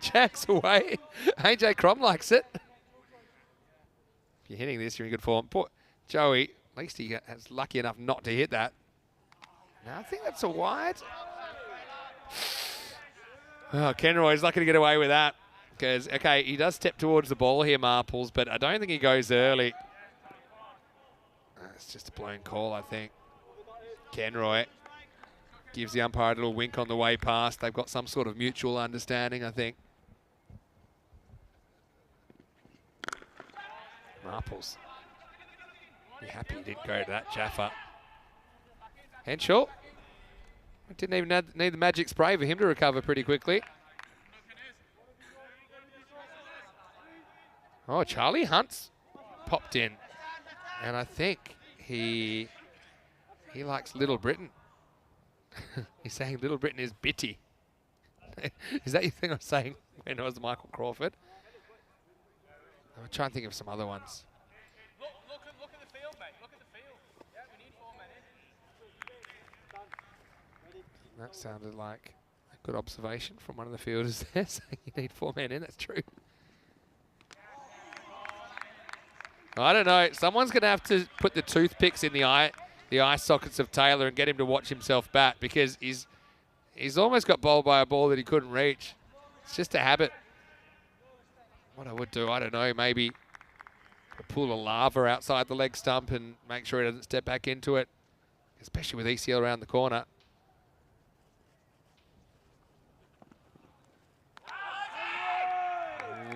jacks away. AJ Crom likes it. If you're hitting this, you're in good form. Poor Joey, at least he was lucky enough not to hit that. Now I think that's a wide. Oh, Kenroy's not going to get away with that. Because, okay, he does step towards the ball here, Marples, but I don't think he goes early. It's just a blown call, I think. Kenroy gives the umpire a little wink on the way past. They've got some sort of mutual understanding, I think. Marples. Be happy he didn't go to that Jaffa. Henschel. Didn't even need the magic spray for him to recover pretty quickly. Oh, Charlie Hunt's popped in. And I think he likes Little Britain. He's saying Little Britain is bitty. Is that your thing I was saying when it was Michael Crawford? I'm trying to think of some other ones.
Look at the field, mate. Look at the field. Yeah, we need 4 men in.
That sounded like a good observation from one of the fielders there, saying you need 4 men in. That's true. I don't know. Someone's going to have to put the toothpicks in the the eye sockets of Taylor and get him to watch himself bat, because he's almost got bowled by a ball that he couldn't reach. It's just a habit. What I would do, I don't know, maybe a pool of lava outside the leg stump and make sure he doesn't step back into it, especially with ECL around the corner.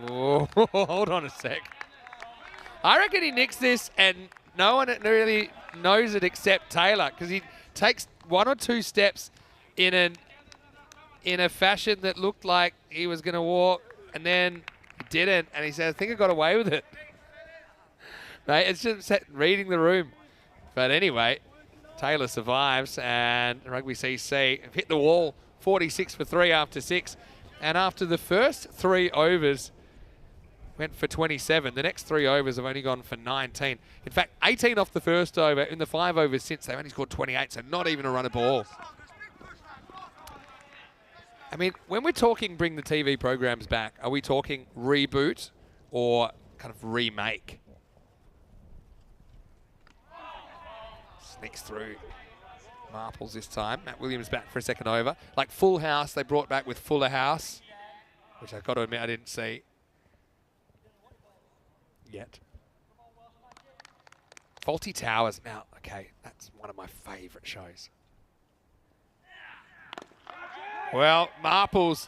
Oh, hold on a sec. I reckon he nicks this and no one really knows it except Taylor, because he takes 1 or 2 steps in a fashion that looked like he was going to walk, and then he didn't, and he said, I think I got away with it. Mate, it's just reading the room. But anyway, Taylor survives, and Rugby CC hit the wall, 46 for 3 after 6. And after the first 3 overs, went for 27. The next 3 overs have only gone for 19. In fact, 18 off the first over. In the 5 overs since, they've only scored 28, so not even a run at ball. I mean, when we're talking bring the TV programs back, are we talking reboot or kind of remake? Sneaks through. Marples this time. Matt Williams back for a second over. Like Full House, they brought back with Fuller House, which I've got to admit I didn't see yet. Faulty Towers. Now, okay, that's one of my favourite shows. Well, Marples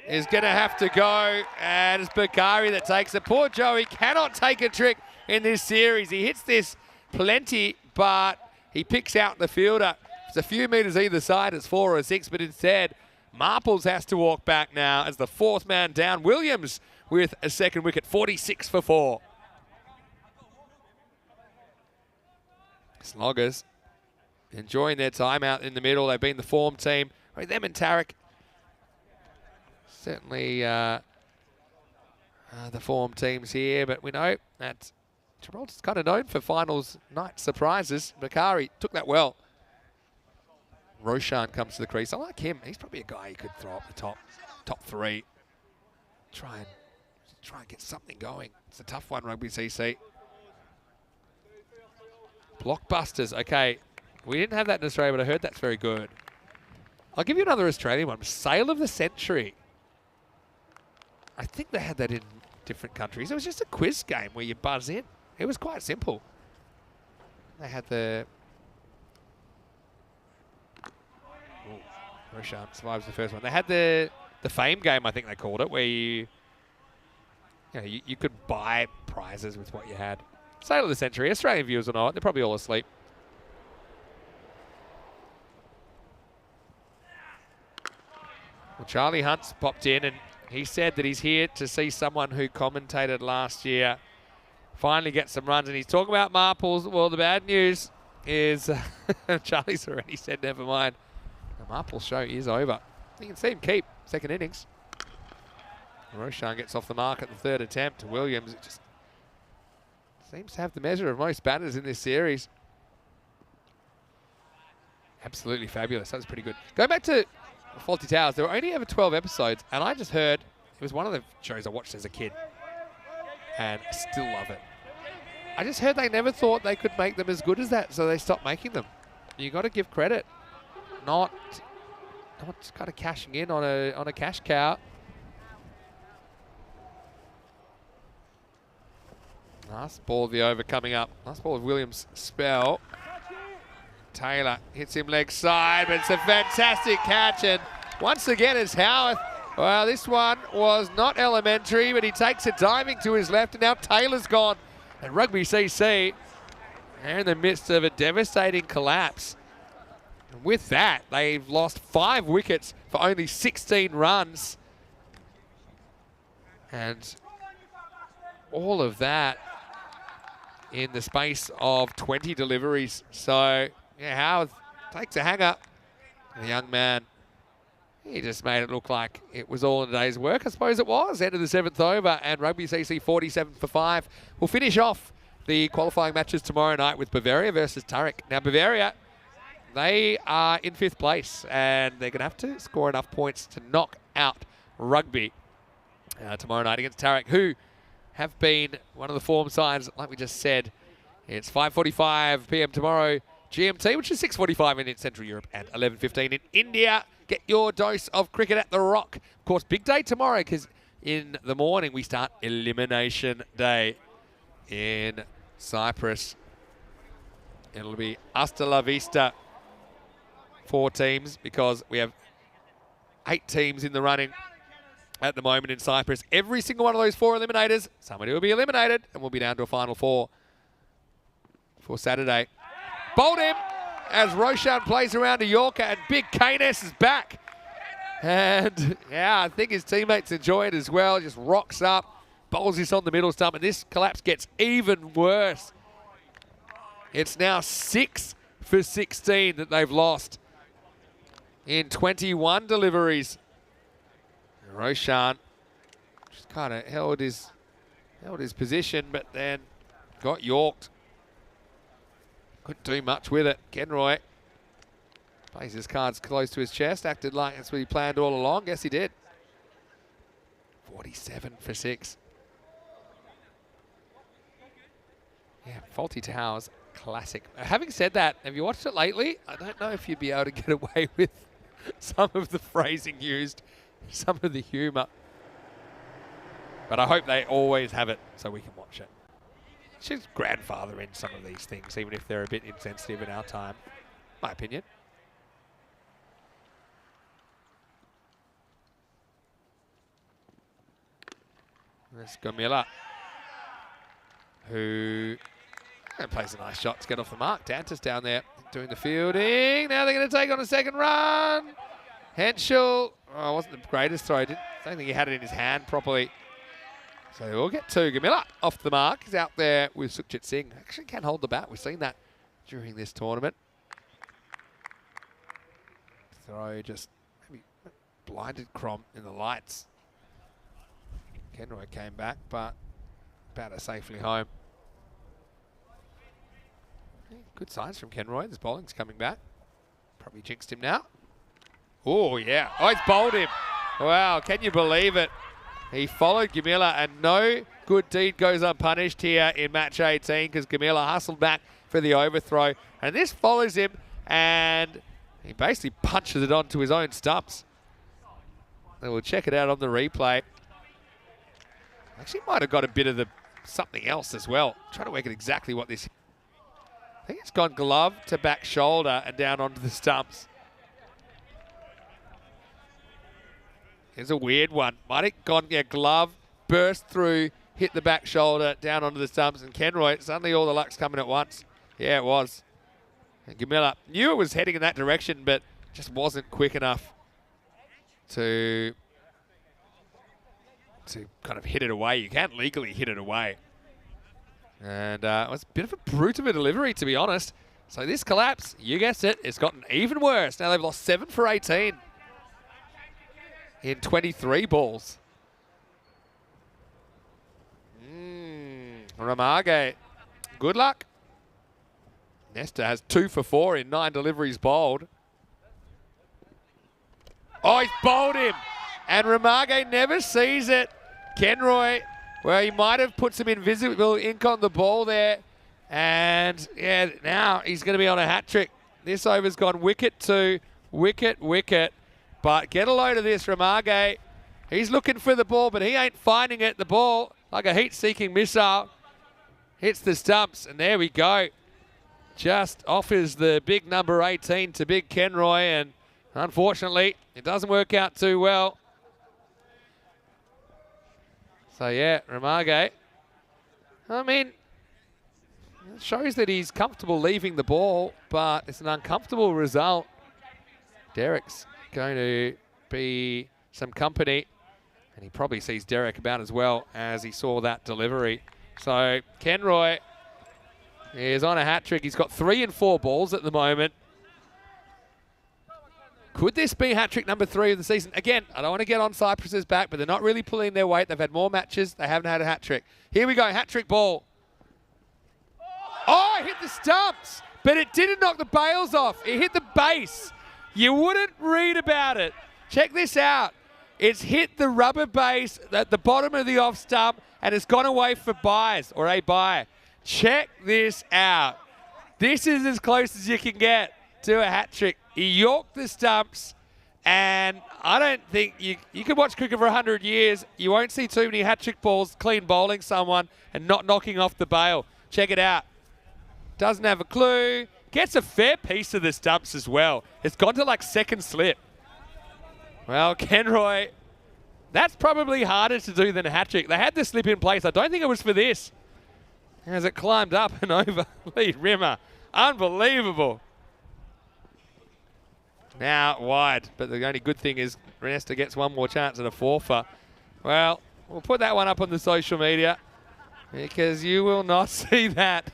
is going to have to go, and it's Bakari that takes it. Poor Joey cannot take a trick in this series. He hits this plenty, but he picks out the fielder. It's a few metres either side. It's 4 or 6, but instead, Marples has to walk back now as the 4th man down. Williams with a second wicket, 46 for 4. Sloggers enjoying their time out in the middle. They've been the form team. I mean, them and Tarek, certainly the form teams here, but we know that Gibraltar's kind of known for finals night surprises. Bakari took that well. Roshan comes to the crease. I like him. He's probably a guy you could throw up the top 3. Try and get something going. It's a tough one, Rugby CC. Blockbusters. Okay, we didn't have that in Australia, but I heard that's very good. I'll give you another Australian one. Sale of the Century. I think they had that in different countries. It was just a quiz game where you buzz in. It was quite simple. They had the... Roshan survives the first one. They had the fame game, I think they called it, where you could buy prizes with what you had. Sale of the Century. Australian viewers will know it. They're probably all asleep. Well, Charlie Hunt's popped in, and he said that he's here to see someone who commentated last year finally get some runs. And he's talking about Marples. Well, the bad news is Charlie's already said never mind. The Marples show is over. You can see him keep second innings. Roshan gets off the mark at the 3rd attempt. Williams just seems to have the measure of most batters in this series. Absolutely fabulous. That was pretty good. Going back to Faulty Towers, there were only ever 12 episodes, and I just heard it was one of the shows I watched as a kid, and I still love it. I just heard they never thought they could make them as good as that, so they stopped making them. You got to give credit, not kind of cashing in on a cash cow. Last ball of the over coming up. Last ball of Williams' spell. Taylor hits him leg side, but it's a fantastic catch. And once again, it's Howarth. Well, this one was not elementary, but he takes it diving to his left, and now Taylor's gone. And Rugby CC, they're in the midst of a devastating collapse. And with that, they've lost 5 wickets for only 16 runs. And all of that in the space of 20 deliveries. So, yeah, Howard takes a hanger. The young man, he just made it look like it was all in a day's work. I suppose it was. End of the 7th over, and Rugby CC 47 for 5. We'll finish off the qualifying matches tomorrow night with Bavaria versus Turek. Now, Bavaria, they are in 5th place, and they're going to have to score enough points to knock out Rugby tomorrow night against Turek, who have been one of the form sides, like we just said. It's 5:45 p.m. tomorrow GMT, which is 6:45 in Central Europe and 11:15 in India. Get your dose of cricket at the Rock. Of course, big day tomorrow because in the morning we start Elimination Day in Cyprus. It'll be hasta la vista 4 teams because we have 8 teams in the running at the moment in Cyprus. Every single one of those 4 eliminators, somebody will be eliminated and we'll be down to a final 4 for Saturday. Bowled him as Roshan plays around to Yorker and Big Keynes is back. And yeah, I think his teammates enjoy it as well. Just rocks up, bowls this on the middle stump, and this collapse gets even worse. It's now 6 for 16 that they've lost in 21 deliveries. Roshan just kind of held his position, but then got yorked. Couldn't do much with it. Kenroy plays his cards close to his chest, acted like that's what he planned all along. Guess he did. 47 for 6. Yeah, Faulty Towers, classic. Having said that, have you watched it lately? I don't know if you'd be able to get away with some of the phrasing used, some of the humour. But I hope they always have it so we can watch it. She's grandfather in some of these things, even if they're a bit insensitive in our time, my opinion. There's Gomila, who plays a nice shot to get off the mark. Dantas down there doing the fielding. Now they're going to take on a second run. Henschel, oh, wasn't the greatest throw. I don't think he had it in his hand properly. So we'll get to Gomila off the mark. He's out there with Sukhjit Singh. Actually can hold the bat. We've seen that during this tournament. Throw just maybe blinded Crom in the lights. Kenroy came back, but batter safely home. Good signs from Kenroy. This bowling's coming back. Probably jinxed him now. Oh, yeah. Oh, he's bowled him. Wow, can you believe it? He followed Gomila, and no good deed goes unpunished here in match 18 because Gomila hustled back for the overthrow. And this follows him, and he basically punches it onto his own stumps. And we'll check it out on the replay. Actually might have got a bit of the something else as well. I'm trying to work out exactly what this... I think it's gone glove to back shoulder and down onto the stumps. Here's a weird one. Might have gone, yeah, glove, burst through, hit the back shoulder, down onto the stumps, and Kenroy, suddenly all the luck's coming at once. Yeah, it was. And Gomila knew it was heading in that direction, but just wasn't quick enough to kind of hit it away. You can't legally hit it away. And it was a bit of a brute of a delivery, to be honest. So this collapse, you guessed it, it's gotten even worse. Now they've lost 7 for 18 in 23 balls. Ramage, good luck. Nesta has 2 for 4 in 9 deliveries bowled. Oh, he's bowled him. And Ramage never sees it. Kenroy, well, he might have put some invisible ink on the ball there. And, yeah, now he's going to be on a hat-trick. This over's gone wicket to wicket, wicket. But get a load of this, Ramage. He's looking for the ball, but he ain't finding it. The ball, like a heat-seeking missile, hits the stumps. And there we go. Just offers the big number 18 to big Kenroy. And unfortunately, it doesn't work out too well. So, yeah, Ramage, I mean, it shows that he's comfortable leaving the ball, but it's an uncomfortable result. Derek's going to be some company, and he probably sees Derek about as well as he saw that delivery. So, Kenroy is on a hat-trick. He's got 3 and 4 balls at the moment. Could this be hat-trick number 3 of the season? Again, I don't want to get on Cyprus's back, but they're not really pulling their weight. They've had more matches. They haven't had a hat-trick. Here we go, hat-trick ball. Oh, it hit the stumps, but it didn't knock the bails off. It hit the base. You wouldn't read about it. Check this out. It's hit the rubber base at the bottom of the off stump, and it's gone away for byes, or a bye. Check this out. This is as close as you can get to a hat trick. He yorked the stumps, and I don't think you could watch cricket for 100 years. You won't see too many hat trick balls clean bowling someone and not knocking off the bail. Check it out. Doesn't have a clue. Gets a fair piece of the stumps as well. It's gone to like second slip. Well, Kenroy, that's probably harder to do than a hat trick. They had the slip in place. I don't think it was for this. As it climbed up and over lead rimmer. Unbelievable. Now wide, but the only good thing is Renesta gets one more chance at a four-fer. Well, we'll put that one up on the social media because you will not see that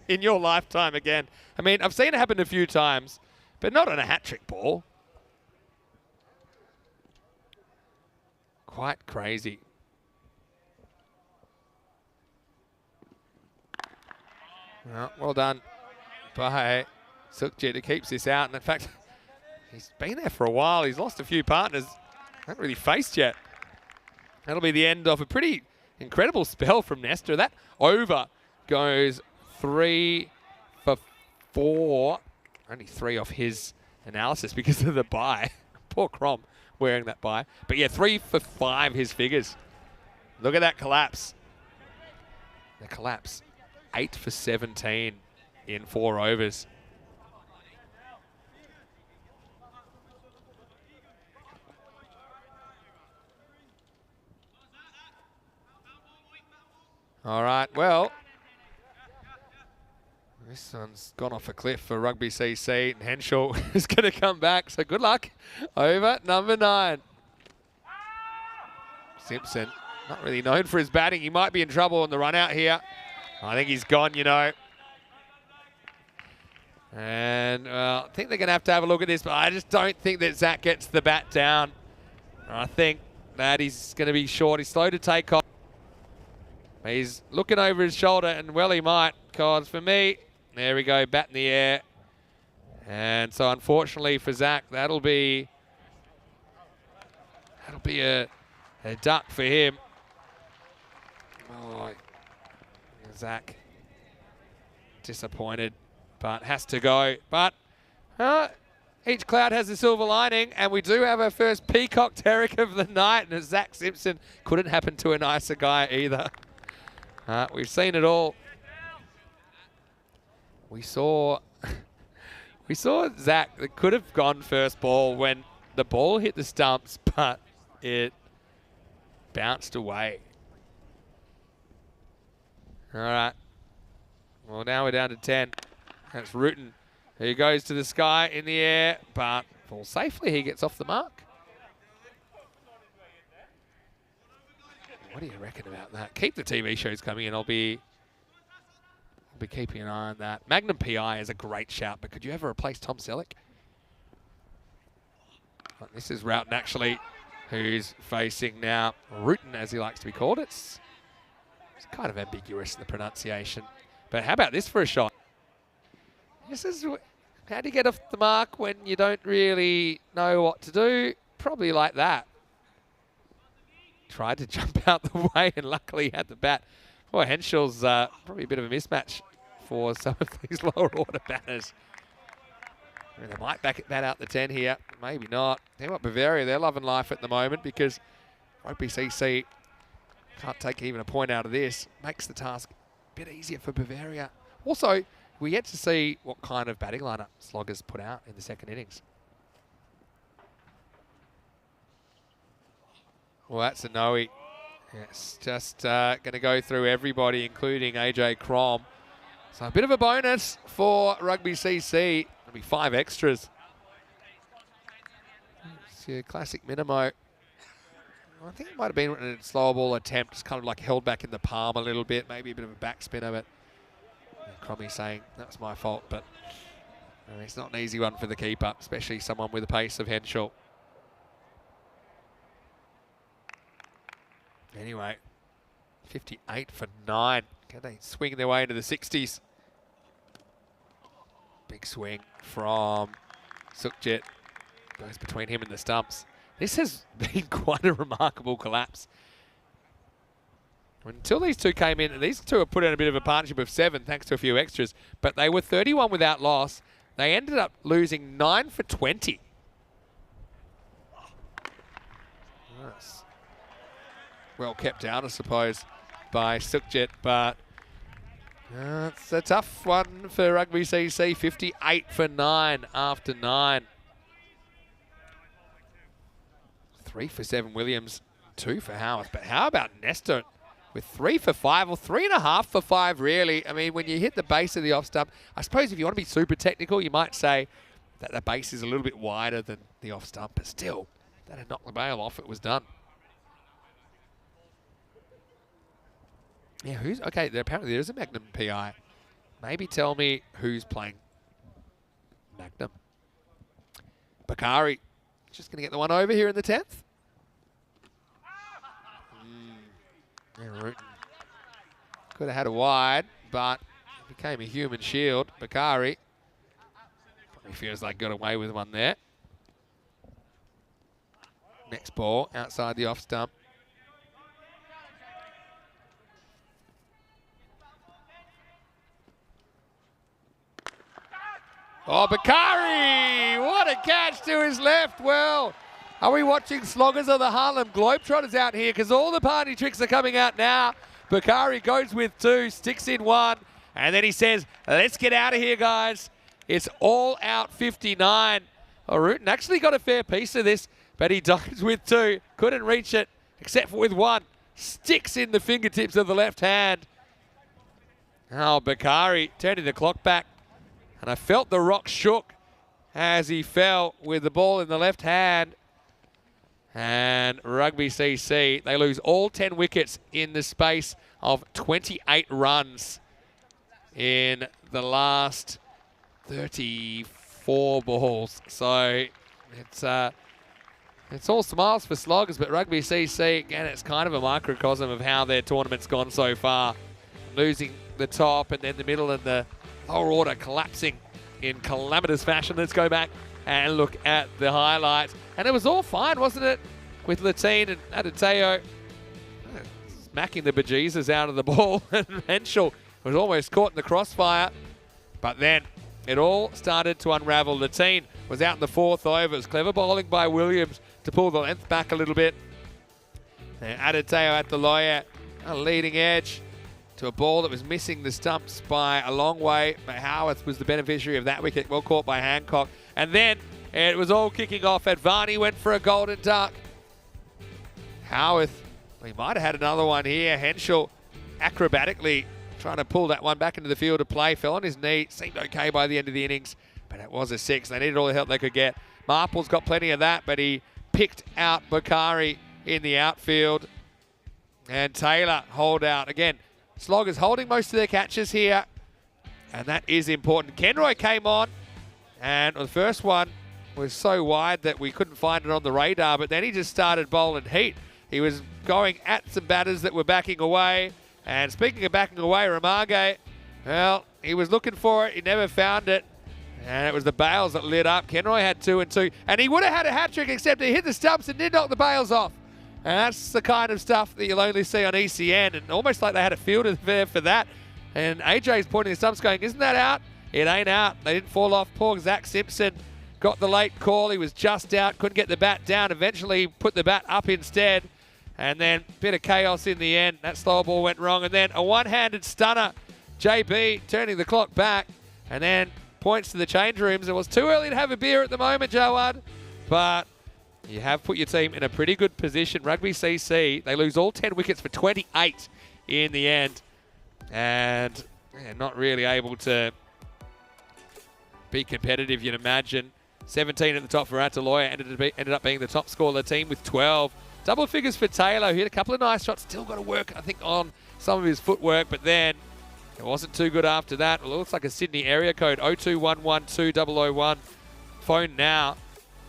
in your lifetime again. I mean, I've seen it happen a few times, but not on a hat-trick ball. Quite crazy. Well done by Sukhjit, who keeps this out. And in fact, he's been there for a while. He's lost a few partners. Hasn't really faced yet. That'll be the end of a pretty incredible spell from Nesta. That over goes 3 for 4. Only 3 off his analysis because of the bye. Poor Crom wearing that bye. But yeah, 3 for 5 his figures. Look at that collapse. The collapse. 8 for 17 in 4 overs. All right, well, this one's gone off a cliff for Rugby CC, and Henshaw is going to come back, so good luck. Over number 9. Simpson, not really known for his batting. He might be in trouble on the run out here. I think he's gone, you know. And I think they're going to have a look at this, but I just don't think that Zach gets the bat down. I think that he's going to be short. He's slow to take off. He's looking over his shoulder, and well, he might, because for me, there we go, bat in the air. And so unfortunately for Zach, that'll be a duck for him. Oh, Zach disappointed, but has to go. But each cloud has a silver lining, and we do have our first Peacock Derrick of the night, and Zach Simpson couldn't happen to a nicer guy either. We've seen it all. We saw Zach that could have gone first ball when the ball hit the stumps, but it bounced away. All right. Well, now we're down to 10. That's Rutan, who goes to the sky in the air, but falls safely. He gets off the mark. What do you reckon about that? Keep the TV shows coming in. I'll be keeping an eye on that. Magnum PI is a great shout, but could you ever replace Tom Selleck? Well, this is Roughton actually, who's facing now Rutan, as he likes to be called. It's kind of ambiguous, the pronunciation. But how about this for a shot? This is how do you get off the mark when you don't really know what to do? Probably like that. Tried to jump out the way and luckily had the bat. Boy, Henshaw's probably a bit of a mismatch for some of these lower order batters. I mean, they might bat out the 10 here. Maybe not. Tell you what, Bavaria, they're loving life at the moment because Rugby CC can't take even a point out of this. Makes the task a bit easier for Bavaria. Also, we yet to see what kind of batting lineup Sloggers put out in the second innings. Well, that's a no-y. It's just going to go through everybody, including AJ Crom. So a bit of a bonus for Rugby CC. There'll be 5 extras. It's your classic Minimo. I think it might have been a slow ball attempt, just kind of like held back in the palm a little bit, maybe a bit of a backspin of it. Cromie saying that was my fault, but it's not an easy one for the keeper, especially someone with the pace of Henshaw. Anyway, 58 for 9. Can they swing their way into the 60s? Big swing from Sukhjit. Goes between him and the stumps. This has been quite a remarkable collapse. Until these two came in, and these two have put in a bit of a partnership of 7 thanks to a few extras, but they were 31 without loss. They ended up losing 9 for 20. Nice. Well kept out, I suppose, by Sukhjit, but it's a tough one for Rugby CC. 58 for 9 after 9. 3 for 7 Williams, 2 for Howarth. But how about Nestor with 3 for 5, or 3.5 for 5, really? I mean, when you hit the base of the off stump, I suppose if you want to be super technical, you might say that the base is a little bit wider than the off stump, but still, that had knocked the bail off. It was done. Yeah, who's... Okay, apparently there is a Magnum PI. Maybe tell me who's playing Magnum. Bakari just going to get the one over here in the 10th. Yeah, Rutan could have had a wide, but it became a human shield. Bakari probably feels like got away with one there. Next ball outside the off stump. Oh, Bakari! What a catch to his left. Well, are we watching sloggers of the Harlem Globetrotters out here? Because all the party tricks are coming out now. Bakari goes with 2, sticks in 1, and then he says, let's get out of here, guys. It's all out 59. Oh, Rutan actually got a fair piece of this, but he dives with 2. Couldn't reach it, except for with 1. Sticks in the fingertips of the left hand. Oh, Bakari turning the clock back. And I felt the rock shook as he fell with the ball in the left hand. And Rugby CC, they lose all 10 wickets in the space of 28 runs in the last 34 balls. So it's all smiles for sloggers, but Rugby CC, again, it's kind of a microcosm of how their tournament's gone so far. Losing the top and then the middle and the lower order collapsing in calamitous fashion. Let's go back and look at the highlights. And it was all fine, wasn't it? With Latine and Adeteo smacking the bejesus out of the ball. And Henschel was almost caught in the crossfire. But then it all started to unravel. Latine was out in the 4th over. It was clever bowling by Williams to pull the length back a little bit. And Adeteo at the lawyer, a leading edge to a ball that was missing the stumps by a long way. But Howarth was the beneficiary of that wicket, well caught by Hancock. And then it was all kicking off. Advani went for a golden duck. Howarth, he might have had another one here. Henschel acrobatically trying to pull that one back into the field of play. Fell on his knee. Seemed okay by the end of the innings, but it was a 6. They needed all the help they could get. Marple's got plenty of that, but he picked out Bakari in the outfield. And Taylor hold out. Again, sloggers holding most of their catches here, and that is important. Kenroy came on, and the first one was so wide that we couldn't find it on the radar, but then he just started bowling heat. He was going at some batters that were backing away, and speaking of backing away, Ramage, well, he was looking for it. He never found it, and it was the bails that lit up. Kenroy had 2 and 2, and he would have had a hat-trick, except he hit the stumps and did knock the bails off. And that's the kind of stuff that you'll only see on ECN, and almost like they had a fielder there for that. And AJ's pointing the stumps going, isn't that out? It ain't out. They didn't fall off. Poor Zach Simpson got the late call. He was just out, couldn't get the bat down. Eventually put the bat up instead. And then a bit of chaos in the end. That slow ball went wrong. And then a one-handed stunner. JB turning the clock back. And then points to the change rooms. It was too early to have a beer at the moment, Jawad. But you have put your team in a pretty good position. Rugby CC, they lose all 10 wickets for 28 in the end. And not really able to be competitive, you'd imagine. 17 at the top for Ataloya, ended up being the top scorer of the team with 12. Double figures for Taylor, who hit a couple of nice shots. Still got to work, I think, on some of his footwork, but then it wasn't too good after that. Well, it looks like a Sydney area code, 02112 Phone now.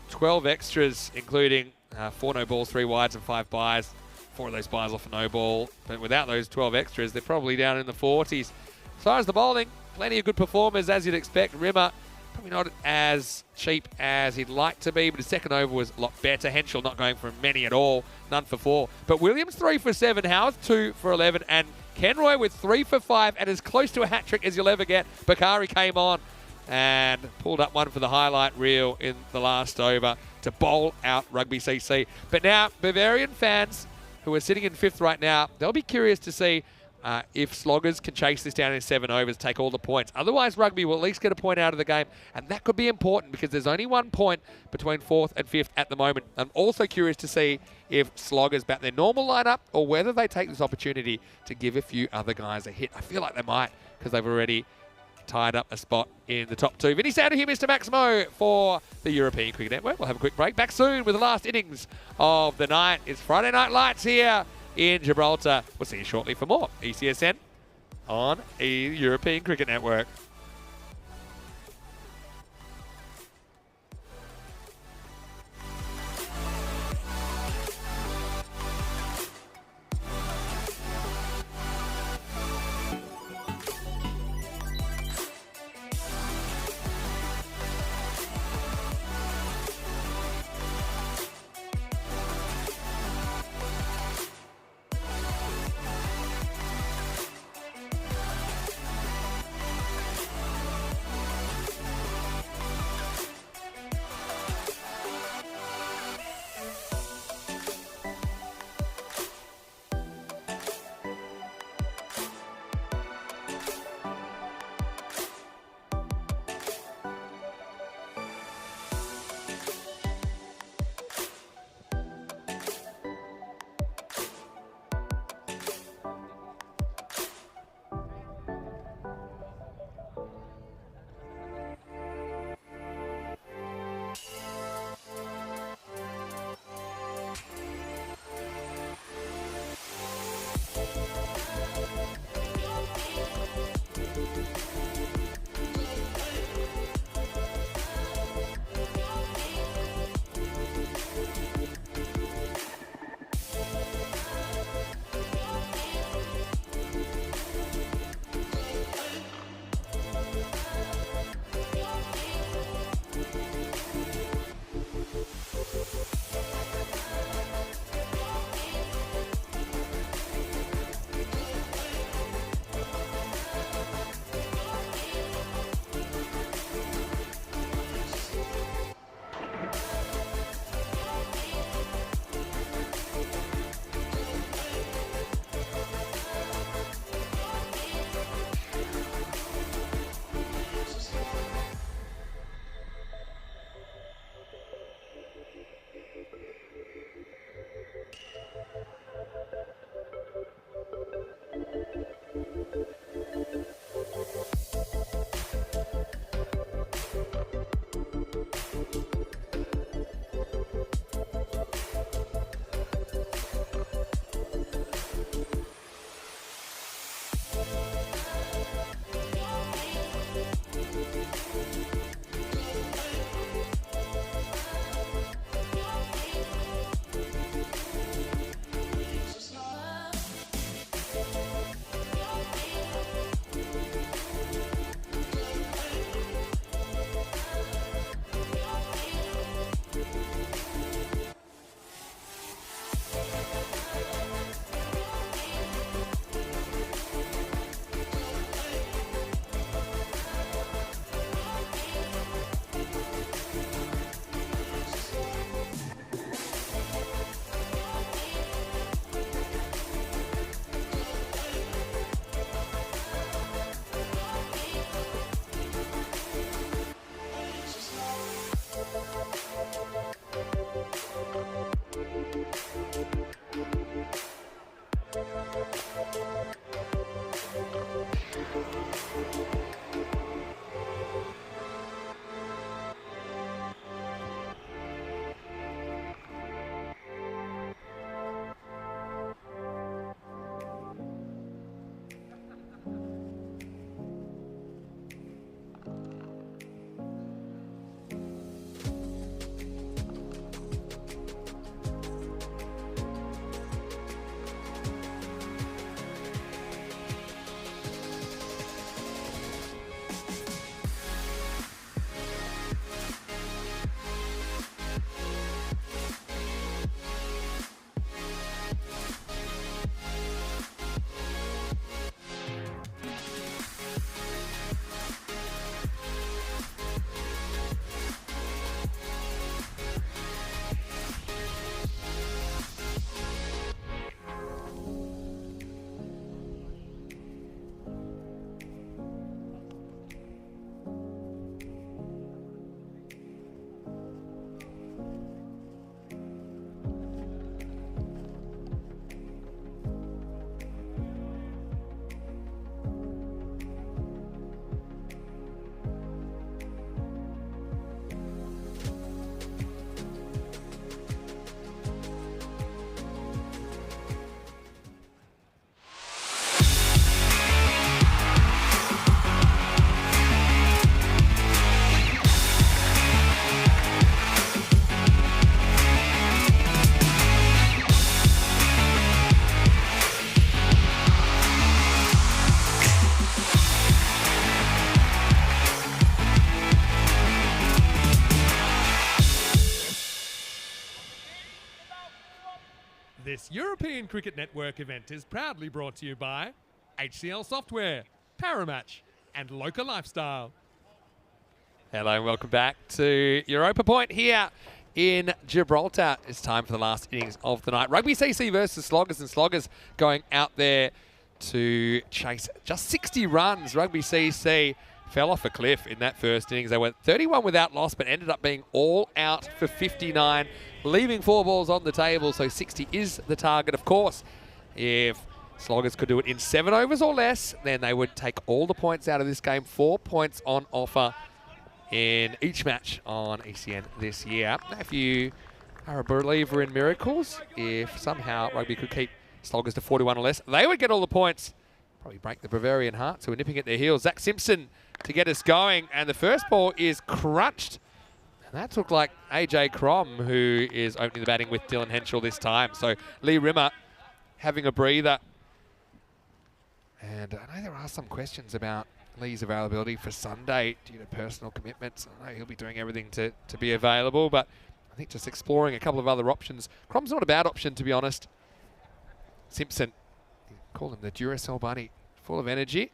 12 extras, including 4 no balls, 3 wides, and 5 byes. 4 of those byes off a no ball. But without those 12 extras, they're probably down in the 40s. As far as the bowling, plenty of good performers, as you'd expect. Rimmer Probably not as cheap as he'd like to be, but his second over was a lot better. Henschel not going for many at all, none for 4. But Williams 3 for 7, Howarth 2 for 11, and Kenroy with 3 for 5, and as close to a hat-trick as you'll ever get. Bakari came on and pulled up one for the highlight reel in the last over to bowl out Rugby CC. But now, Bavarian fans who are sitting in 5th right now, they'll be curious to see if Sloggers can chase this down in 7 overs, take all the points. Otherwise, Rugby will at least get a point out of the game, and that could be important because there's only 1 point between 4th and 5th at the moment. I'm also curious to see if Sloggers bat their normal lineup or whether they take this opportunity to give a few other guys a hit. I feel like they might because they've already tied up a spot in the top 2. Vinny Souter here, Mr. Maximo, for the European Cricket Network. We'll have a quick break. Back soon with the last innings of the night. It's Friday Night Lights here in Gibraltar. We'll see you shortly for more ECSN on European Cricket Network.
This European Cricket Network event is proudly brought to you by HCL Software, Paramatch, and Local Lifestyle.
Hello and welcome back to Europa Point here in Gibraltar. It's time for the last innings of the night. Rugby CC versus Sloggers, and Sloggers going out there to chase just 60 runs. Rugby CC fell off a cliff in that first innings. They went 31 without loss, but ended up being all out for 59, leaving 4 balls on the table. So 60 is the target, of course. If Sloggers could do it in 7 overs or less, then they would take all the points out of this game. 4 points on offer in each match on ECN this year. Now, if you are a believer in miracles, if somehow Rugby could keep Sloggers to 41 or less, they would get all the points. Probably break the Bavarian Hearts, who are nipping at their heels. Zach Simpson to get us going, and the first ball is crunched. And that looked like AJ Crom, who is opening the batting with Dylan Henschel this time. So Lee Rimmer having a breather. And I know there are some questions about Lee's availability for Sunday due to personal commitments. I know he'll be doing everything to be available, but I think just exploring a couple of other options. Crom's not a bad option, to be honest. Simpson, call him the Duracell Bunny, full of energy.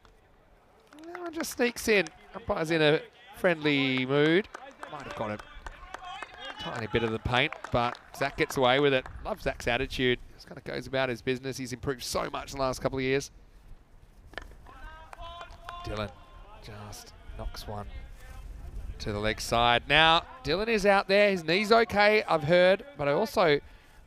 Just sneaks in. Umpire's in a friendly mood. Might have got a tiny bit of the paint, but Zach gets away with it. Love Zach's attitude. Just kind of goes about his business. He's improved so much in the last couple of years. Dylan just knocks one to the leg side. Now, Dylan is out there. His knee's okay, I've heard, but I also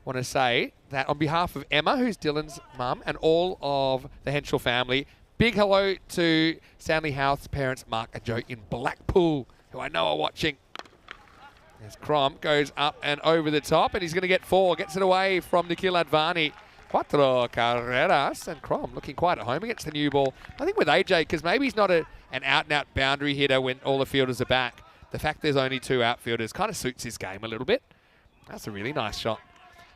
want to say that on behalf of Emma, who's Dylan's mum, and all of the Henschel family, big hello to Stanley Houth's parents, Mark and Joe in Blackpool, who I know are watching. As Crom goes up and over the top, and he's going to get 4. Gets it away from Nikhil Advani. 4 carreras, and Crom looking quite at home against the new ball. I think with AJ, because maybe he's not an out-and-out boundary hitter when all the fielders are back. The fact there's only 2 outfielders kind of suits his game a little bit. That's a really nice shot.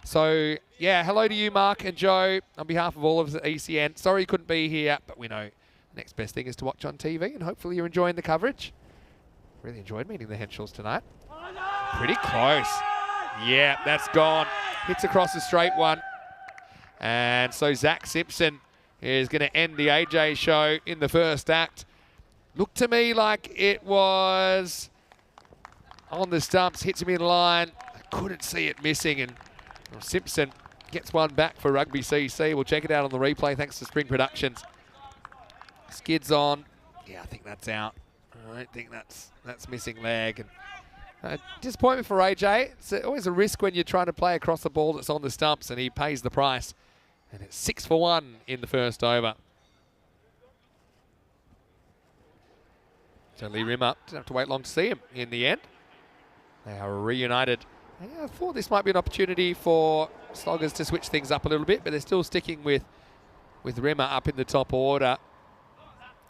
So, yeah, hello to you, Mark and Joe, on behalf of all of the ECN. Sorry you couldn't be here, but we know the next best thing is to watch on TV, and hopefully you're enjoying the coverage. Really enjoyed meeting the Henschels tonight. Pretty close. Yeah, that's gone. Hits across the straight one. And so Zach Simpson is going to end the AJ show in the first act. Looked to me like it was on the stumps, hits him in line. I couldn't see it missing, and Simpson gets one back for Rugby CC. We'll check it out on the replay thanks to Spring Productions. Skids on. Yeah, I think that's out. I don't think that's missing leg. And disappointment for AJ. It's always a risk when you're trying to play across the ball that's on the stumps, and he pays the price. And it's 6 for 1 in the first over. So Lee Rimmer didn't have to wait long to see him in the end. They are reunited. Yeah, I thought this might be an opportunity for Sloggers to switch things up a little bit, but they're still sticking with Rimmer up in the top order.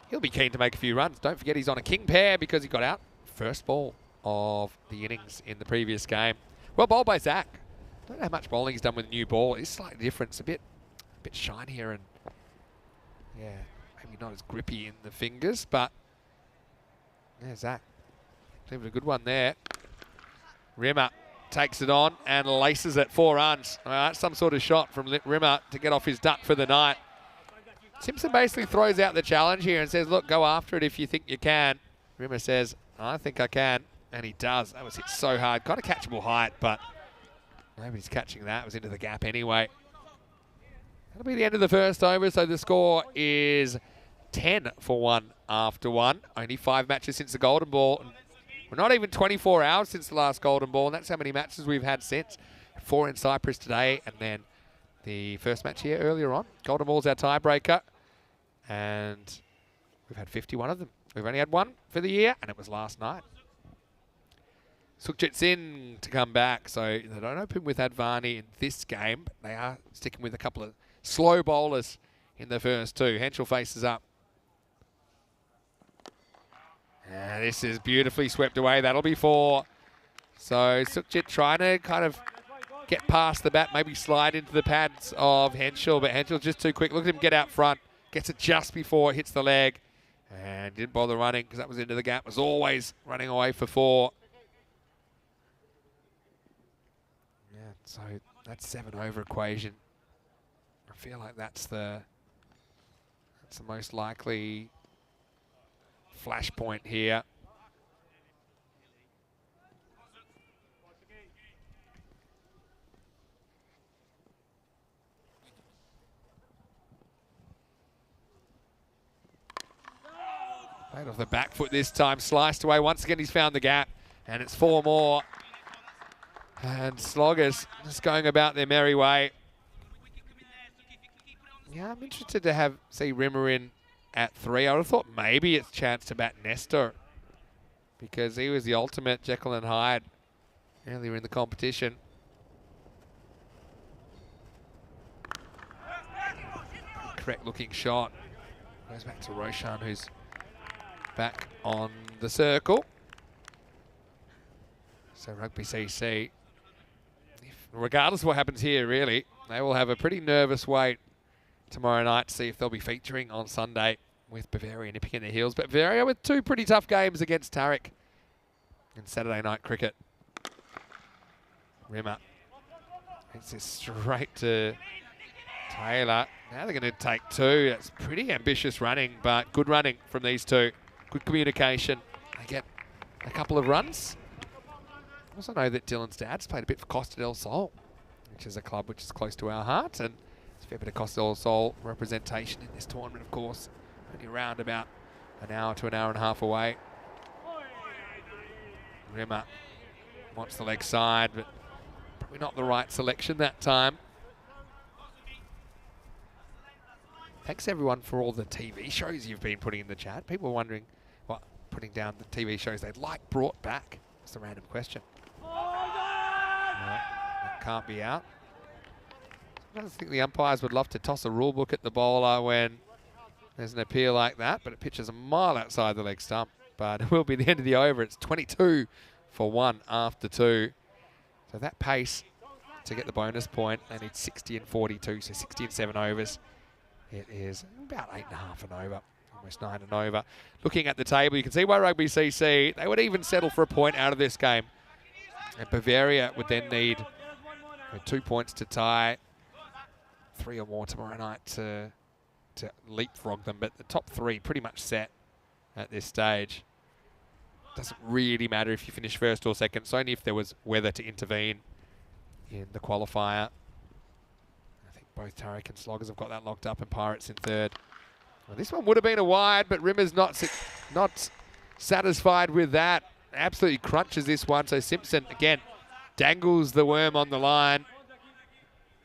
He'll be keen to make a few runs. Don't forget he's on a king pair because he got out first ball of the innings in the previous game. Well bowled by Zach. Don't know how much bowling he's done with the new ball. It's slightly different. It's a bit shinier and, yeah, maybe not as grippy in the fingers, but, yeah, Zach. Leaving a good one there. Rimmer takes it on and laces it 4 runs. All right, some sort of shot from Rimmer to get off his duck for the night. Simpson basically throws out the challenge here and says, look, go after it if you think you can. Rimmer says, I think I can, and he does. That was hit so hard. Got a catchable height, but nobody's catching that. It was into the gap anyway. That'll be the end of the first over, so the score is 10 for 1 after 1. Only 5 matches since the Golden Ball. We're not even 24 hours since the last Golden Ball, and that's how many matches we've had since. 4 in Cyprus today, and then the first match here earlier on. Golden Ball's our tiebreaker, and we've had 51 of them. We've only had 1 for the year, and it was last night. Sukhjit Singh to come back, so they don't open with Advani in this game, but they are sticking with a couple of slow bowlers in the first 2. Henschel faces up. And this is beautifully swept away. That'll be 4. So Sukhjit trying to kind of get past the bat, maybe slide into the pads of Henschel, but Henschel's just too quick. Look at him get out front. Gets it just before it hits the leg. And didn't bother running because that was into the gap. Was always running away for 4. Yeah, so that 7 over equation. I feel like that's the most likely flashpoint here. Played off the back foot this time, sliced away. Once again, he's found the gap, and it's 4 more. And Sloggers just going about their merry way. Yeah, I'm interested to see Rimmer in at 3. I would have thought maybe it's a chance to bat Nestor, because he was the ultimate Jekyll and Hyde earlier in the competition. Correct looking shot. Goes back to Roshan, who's back on the circle. So Rugby CC, regardless of what happens here, really, they will have a pretty nervous wait tomorrow night to see if they'll be featuring on Sunday with Bavaria nipping in their heels. But Bavaria with 2 pretty tough games against Tarek in Saturday night cricket. Rimmer hits this straight to Taylor. Now they're going to take 2. That's pretty ambitious running, but good running from these 2. Good communication. They get a couple of runs. I also know that Dylan's dad's played a bit for Costa del Sol, which is a club which is close to our heart, and there's a fair bit of Costa del Sol representation in this tournament, of course. Only around about an hour to an hour and a half away. Rimmer wants the leg side, but probably not the right selection that time. Thanks everyone for all the TV shows you've been putting in the chat. People are wondering what putting down the TV shows they'd like brought back. That's a random question. No, that can't be out. I don't think the umpires would love to toss a rule book at the bowler when there's an appeal like that, but it pitches a mile outside the leg stump. But it will be the end of the over. It's 22 for 1 after 2. So that pace to get the bonus point, they need 60 and 42, so 60 and 7 overs. It is about 8.5 and over, almost 9 and over. Looking at the table, you can see why Rugby CC, they would even settle for a point out of this game. And Bavaria would then need 2 points to tie, 3 or more tomorrow night to leapfrog them. But the top 3 pretty much set at this stage. Doesn't really matter if you finish first or second. It's only if there was weather to intervene in the qualifier. Both Tarek and Sloggers have got that locked up, and Pirates in 3rd. Well, this one would have been a wide, but Rimmer's not satisfied with that. Absolutely crunches this one. So Simpson, again, dangles the worm on the line.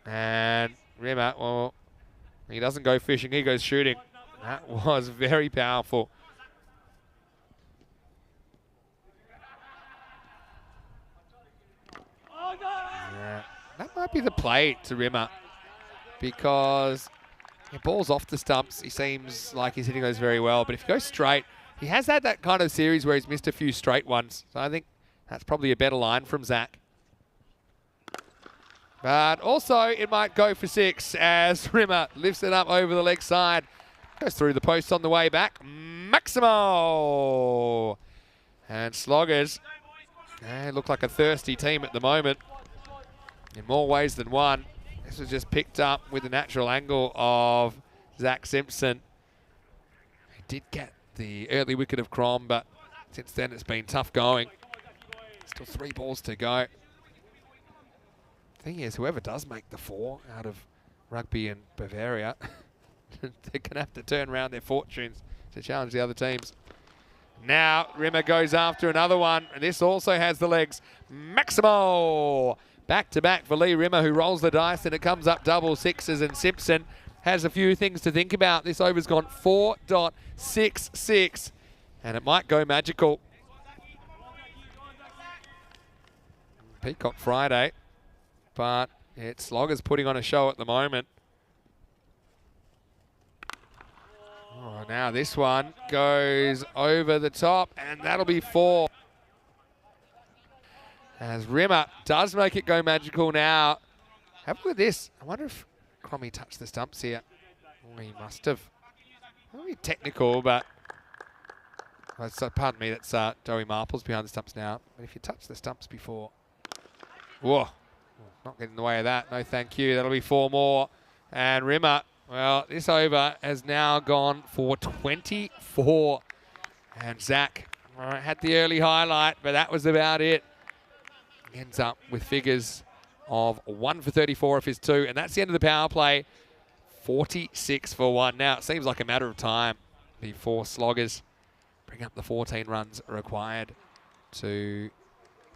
And Rimmer, well, he doesn't go fishing, he goes shooting. That was very powerful. Yeah, that might be the play to Rimmer, because he balls off the stumps. He seems like he's hitting those very well. But if he goes straight, he has had that kind of series where he's missed a few straight ones. So I think that's probably a better line from Zach. But also, it might go for 6 as Rimmer lifts it up over the leg side. Goes through the post on the way back. Maximo! And Sloggers, they look like a thirsty team at the moment in more ways than one. This was just picked up with the natural angle of Zach Simpson. He did get the early wicket of Crom, but since then it's been tough going. Still 3 balls to go. Thing is, whoever does make the 4 out of Rugby and Bavaria, they're going to have to turn around their fortunes to challenge the other teams. Now Rimmer goes after another one, and this also has the legs. Maximo! Back-to-back for Lee Rimmer, who rolls the dice, and it comes up double 6s, and Simpson has a few things to think about. This over's gone 4.66, and it might go magical. Peacock Friday, but it's Sloggers putting on a show at the moment. Oh, now this one goes over the top, and that'll be 4. As Rimmer does make it go magical now. Have a look at this. I wonder if Cromie touched the stumps here. Oh, he must have. Not really technical, but... So, pardon me, that's Joey Marples behind the stumps now. But if you touch the stumps before... Whoa. not getting in the way of that. No, thank you. That'll be 4 more. And Rimmer, well, this over has now gone for 24. And Zach had the early highlight, but that was about it. Ends up with figures of 1 for 34 of his 2. And that's the end of the power play. 46 for 1. Now, it seems like a matter of time before Sloggers bring up the 14 runs required to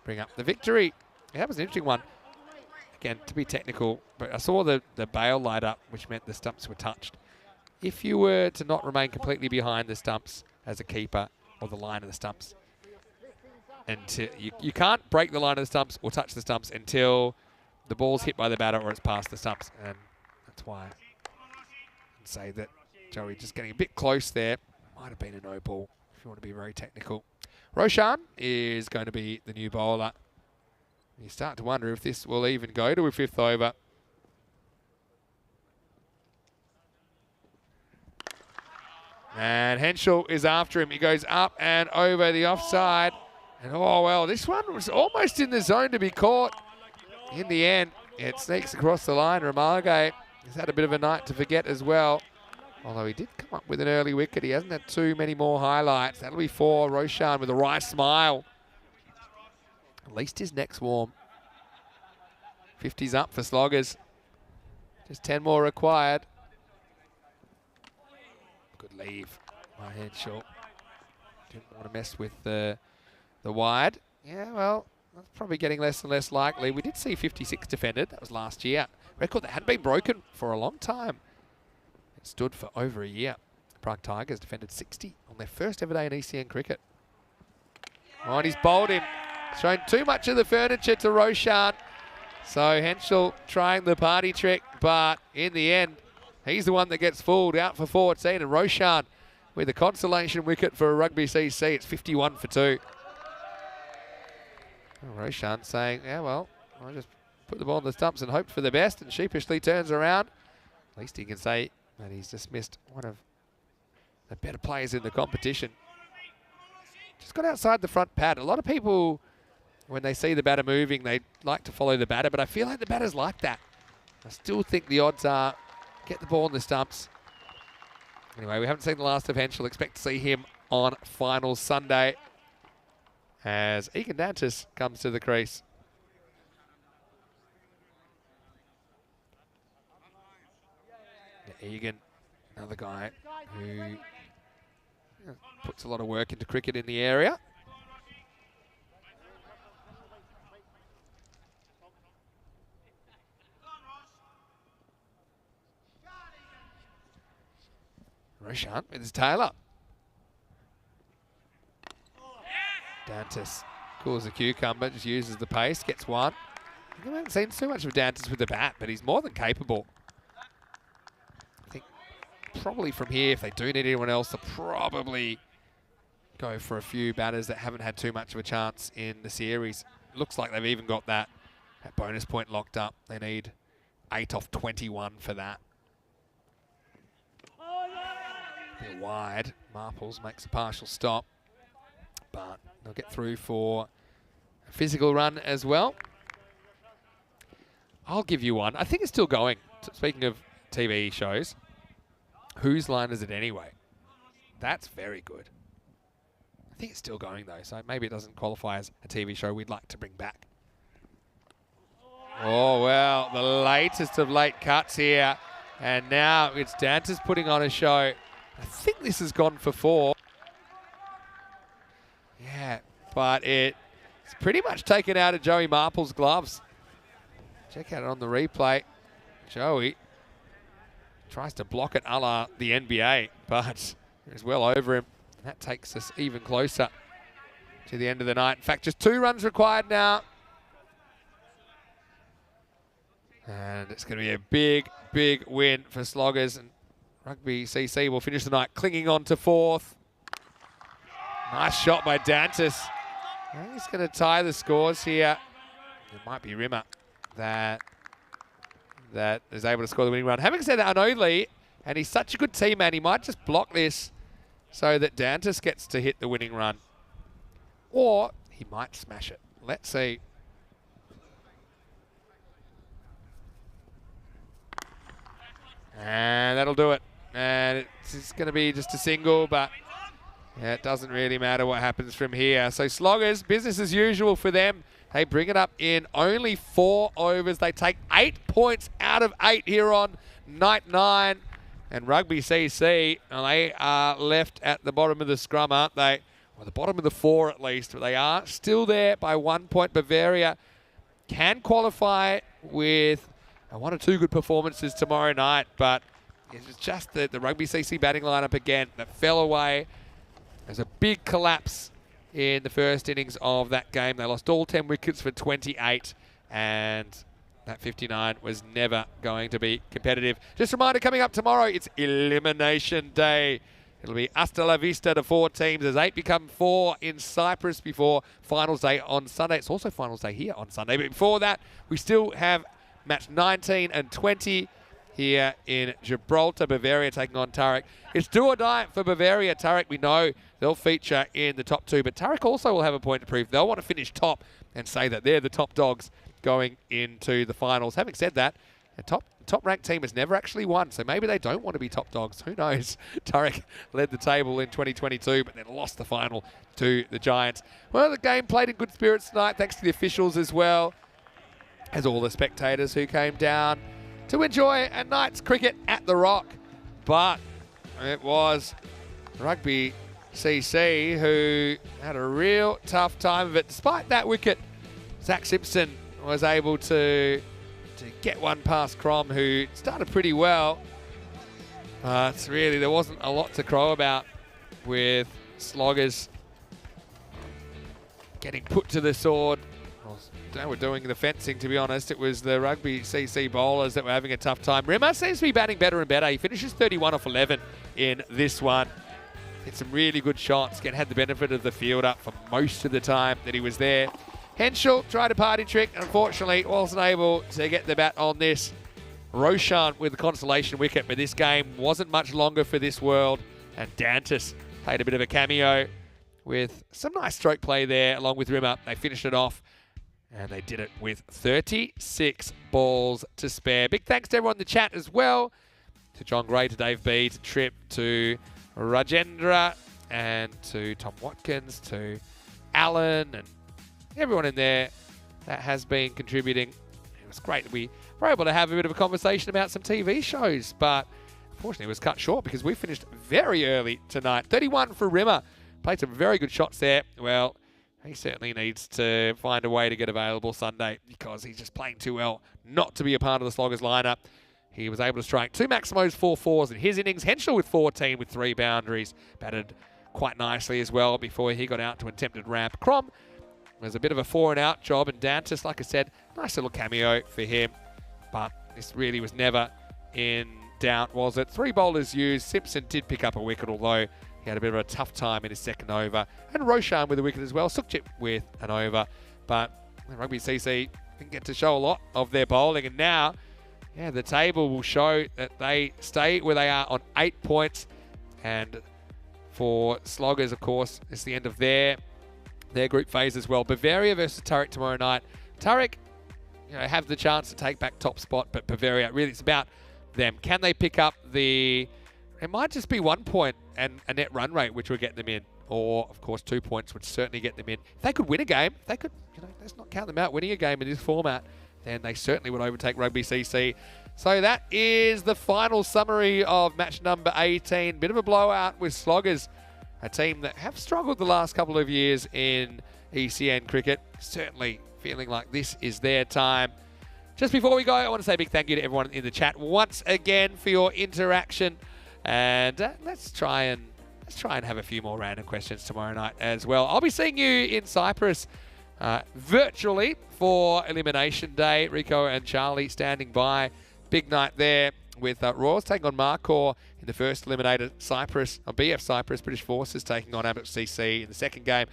bring up the victory. Yeah, that was an interesting one. Again, to be technical, but I saw the bail light up, which meant the stumps were touched. If you were to not remain completely behind the stumps as a keeper, or the line of the stumps, until you can't break the line of the stumps or touch the stumps until the ball's hit by the batter or it's past the stumps. And that's why I'd say that Joey just getting a bit close there. Might have been a no ball, if you want to be very technical. Roshan is going to be the new bowler. You start to wonder if this will even go to a 5th over. And Henschel is after him. He goes up and over the offside. And oh, well, this one was almost in the zone to be caught. In the end, it sneaks across the line. Ramage has had a bit of a night to forget as well. Although he did come up with an early wicket. He hasn't had too many more highlights. That'll be 4. Roshan with a wry smile. At least his neck's warm. 50's up for Sloggers. Just 10 more required. Good leave by Henschel. Didn't want to mess with the wide. Yeah, well, that's probably getting less and less likely. We did see 56 defended. That was last year. Record that hadn't been broken for a long time. It stood for over a year. Prague Tigers defended 60 on their first ever day in ECN cricket. Oh, and he's bowled him. Shown too much of the furniture to Roshan. So Henschel trying the party trick, but in the end, he's the one that gets fooled, out for 14. And Roshan with a consolation wicket for Rugby CC. It's 51 for 2. And Roshan saying, yeah, well, I just put the ball in the stumps and hoped for the best, and sheepishly turns around. At least he can say that he's dismissed one of the better players in the competition. Just got outside the front pad. A lot of people, when they see the batter moving, they like to follow the batter, but I feel like the batter's like that. I still think the odds are get the ball in the stumps. Anyway, we haven't seen the last of Henschel. Expect to see him on final Sunday as Egan Dantas comes to the crease. Yeah, Egan, another guy who puts a lot of work into cricket in the area. Roshan with his tail up. Dantas cools a cucumber, just uses the pace, gets one. I haven't seen too much of Dantas with the bat, but he's more than capable. I think probably from here, if they do need anyone else, they'll probably go for a few batters that haven't had too much of a chance in the series. Looks like they've even got that bonus point locked up. They need 8 off 21 for that. They're wide. Marples makes a partial stop, but they'll get through for a physical run as well. I'll give you one. I think it's still going. Speaking of TV shows, Whose Line Is It Anyway? That's very good. I think it's still going though, so maybe it doesn't qualify as a TV show we'd like to bring back. Oh, well, the latest of late cuts here. And now it's Dantas putting on a show. I think this has gone for 4. Yeah, but it's pretty much taken out of Joey Marple's gloves. Check out it on the replay. Joey tries to block it a la the NBA, but it's well over him. And that takes us even closer to the end of the night. In fact, just 2 runs required now. And it's going to be a big, big win for Sloggers. And Rugby CC will finish the night clinging on to 4th. Nice shot by Dantas. He's going to tie the scores here. It might be Rimmer that is able to score the winning run. Having said that, I know Lee, and he's such a good teammate, he might just block this so that Dantas gets to hit the winning run. Or he might smash it. Let's see. And that'll do it. And it's going to be just a single, but yeah, it doesn't really matter what happens from here. So Sloggers, business as usual for them. They bring it up in only 4 overs. They take 8 points out of 8 here on night 9. And Rugby CC, they are left at the bottom of the scrum, aren't they? Well, the bottom of the 4 at least, but they are still there by 1 point. Bavaria can qualify with 1 or 2 good performances tomorrow night, but it's just the Rugby CC batting lineup again that fell away. There's a big collapse in the first innings of that game. They lost all 10 wickets for 28, and that 59 was never going to be competitive. Just a reminder, coming up tomorrow, it's Elimination Day. It'll be hasta la vista to 4 teams as 8 become 4 in Cyprus before Finals Day on Sunday. It's also Finals Day here on Sunday, but before that, we still have match 19 and 20 here in Gibraltar. Bavaria taking on Tarik. It's do or die for Bavaria. Tarik, we know they'll feature in the top 2, but Tarik also will have a point to prove. They'll want to finish top and say that they're the top dogs going into the finals. Having said that, a top-ranked team has never actually won, so maybe they don't want to be top dogs. Who knows? Tarik led the table in 2022, but then lost the final to the Giants. Well, the game played in good spirits tonight, thanks to the officials as well, as all the spectators who came down to enjoy a night's cricket at the Rock. But it was Rugby CC who had a real tough time of it. Despite that wicket, Zach Simpson was able to get one past Crom, who started pretty well. But really, there wasn't a lot to crow about with Sloggers getting put to the sword. They were doing the fencing, to be honest. It was the Rugby CC bowlers that were having a tough time. Rimmer seems to be batting better and better. He finishes 31 off 11 in this one. Hit some really good shots. Had the benefit of the field up for most of the time that he was there. Henschel tried a party trick. Unfortunately, wasn't able to get the bat on this. Roshan with the consolation wicket, but this game wasn't much longer for this world. And Dantas played a bit of a cameo with some nice stroke play there along with Rimmer. They finished it off. And they did it with 36 balls to spare. Big thanks to everyone in the chat as well. To John Gray, to Dave B, to Trip, to Rajendra, and to Tom Watkins, to Alan, and everyone in there that has been contributing. It was great that we were able to have a bit of a conversation about some TV shows, but unfortunately it was cut short because we finished very early tonight. 31 for Rimmer. Played some very good shots there. Well, he certainly needs to find a way to get available Sunday because he's just playing too well not to be a part of the Sloggers lineup. He was able to strike 2 Maximos, 4 fours in his innings. Henschel with 14 with 3 boundaries. Batted quite nicely as well before he got out to an attempted ramp. Crom was a bit of a 4-and-out job, and Dantas, like I said, nice little cameo for him. But this really was never in doubt, was it? 3 bowlers used. Simpson did pick up a wicket, although he had a bit of a tough time in his second over. And Roshan with a wicket as well. Sukhjit with an over. But Rugby CC didn't get to show a lot of their bowling. And now, yeah, the table will show that they stay where they are on 8 points. And for Sloggers, of course, it's the end of their group phase as well. Bavaria versus Tarik tomorrow night. Tarik, have the chance to take back top spot, but Bavaria, really, it's about them. Can they pick up the... It might just be 1 point and a net run rate, which will get them in. Or, of course, 2 points would certainly get them in. If they could win a game, if they could, let's not count them out, winning a game in this format, then they certainly would overtake Rugby CC. So that is the final summary of match number 18. Bit of a blowout with Sloggers, a team that have struggled the last couple of years in ECN cricket. Certainly feeling like this is their time. Just before we go, I want to say a big thank you to everyone in the chat once again for your interaction. And let's try and have a few more random questions tomorrow night as well. I'll be seeing you in Cyprus virtually for Elimination Day. Rico and Charlie standing by. Big night there with Royals taking on Marcor in the first eliminator. Cyprus, BF Cyprus, British Forces taking on Abbott CC in the second game.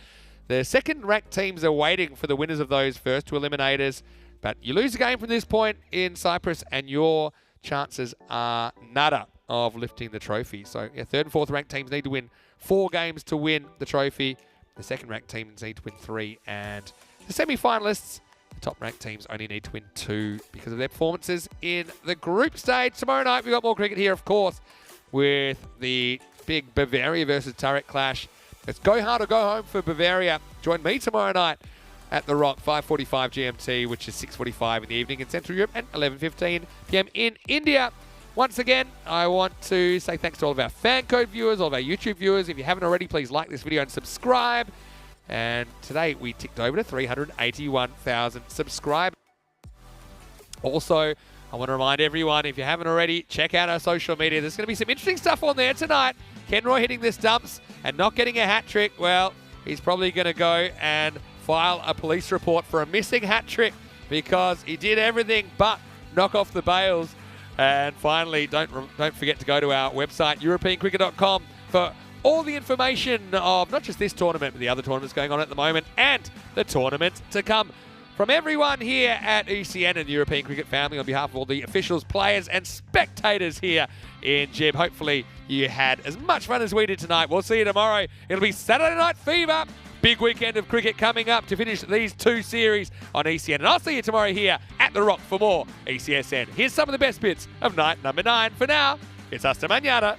The second-ranked teams are waiting for the winners of those first 2 eliminators. But you lose a game from this point in Cyprus and your chances are nada of lifting the trophy. So, yeah, 3rd and 4th ranked teams need to win 4 games to win the trophy. The 2nd ranked teams need to win 3. And the semi-finalists The top-ranked teams only need to win 2 because of their performances in the group stage. Tomorrow night, we've got more cricket here, of course, with the big Bavaria versus Turret clash. Let's go hard or go home for Bavaria. Join me tomorrow night at the Rock, 5:45 GMT, which is 6:45 in the evening in Central Europe, and 11:15 p.m. in India. Once again, I want to say thanks to all of our fan code viewers, all of our YouTube viewers. If you haven't already, please like this video and subscribe. And today we ticked over to 381,000 subscribers. Also, I want to remind everyone, if you haven't already, check out our social media. There's going to be some interesting stuff on there tonight. Ken Roy hitting the stumps and not getting a hat trick. Well, he's probably going to go and file a police report for a missing hat trick because he did everything but knock off the bails. And finally, don't forget to go to our website, EuropeanCricket.com, for all the information of not just this tournament, but the other tournaments going on at the moment and the tournaments to come. From everyone here at ECN and the European Cricket family, on behalf of all the officials, players and spectators here in Gib, hopefully you had as much fun as we did tonight. We'll see you tomorrow. It'll be Saturday Night Fever. Big weekend of cricket coming up to finish these 2 series on ECN. And I'll see you tomorrow here at The Rock for more ECSN. Here's some of the best bits of night number 9. For now, it's hasta mañana.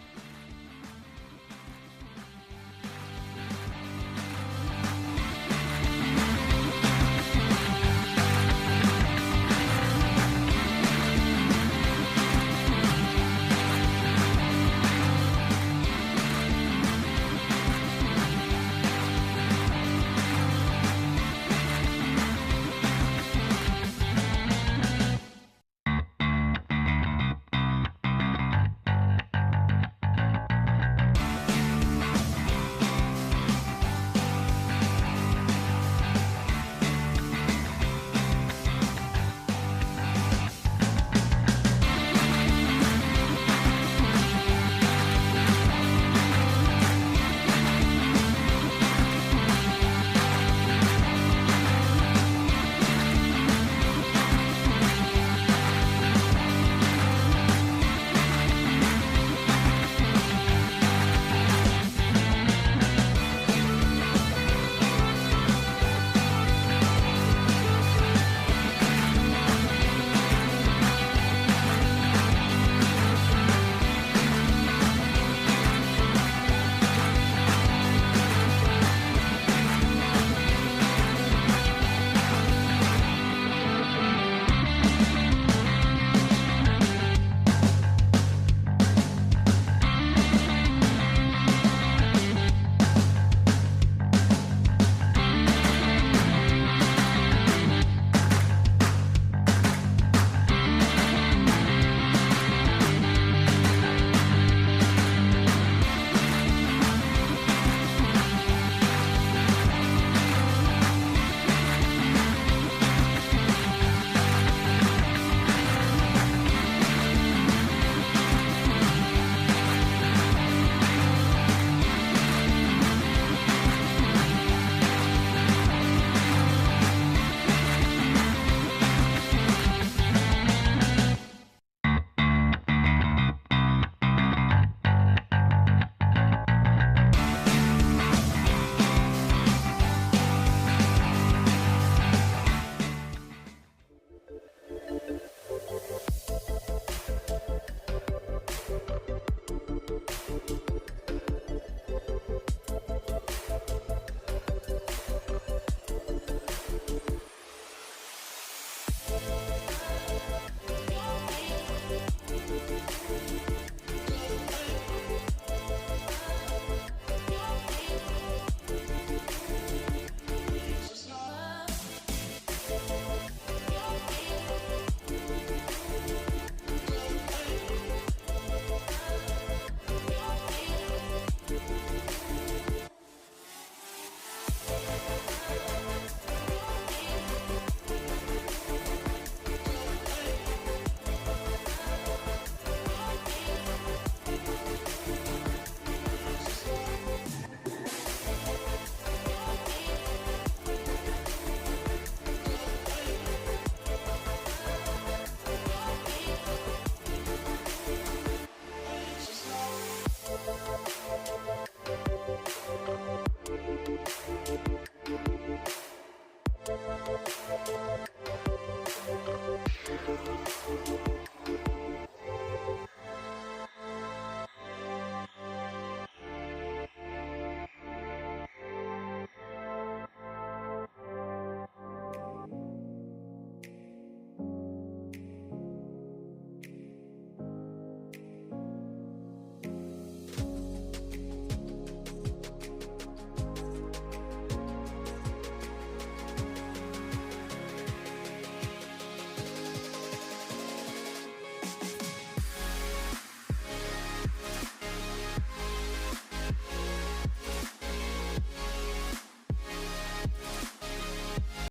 Bye.